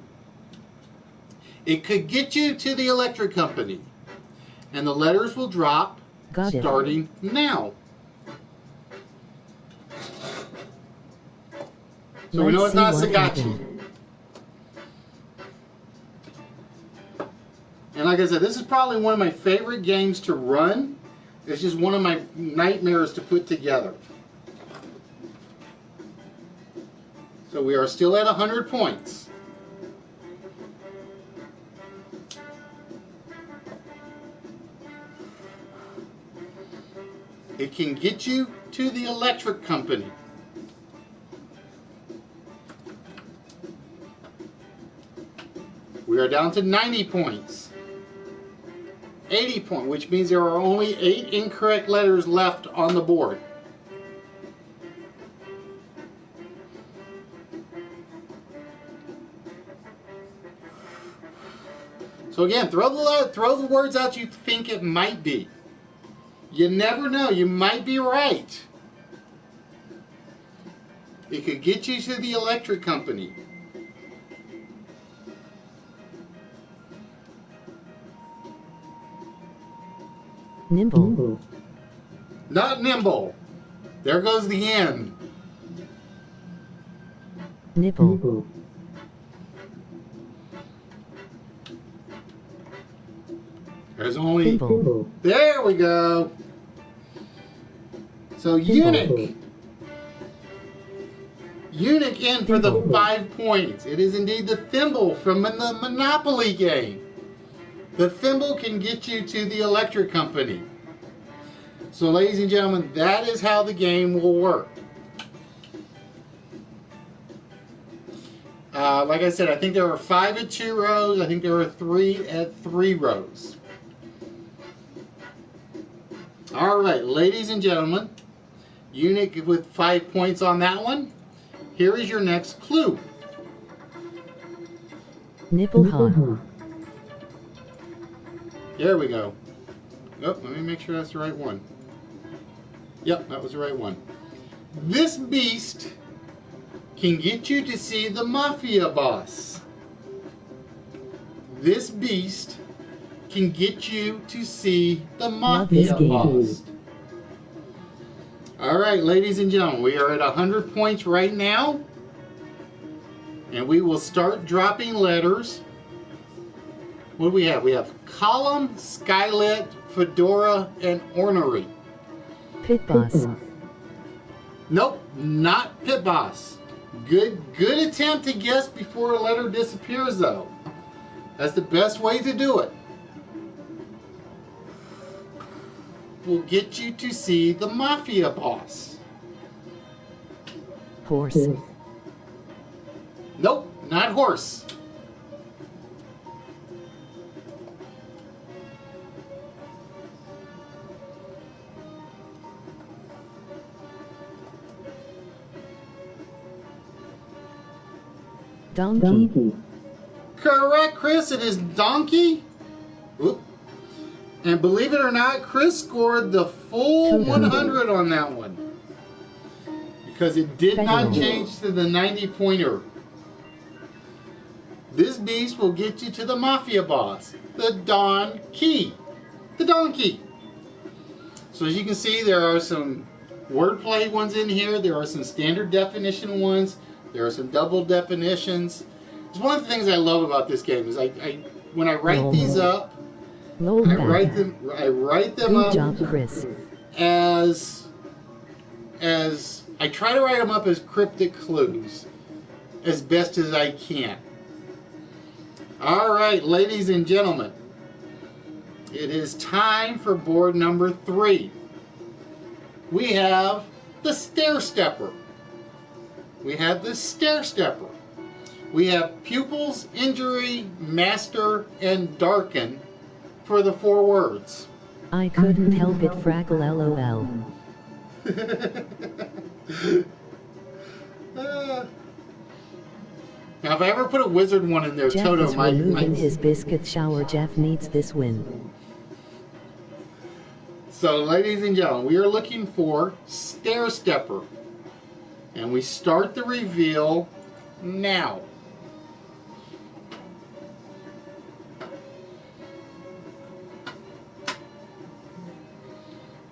It could get you to the electric company. And the letters will drop starting now. So we know it's not Sagaki. And like I said, this is probably one of my favorite games to run. It's just one of my nightmares to put together. So we are still at 100 points. It can get you to the electric company. We are down to 90 points. 80 points, which means there are only 8 incorrect letters left on the board. So again, throw the words out you think it might be. You never know, you might be right. It could get you to the electric company. Nimble. Not nimble. There goes the end. Nipple. There's only... Thimble. There we go. So eunuch. Eunuch in for the 5 points. It is indeed the thimble from the Monopoly game. The thimble can get you to the electric company. So ladies and gentlemen, that is how the game will work. Like I said, I think there were 5 at 2 rows. I think there were 3 at 3 rows. All right, ladies and gentlemen, eunuch with 5 points on that one. Here is your next clue. Nipple hot. There we go. Oh, let me make sure that's the right one. Yep, that was the right one. This beast can get you to see the mafia boss. This beast can get you to see the mafia boss. All right, ladies and gentlemen, we are at 100 points right now. And we will start dropping letters. What do we have? We have column, skylit, fedora, and ornery. Pit boss. Nope, not pit boss. Good attempt to guess before a letter disappears, though. That's the best way to do it. Will get you to see the mafia boss. Horse. Nope, not horse. Donkey. Correct, Chris. It is donkey. Oop. And believe it or not, Chris scored the full 100 on that one. Because it did not change to the 90-pointer. This beast will get you to the Mafia boss, the Don Key. The Donkey. So as you can see, there are some wordplay ones in here. There are some standard definition ones. There are some double definitions. It's one of the things I love about this game is when I write these up, I write them up. Good job, Chris. As I try to write them up as cryptic clues as best as I can. All right, ladies and gentlemen, it is time for board number 3. We have the Stair Stepper. We have the Stair Stepper. We have Pupils, Injury, Master, and Darken for the 4 words. I couldn't help it, Frackle LOL. Now, if I ever put a wizard one in there, Jeff Toto is might... removing his biscuit shower. Jeff needs this win. So, ladies and gentlemen, we are looking for Stair Stepper. And we start the reveal now.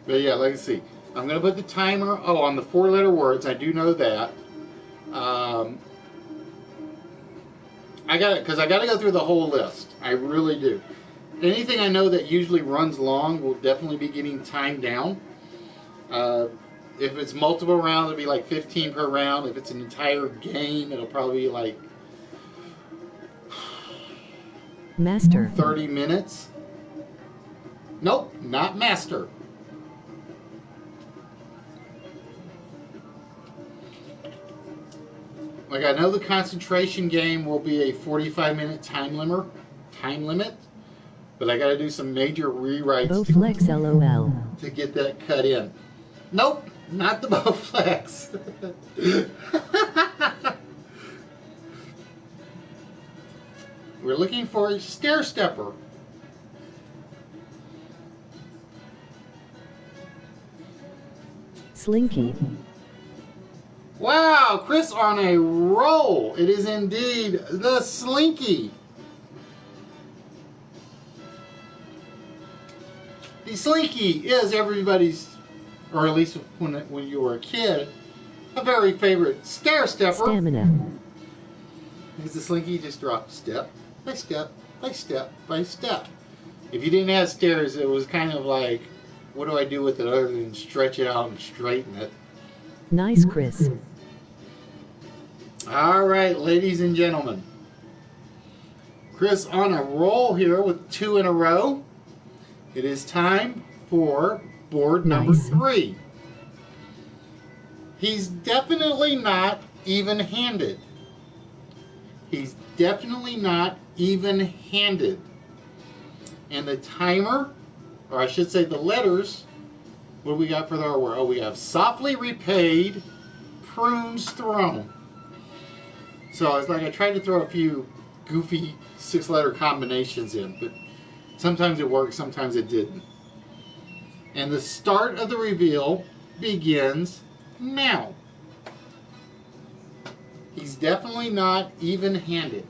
But yeah, let's see. I'm going to put the timer on the 4-letter words. I do know that. I got it because I got to go through the whole list. I really do. Anything I know that usually runs long will definitely be getting timed down. If it's multiple rounds, it'll be like 15 per round. If it's an entire game, it'll probably be like Master. 30 minutes. Nope, not Master. Like, I know the concentration game will be a 45-minute time limit, but I got to do some major rewrites Bowflex LOL. to get that cut in. Nope, not the Bowflex. We're looking for a Stair Stepper. Slinky. Wow, Chris on a roll. It is indeed the Slinky. The Slinky is everybody's, or at least when you were a kid, a very favorite Stair Stepper. Stamina. Because the Slinky just dropped step by step by step by step. If you didn't have stairs, it was kind of like, what do I do with it other than stretch it out and straighten it? Nice, Chris. All right, ladies and gentlemen. Chris on a roll here with 2 in a row. It is time for board number 3. He's definitely not even-handed. He's definitely not even-handed. And the timer, or I should say the letters, what do we got for our word? Oh, we have softly repaid, prunes thrown. So it's like I tried to throw a few goofy 6-letter combinations in, but sometimes it worked, sometimes it didn't. And the start of the reveal begins now. He's definitely not even-handed.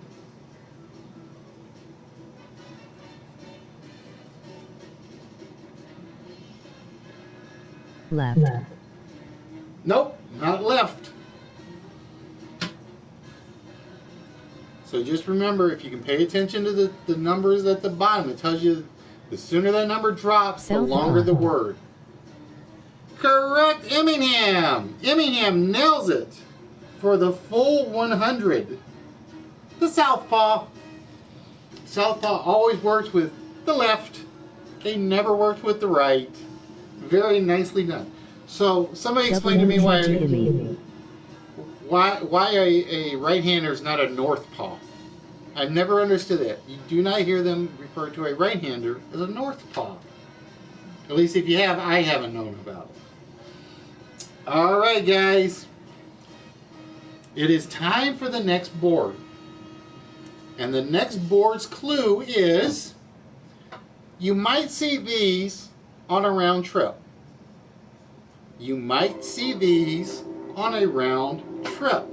Left. Nope, not left. So just remember, if you can pay attention to the numbers at the bottom, it tells you the sooner that number drops, the longer the word. Correct, Emmingham. Emmingham nails it for the full 100. The Southpaw. Southpaw always works with the left. They never worked with the right. Very nicely done. So somebody explain to me why a right-hander is not a north paw. I've never understood that. You do not hear them refer to a right-hander as a north paw. At least if you have, I haven't known about it. All right, guys. It is time for the next board. And the next board's clue is You might see these on a round trip. You might see these on a round trip.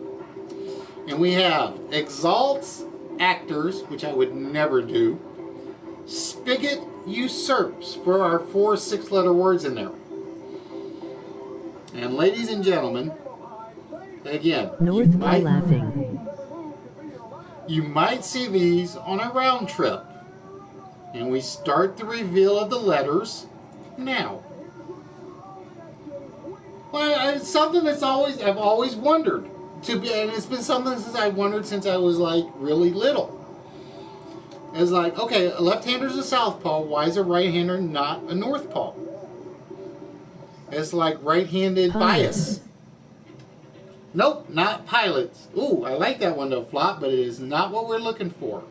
And we have exalts, actors, which I would never do. Spigot usurps for our 4 6-letter words in there. And ladies and gentlemen, again, North Pole laughing. You might see these on a round trip. And we start the reveal of the letters now. Well, it's something that's I've always wondered. And it's been something since I wondered since I was like really little. It's like, okay, a left-hander's a southpaw. Why is a right-hander not a northpaw? It's like right-handed bias. Nope, not pilots. Ooh, I like that one though, Flop, but it is not what we're looking for.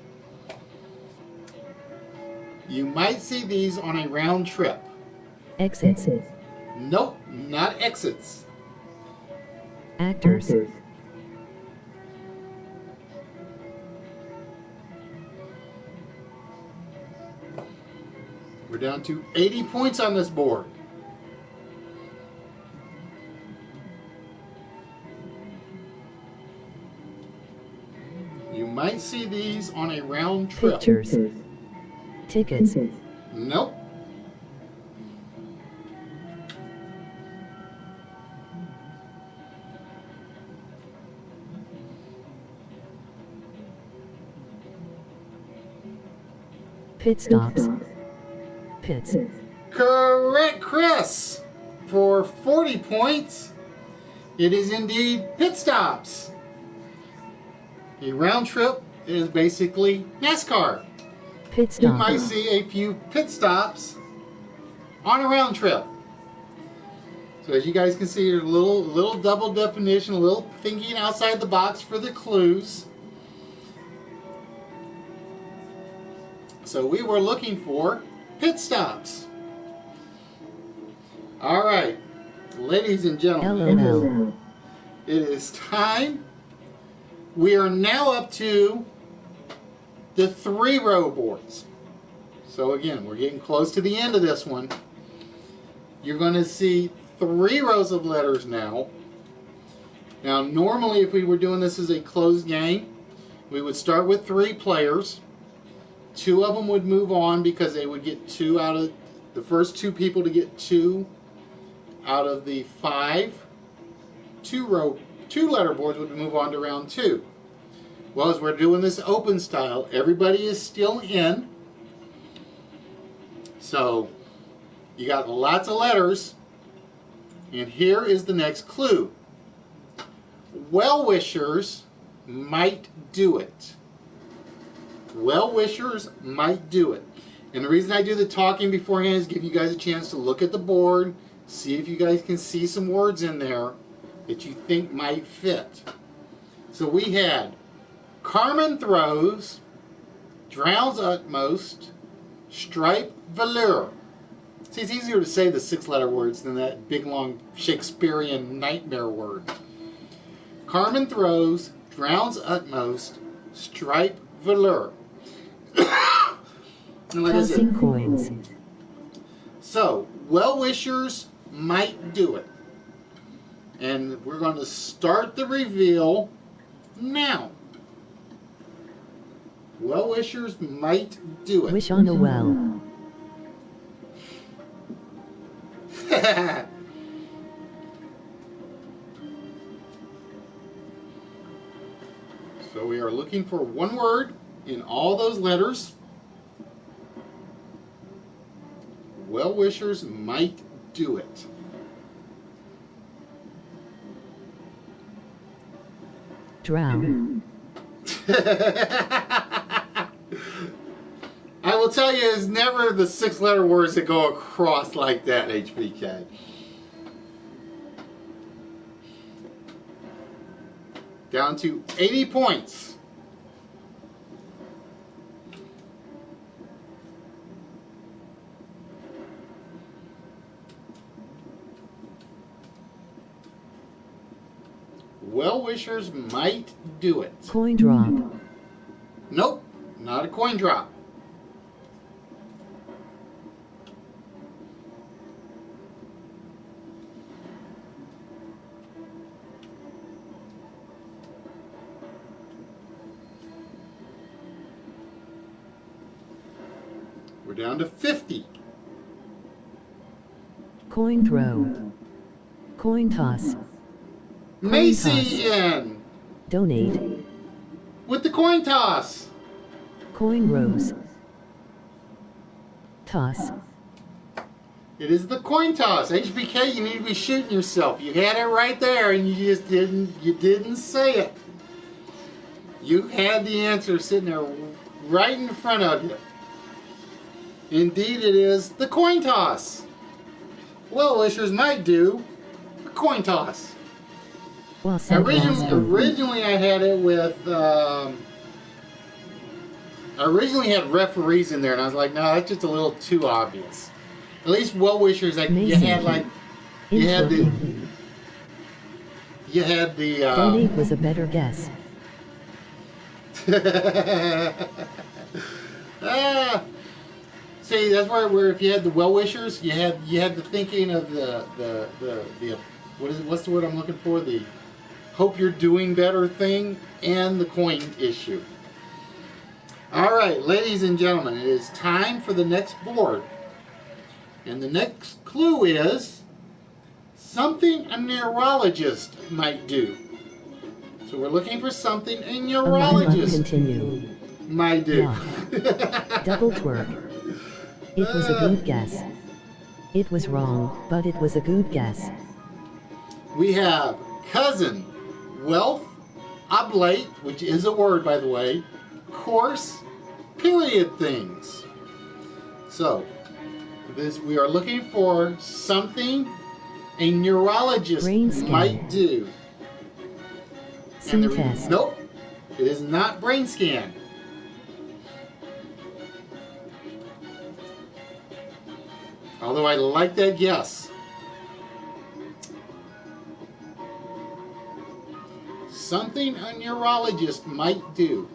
You might see these on a round trip. Exits. Nope, not exits. Actors. We're down to 80 points on this board. You might see these on a round trip. Pictures. Tickets. Nope. Pit stops. Pits. Correct, Chris. For 40 points, it is indeed pit stops. A round trip is basically NASCAR. Pit stop. You might see a few pit stops on a round trip. So as you guys can see, there's a little double definition, a little thinking outside the box for the clues. So we were looking for pit stops. All right, ladies and gentlemen, LOL. it is time. We are now up to the 3-row boards. So again, we're getting close to the end of this one. You're going to see 3 rows of letters now. Now, normally if we were doing this as a closed game, we would start with 3 players. 2 of them would move on because they would get 2 out of the first 2 people to get 2 out of the 5 2-letter boards would move on to round 2. Well, as we're doing this open style, everybody is still in. So you got lots of letters. And here is the next clue. Well-wishers might do it. Well-wishers might do it. And the reason I do the talking beforehand is give you guys a chance to look at the board, see if you guys can see some words in there that you think might fit. So we had Carmen throws, drowns utmost, stripe velour. See, it's easier to say the 6-letter words than that big long Shakespearean nightmare word. Carmen throws, drowns utmost, stripe velour. And like Tossing I said, coins. so, well-wishers might do it. And we're going to start the reveal now. Well-wishers might do it. Wish on a well. So we are looking for one word in all those letters. Well-wishers might do it. Drown. I will tell you, it's never the 6-letter words that go across like that, HBK. Down to 80 points. Well-wishers might do it. Coin drop. Nope, not a coin drop. We're down to 50. Coin throw. Coin toss. Macy toss. in Donate. with the coin toss. Coin rose. Toss. It is the coin toss. HBK, you need to be shooting yourself. You had it right there and you just didn't say it. You had the answer sitting there right in front of you. Indeed it is the coin toss. Well-wishers might do a coin toss. Well, Originally I had it with I originally had referees in there and I was like, no, that's just a little too obvious. At least well-wishers, like you had the Donate was a better guess. See, that's where if you had the well-wishers, you had the thinking of the what's the word I'm looking for? The hope you're doing better thing and the coin issue. All right, ladies and gentlemen, it is time for the next board. And the next clue is something a neurologist might do. So we're looking for something a neurologist might do. Yeah. Double twerk. It was a good guess. It was wrong, but it was a good guess. We have cousin, wealth, oblate, which is a word by the way, course, period things. So, we are looking for something a neurologist might do. Test. Nope, it is not brain scan. Although I like that guess. Something a neurologist might do.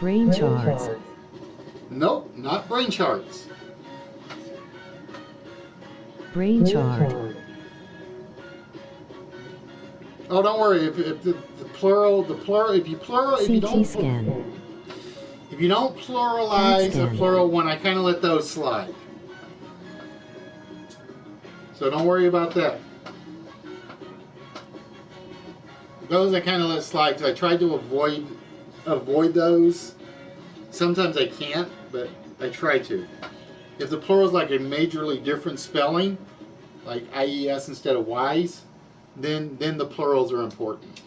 Brain charts. Nope, not brain charts. Brain chart. Oh, don't worry. If the plural, if you don't scan. If you don't pluralize a plural one, I kind of let those slide. So don't worry about that. Those I kind of let slide because I tried to avoid those. Sometimes I can't, but I try to. If the plural is like a majorly different spelling, like IES instead of Ys, then the plurals are important.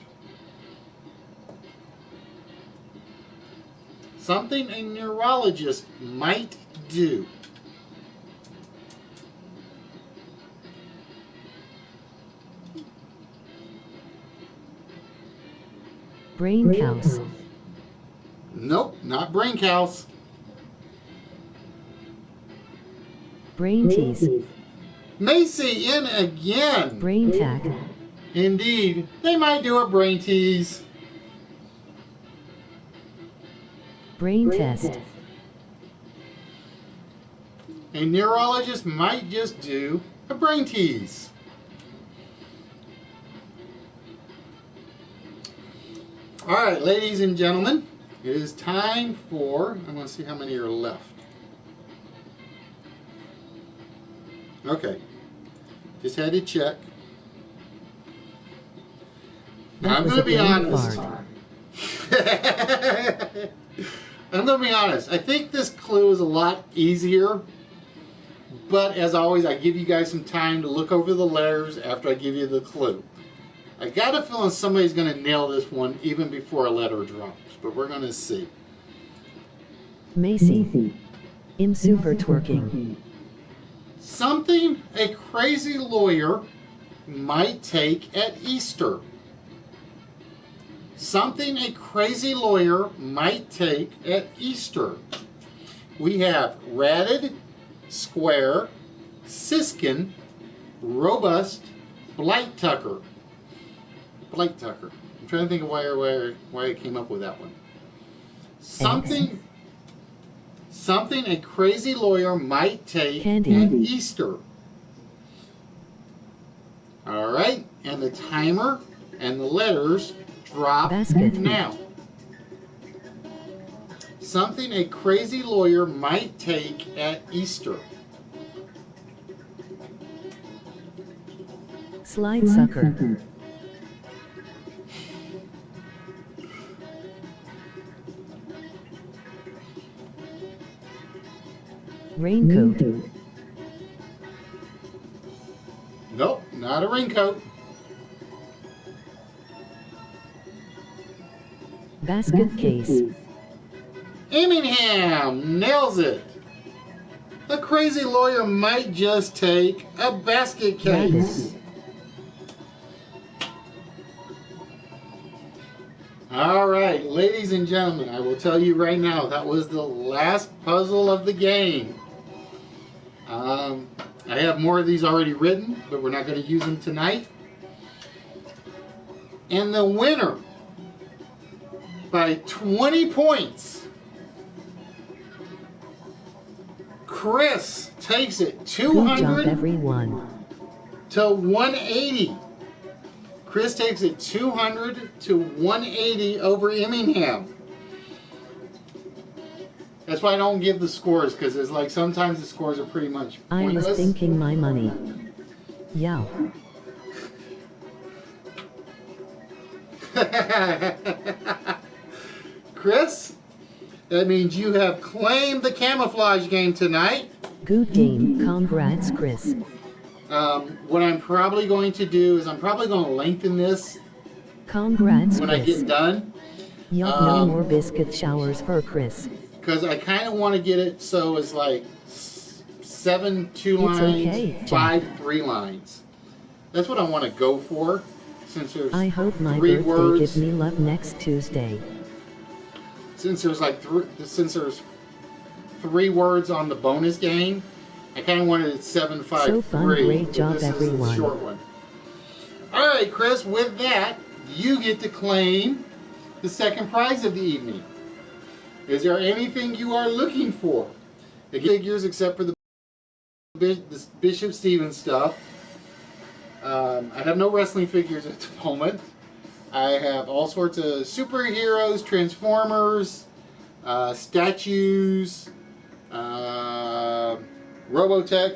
Something a neurologist might do. Brain cows. Nope, not brain cows. Brain tease. Macy in again. Brain tack. Indeed, they might do a brain tease. Brain test. A neurologist might just do a brain tease. All right, ladies and gentlemen, it is time for, I'm going to see how many are left. Okay, just had to check. Now, I'm going to be honest. I'm going to be honest. I think this clue is a lot easier, but as always, I give you guys some time to look over the letters after I give you the clue. I got a feeling somebody's going to nail this one even before a letter drops, but we're going to see. Macy. In super twerking. Something a crazy lawyer might take at Easter. Something a crazy lawyer might take at Easter. We have ratted, square, siskin, robust, blight tucker. Blight tucker. I'm trying to think of why I came up with that one. Something a crazy lawyer might take at Easter. All right, and the timer And the letters drop Basket. now. Something a crazy lawyer might take at Easter. Slide sucker. Raincoat. Nope, not a raincoat. Basket case. Emingham nails it. A crazy lawyer might just take a basket case. All right, ladies and gentlemen, I will tell you right now, that was the last puzzle of the game. I have more of these already written, but we're not going to use them tonight. And the winner by 20 points, Chris takes it 200 everyone. to 180. Chris takes it 200 to 180 over Emingham. That's why I don't give the scores, because it's like sometimes the scores are pretty much pointless. I was thinking my money. Yeah. Chris, that means you have claimed the camouflage game tonight. Good game. Congrats, Chris. What I'm probably going to do is I'm probably going to lengthen this Congrats, when Chris. I get done. Yup, no more biscuit showers for Chris. Because I kind of want to get it so it's like 7 2-lines, okay, 5 3-lines. That's what I want to go for. Since there's I hope my 3 birthday words. gives me luck next Tuesday. Since there's like since there's 3 words on the bonus game, I kind of wanted it 7 5 So fun, 3. great job, this is a everyone. short one. All right, Chris. With that, you get to claim the second prize of the evening. Is there anything you are looking for? The figures, except for the Bishop Stevens stuff. I have no wrestling figures at the moment. I have all sorts of superheroes, Transformers, statues, Robotech,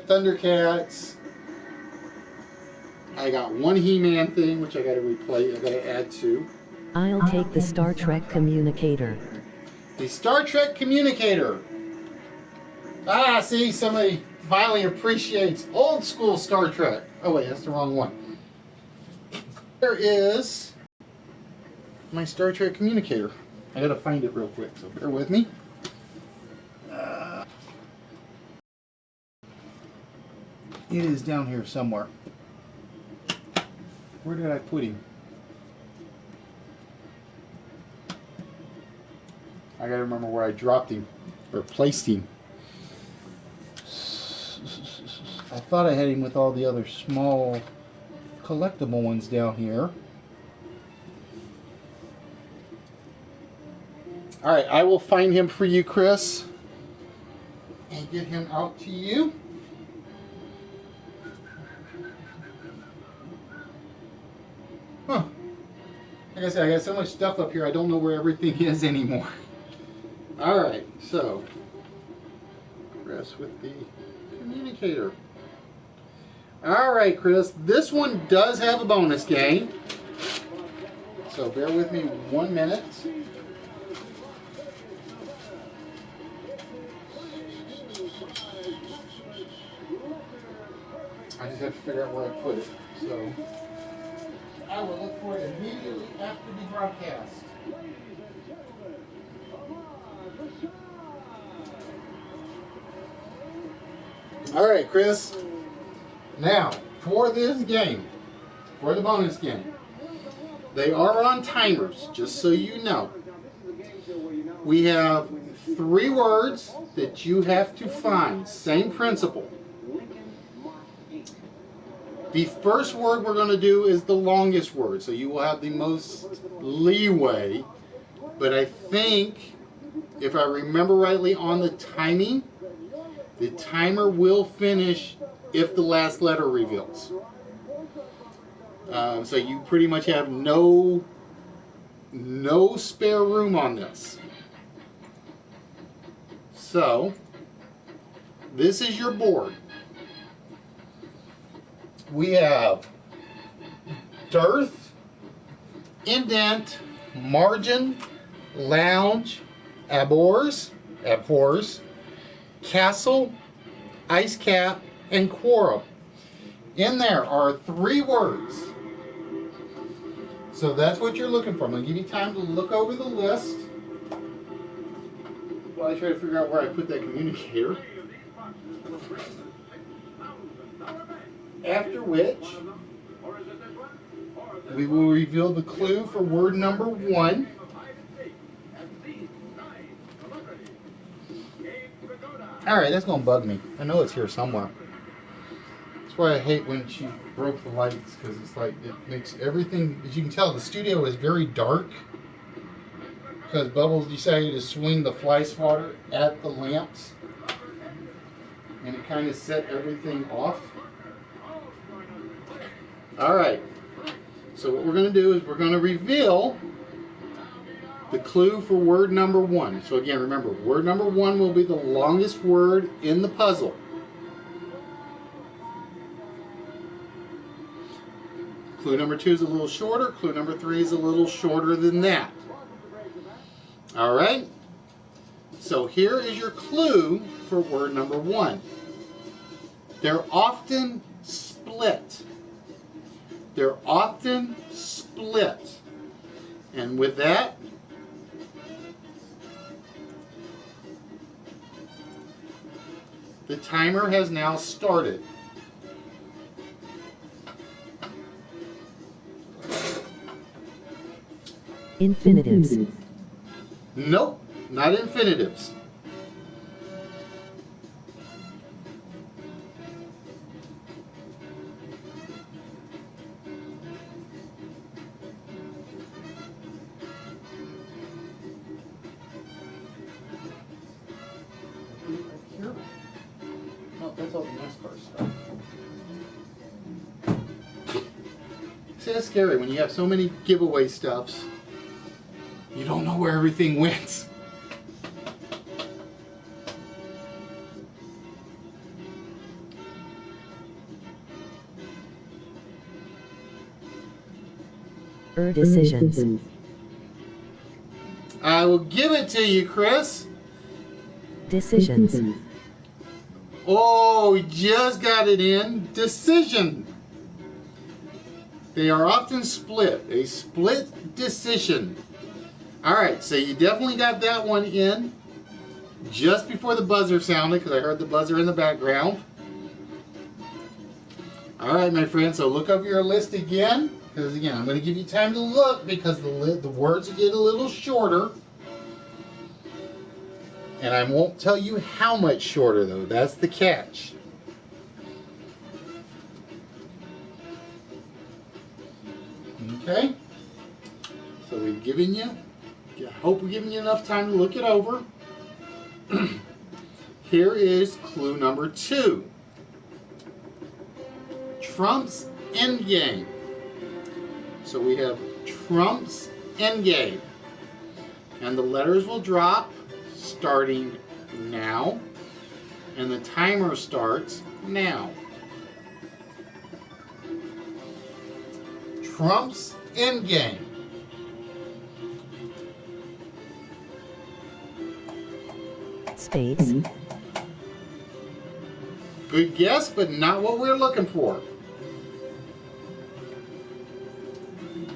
Thundercats. I got one He-Man thing, which I got to replace. I got to add to. I'll take the Star Trek communicator. The Star Trek communicator. Ah, see, somebody finally appreciates old school Star Trek. Oh wait, that's the wrong one. There is my Star Trek communicator. I gotta find it real quick, so bear with me. It is down here somewhere. Where did I put him? I gotta remember where I dropped him or placed him. I thought I had him with all the other small collectible ones down here. All right, I will find him for you, Chris, and get him out to you. Huh. Like I said, I got so much stuff up here, I don't know where everything is anymore. All right, so Chris with the communicator. All right, Chris, this one does have a bonus game. So bear with me 1 minute. I just have to figure out where I put it. So I will look for it immediately after the broadcast. All right, Chris. Now, for this game, for the bonus game, they are on timers, just so you know. We have 3 words that you have to find. Same principle. The first word we're going to do is the longest word, so you will have the most leeway. But I think, if I remember rightly on the timing, the timer will finish if the last letter reveals. So you pretty much have no spare room on this. So this is your board. We have dearth, indent, margin, lounge, abhors, castle, ice cap, and quorum. In there are 3 words. So that's what you're looking for. I'm going to give you time to look over the list while I try to figure out where I put that communicator. After which, we will reveal the clue for word number 1. Alright, that's going to bug me. I know it's here somewhere. That's why I hate when she broke the lights, because it's like, it makes everything, as you can tell, the studio is very dark. Because Bubbles decided to swing the fly swatter at the lamps. And it kind of set everything off. Alright, so what we're going to do is we're going to reveal the clue for word number 1. So again, remember, word number 1 will be the longest word in the puzzle. Clue number 2 is a little shorter. Clue number 3 is a little shorter than that. Alright, so here is your clue for word number 1. They're often split. They're often split. And with that, the timer has now started. Infinitives. Nope, not infinitives. No, that's all the NASCAR stuff. See, that's scary when you have so many giveaway stuffs. You don't know where everything went. Decisions. I will give it to you, Chris. Decisions. Oh, we just got it in. Decision. They are often split. A split decision. Alright, so you definitely got that one in just before the buzzer sounded, because I heard the buzzer in the background. Alright, my friend, so look over your list again, because again, I'm going to give you time to look, because the words get a little shorter. And I won't tell you how much shorter, though. That's the catch. Okay? So we've given you, I hope we're giving you enough time to look it over. Here is clue number 2. Trump's endgame. So we have Trump's endgame. And the letters will drop starting now. And the timer starts now. Trump's endgame. Spades. Good guess, but not what we're looking for.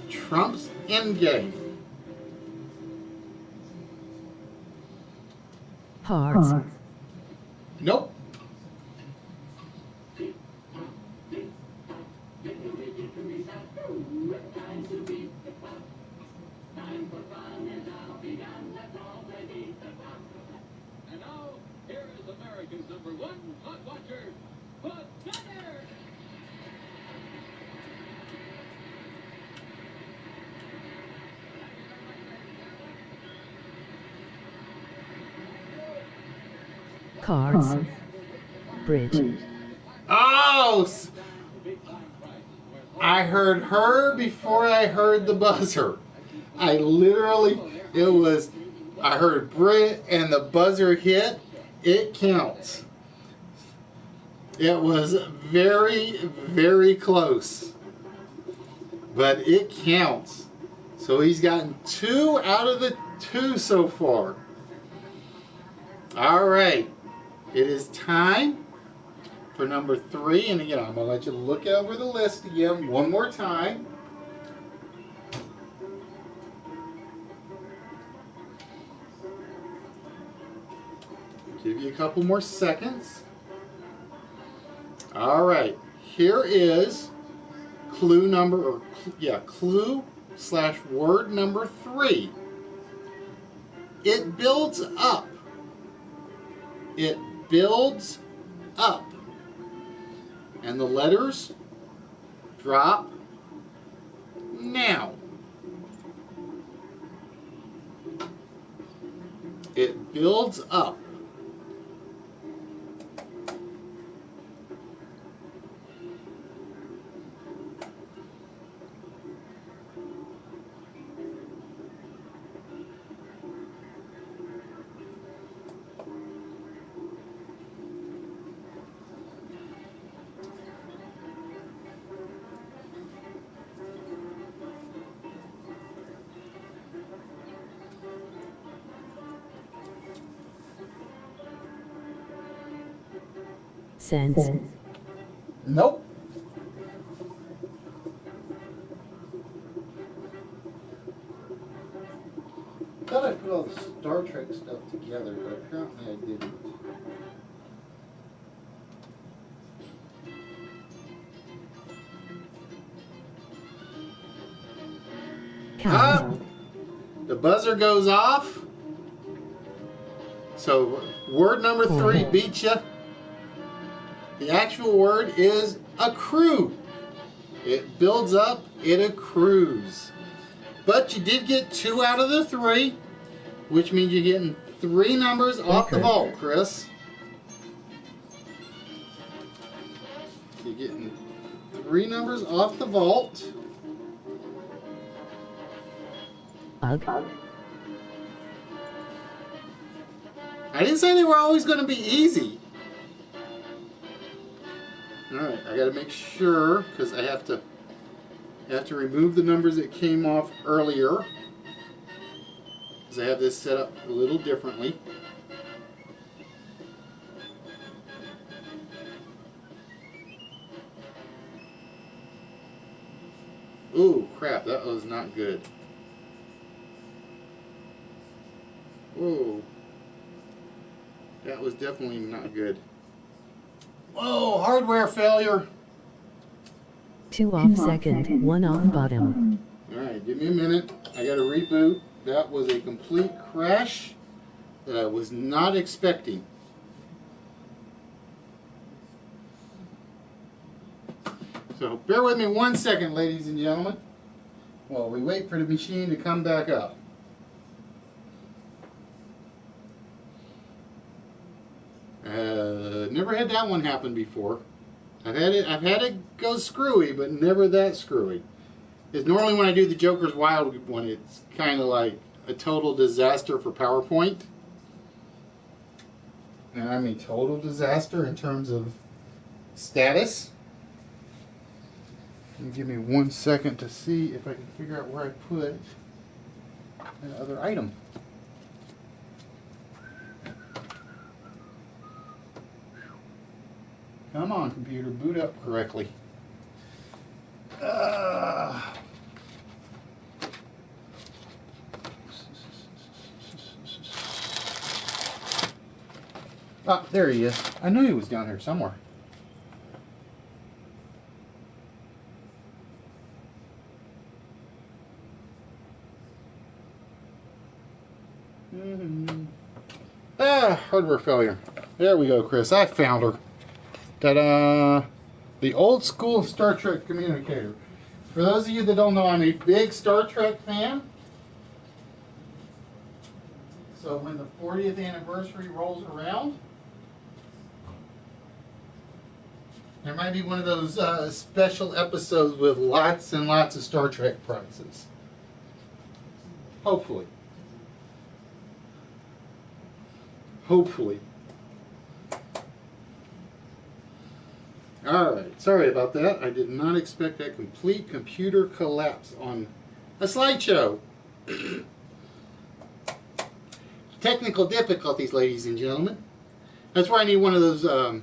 Trump's endgame. Hearts. Nope. And now, here is America's #1 hot watcher, Bud Gunner. Cards. Bridge. Oh! I heard her before I heard the buzzer. I literally, I heard Britt and the buzzer hit. It counts. It was very, very close. But it counts. So he's gotten 2 out of the 2 so far. All right. It is time for number 3. And again, I'm going to let you look over the list again one more time. Give you a couple more seconds. All right. Here is clue /word number 3. It builds up. It builds up. And the letters drop now. It builds up. Sense. Nope. I thought I put all the Star Trek stuff together, but apparently I didn't. Cow. The buzzer goes off. So word number 3 beat you. The actual word is accrue. It builds up, it accrues. But you did get 2 out of the 3, which means you're getting 3 numbers off the vault, Chris. You're getting 3 numbers off the vault. Bug. I didn't say they were always going to be easy. Alright, I got to make sure, because I have to remove the numbers that came off earlier. Because I have this set up a little differently. Ooh, crap, that was not good. Whoa. That was definitely not good. Whoa, hardware failure. 2 off second, 1 off bottom. Alright, give me a minute. I gotta reboot. That was a complete crash that I was not expecting. So bear with me 1 second, ladies and gentlemen, while we wait for the machine to come back up. Never had that one happen before. I've had it go screwy, but never that screwy. Because normally when I do the Joker's Wild one, it's kind of like a total disaster for PowerPoint. And I mean total disaster in terms of status. Give me 1 second to see if I can figure out where I put that other item. Come on, computer, boot up correctly. There he is. I knew he was down here somewhere. Hardware failure. There we go, Chris. I found her. Ta-da! The old school Star Trek communicator. For those of you that don't know, I'm a big Star Trek fan. So when the 40th anniversary rolls around, There might be one of those special episodes with lots and lots of Star Trek prizes. Hopefully. Hopefully. Alright, sorry about that. I did not expect that complete computer collapse on a slideshow. Technical difficulties, ladies and gentlemen. That's why I need one of those,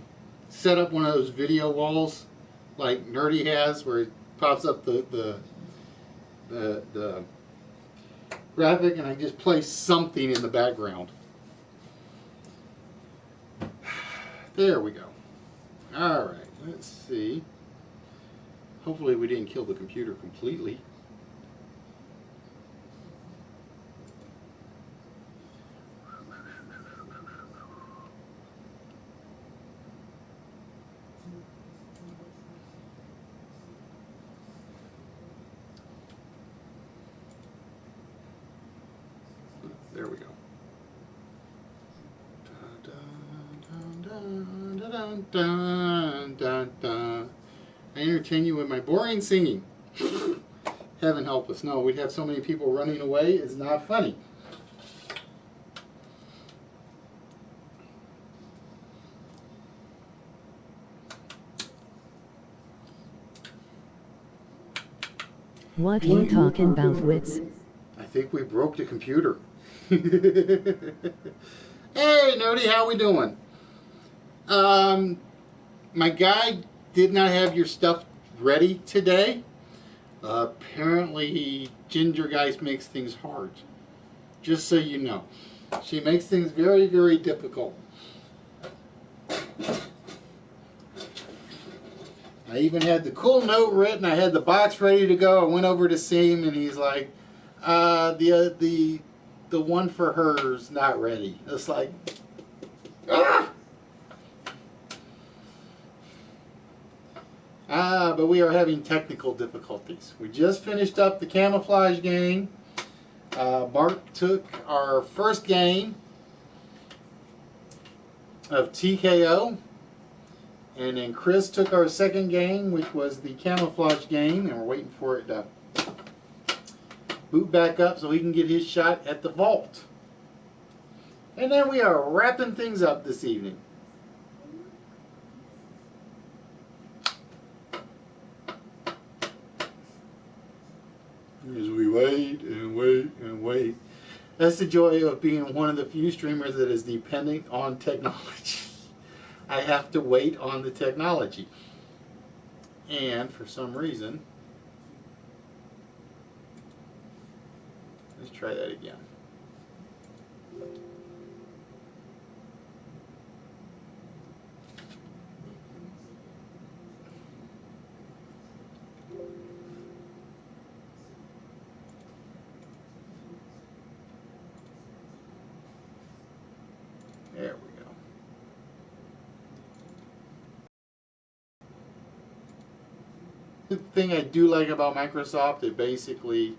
set up one of those video walls like Nerdy has, where it pops up the graphic and I just place something in the background. There we go. Alright, let's see. Hopefully we didn't kill the computer completely. There we go. I entertain you with my boring singing. Heaven help us. No, we'd have so many people running away. It's not funny. What you talking about, Wits? I think we broke the computer. Hey, Nerdy, how we doing? My guy did not have your stuff ready today. Apparently, Ginger Guys makes things hard. Just so you know. She makes things very, very difficult. I even had the cool note written. I had the box ready to go. I went over to see him, and he's like, the one for her's not ready. It's like, ah! But we are having technical difficulties. We just finished up the camouflage game. Mark took our first game of TKO. And then Chris took our second game, which was the camouflage game. And we're waiting for it to boot back up so he can get his shot at the vault. And then we are wrapping things up this evening. As we wait and wait and wait. That's the joy of being one of the few streamers that is dependent on technology. I have to wait on the technology. And for some reason, let's try that again. There we go. The thing I do like about Microsoft, it basically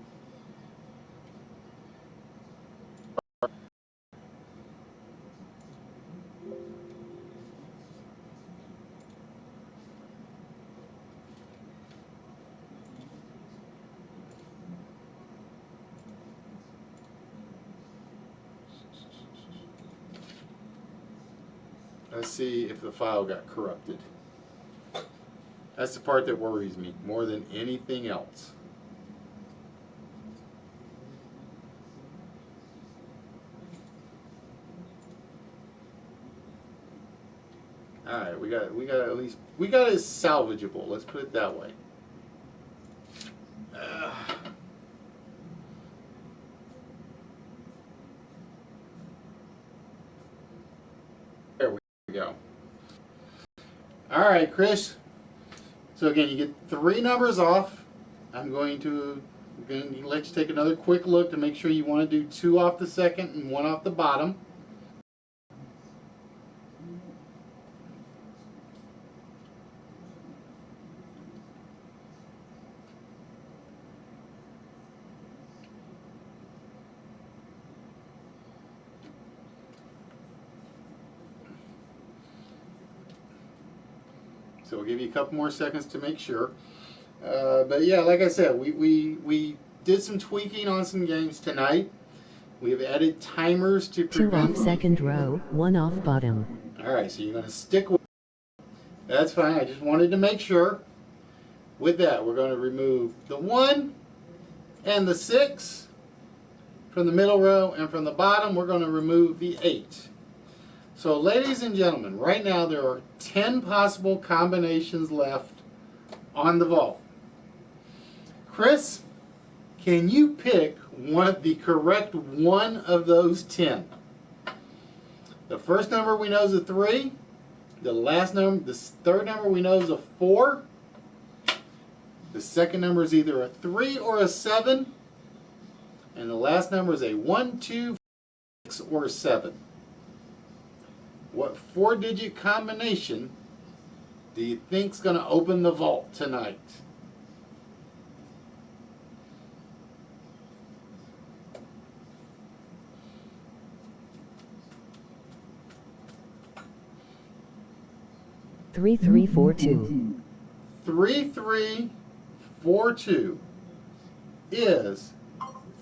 let's see if the file got corrupted. That's the part that worries me more than anything else. All right, we got at least we got it salvageable. Let's put it that way. There we go. All right, Chris. So again, you get 3 numbers off. I'm going to let you take another quick look to make sure you want to do 2 off the second and 1 off the bottom. So we'll give you a couple more seconds to make sure. But yeah, like I said, we did some tweaking on some games tonight. We've added timers to 2 prevent... off second row, 1 off bottom. Alright, so you're going to stick with... That's fine, I just wanted to make sure. With that, we're going to remove the 1 and the 6 from the middle row, and from the bottom we're going to remove the 8. So ladies and gentlemen, right now there are 10 possible combinations left on the vault. Chris, can you pick the correct one of those 10? The first number we know is a 3. The third number we know is a 4. The second number is either a 3 or a 7. And the last number is a 1, 2, 6, or 7. What 4-digit combination do you think is going to open the vault tonight? Three, 3, 4, 2. 3342 is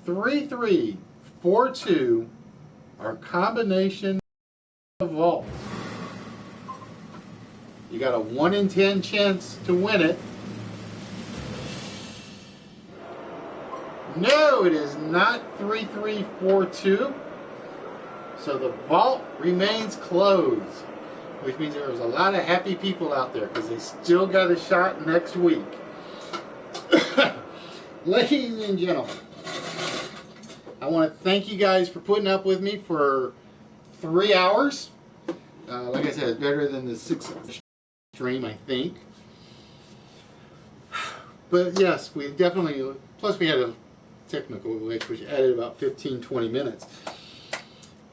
3342, our combination of vault. You got a 1 in 10 chance to win it. No, it is not 3342. So the vault remains closed, which means there was a lot of happy people out there because they still got a shot next week. Ladies and gentlemen, I want to thank you guys for putting up with me for 3 hours. Like I said, it's better than the 6-hour stream, I think. But yes, we definitely, plus we had a technical glitch which added about 15-20 minutes.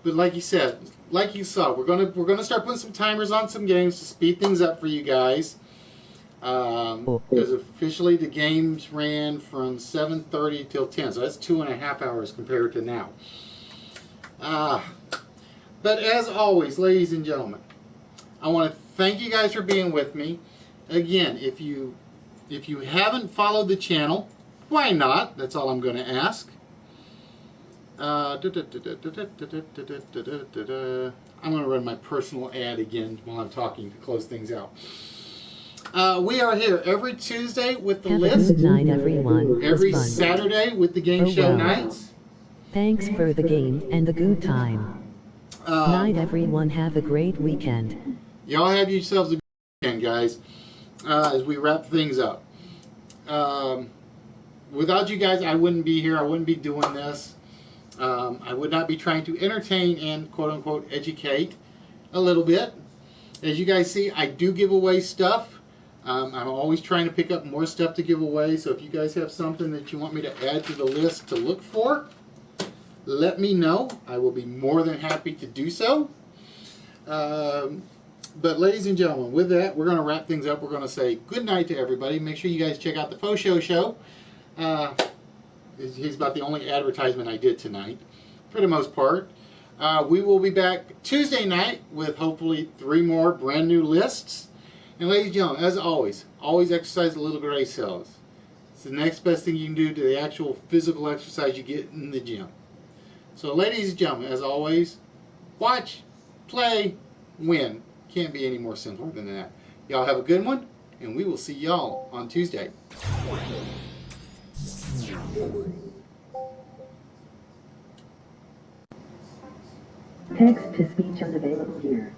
But like you said, like you saw, we're gonna start putting some timers on some games to speed things up for you guys. Because officially the games ran from 7:30 till 10, so that's 2.5 hours compared to now. But as always, ladies and gentlemen, I want to thank you guys for being with me. Again, if you haven't followed the channel, why not? That's all I'm going to ask. I'm going to run my personal ad again while I'm talking to close things out. We are here every Tuesday with the list. Have a good night, everyone. Every Saturday with the game show nights. Thanks for the game and the good time. Night, everyone. Have a great weekend. Y'all have yourselves a good weekend, guys, as we wrap things up. Without you guys, I wouldn't be here. I wouldn't be doing this. I would not be trying to entertain and quote-unquote educate a little bit. As you guys see, I do give away stuff. I'm always trying to pick up more stuff to give away, so if you guys have something that you want me to add to the list to look for, let me know. I will be more than happy to do so. But ladies and gentlemen, with that, we're going to wrap things up. We're going to say good night to everybody. Make sure you guys check out the Show. He's about the only advertisement I did tonight, for the most part. We will be back Tuesday night with hopefully 3 more brand new lists. And ladies and gentlemen, as always exercise the little gray cells. It's the next best thing you can do to the actual physical exercise you get in the gym. So ladies and gentlemen, as always, watch, play, win. Can't be any more simple than that. Y'all have a good one, and we will see y'all on Tuesday. Text to speech unavailable here.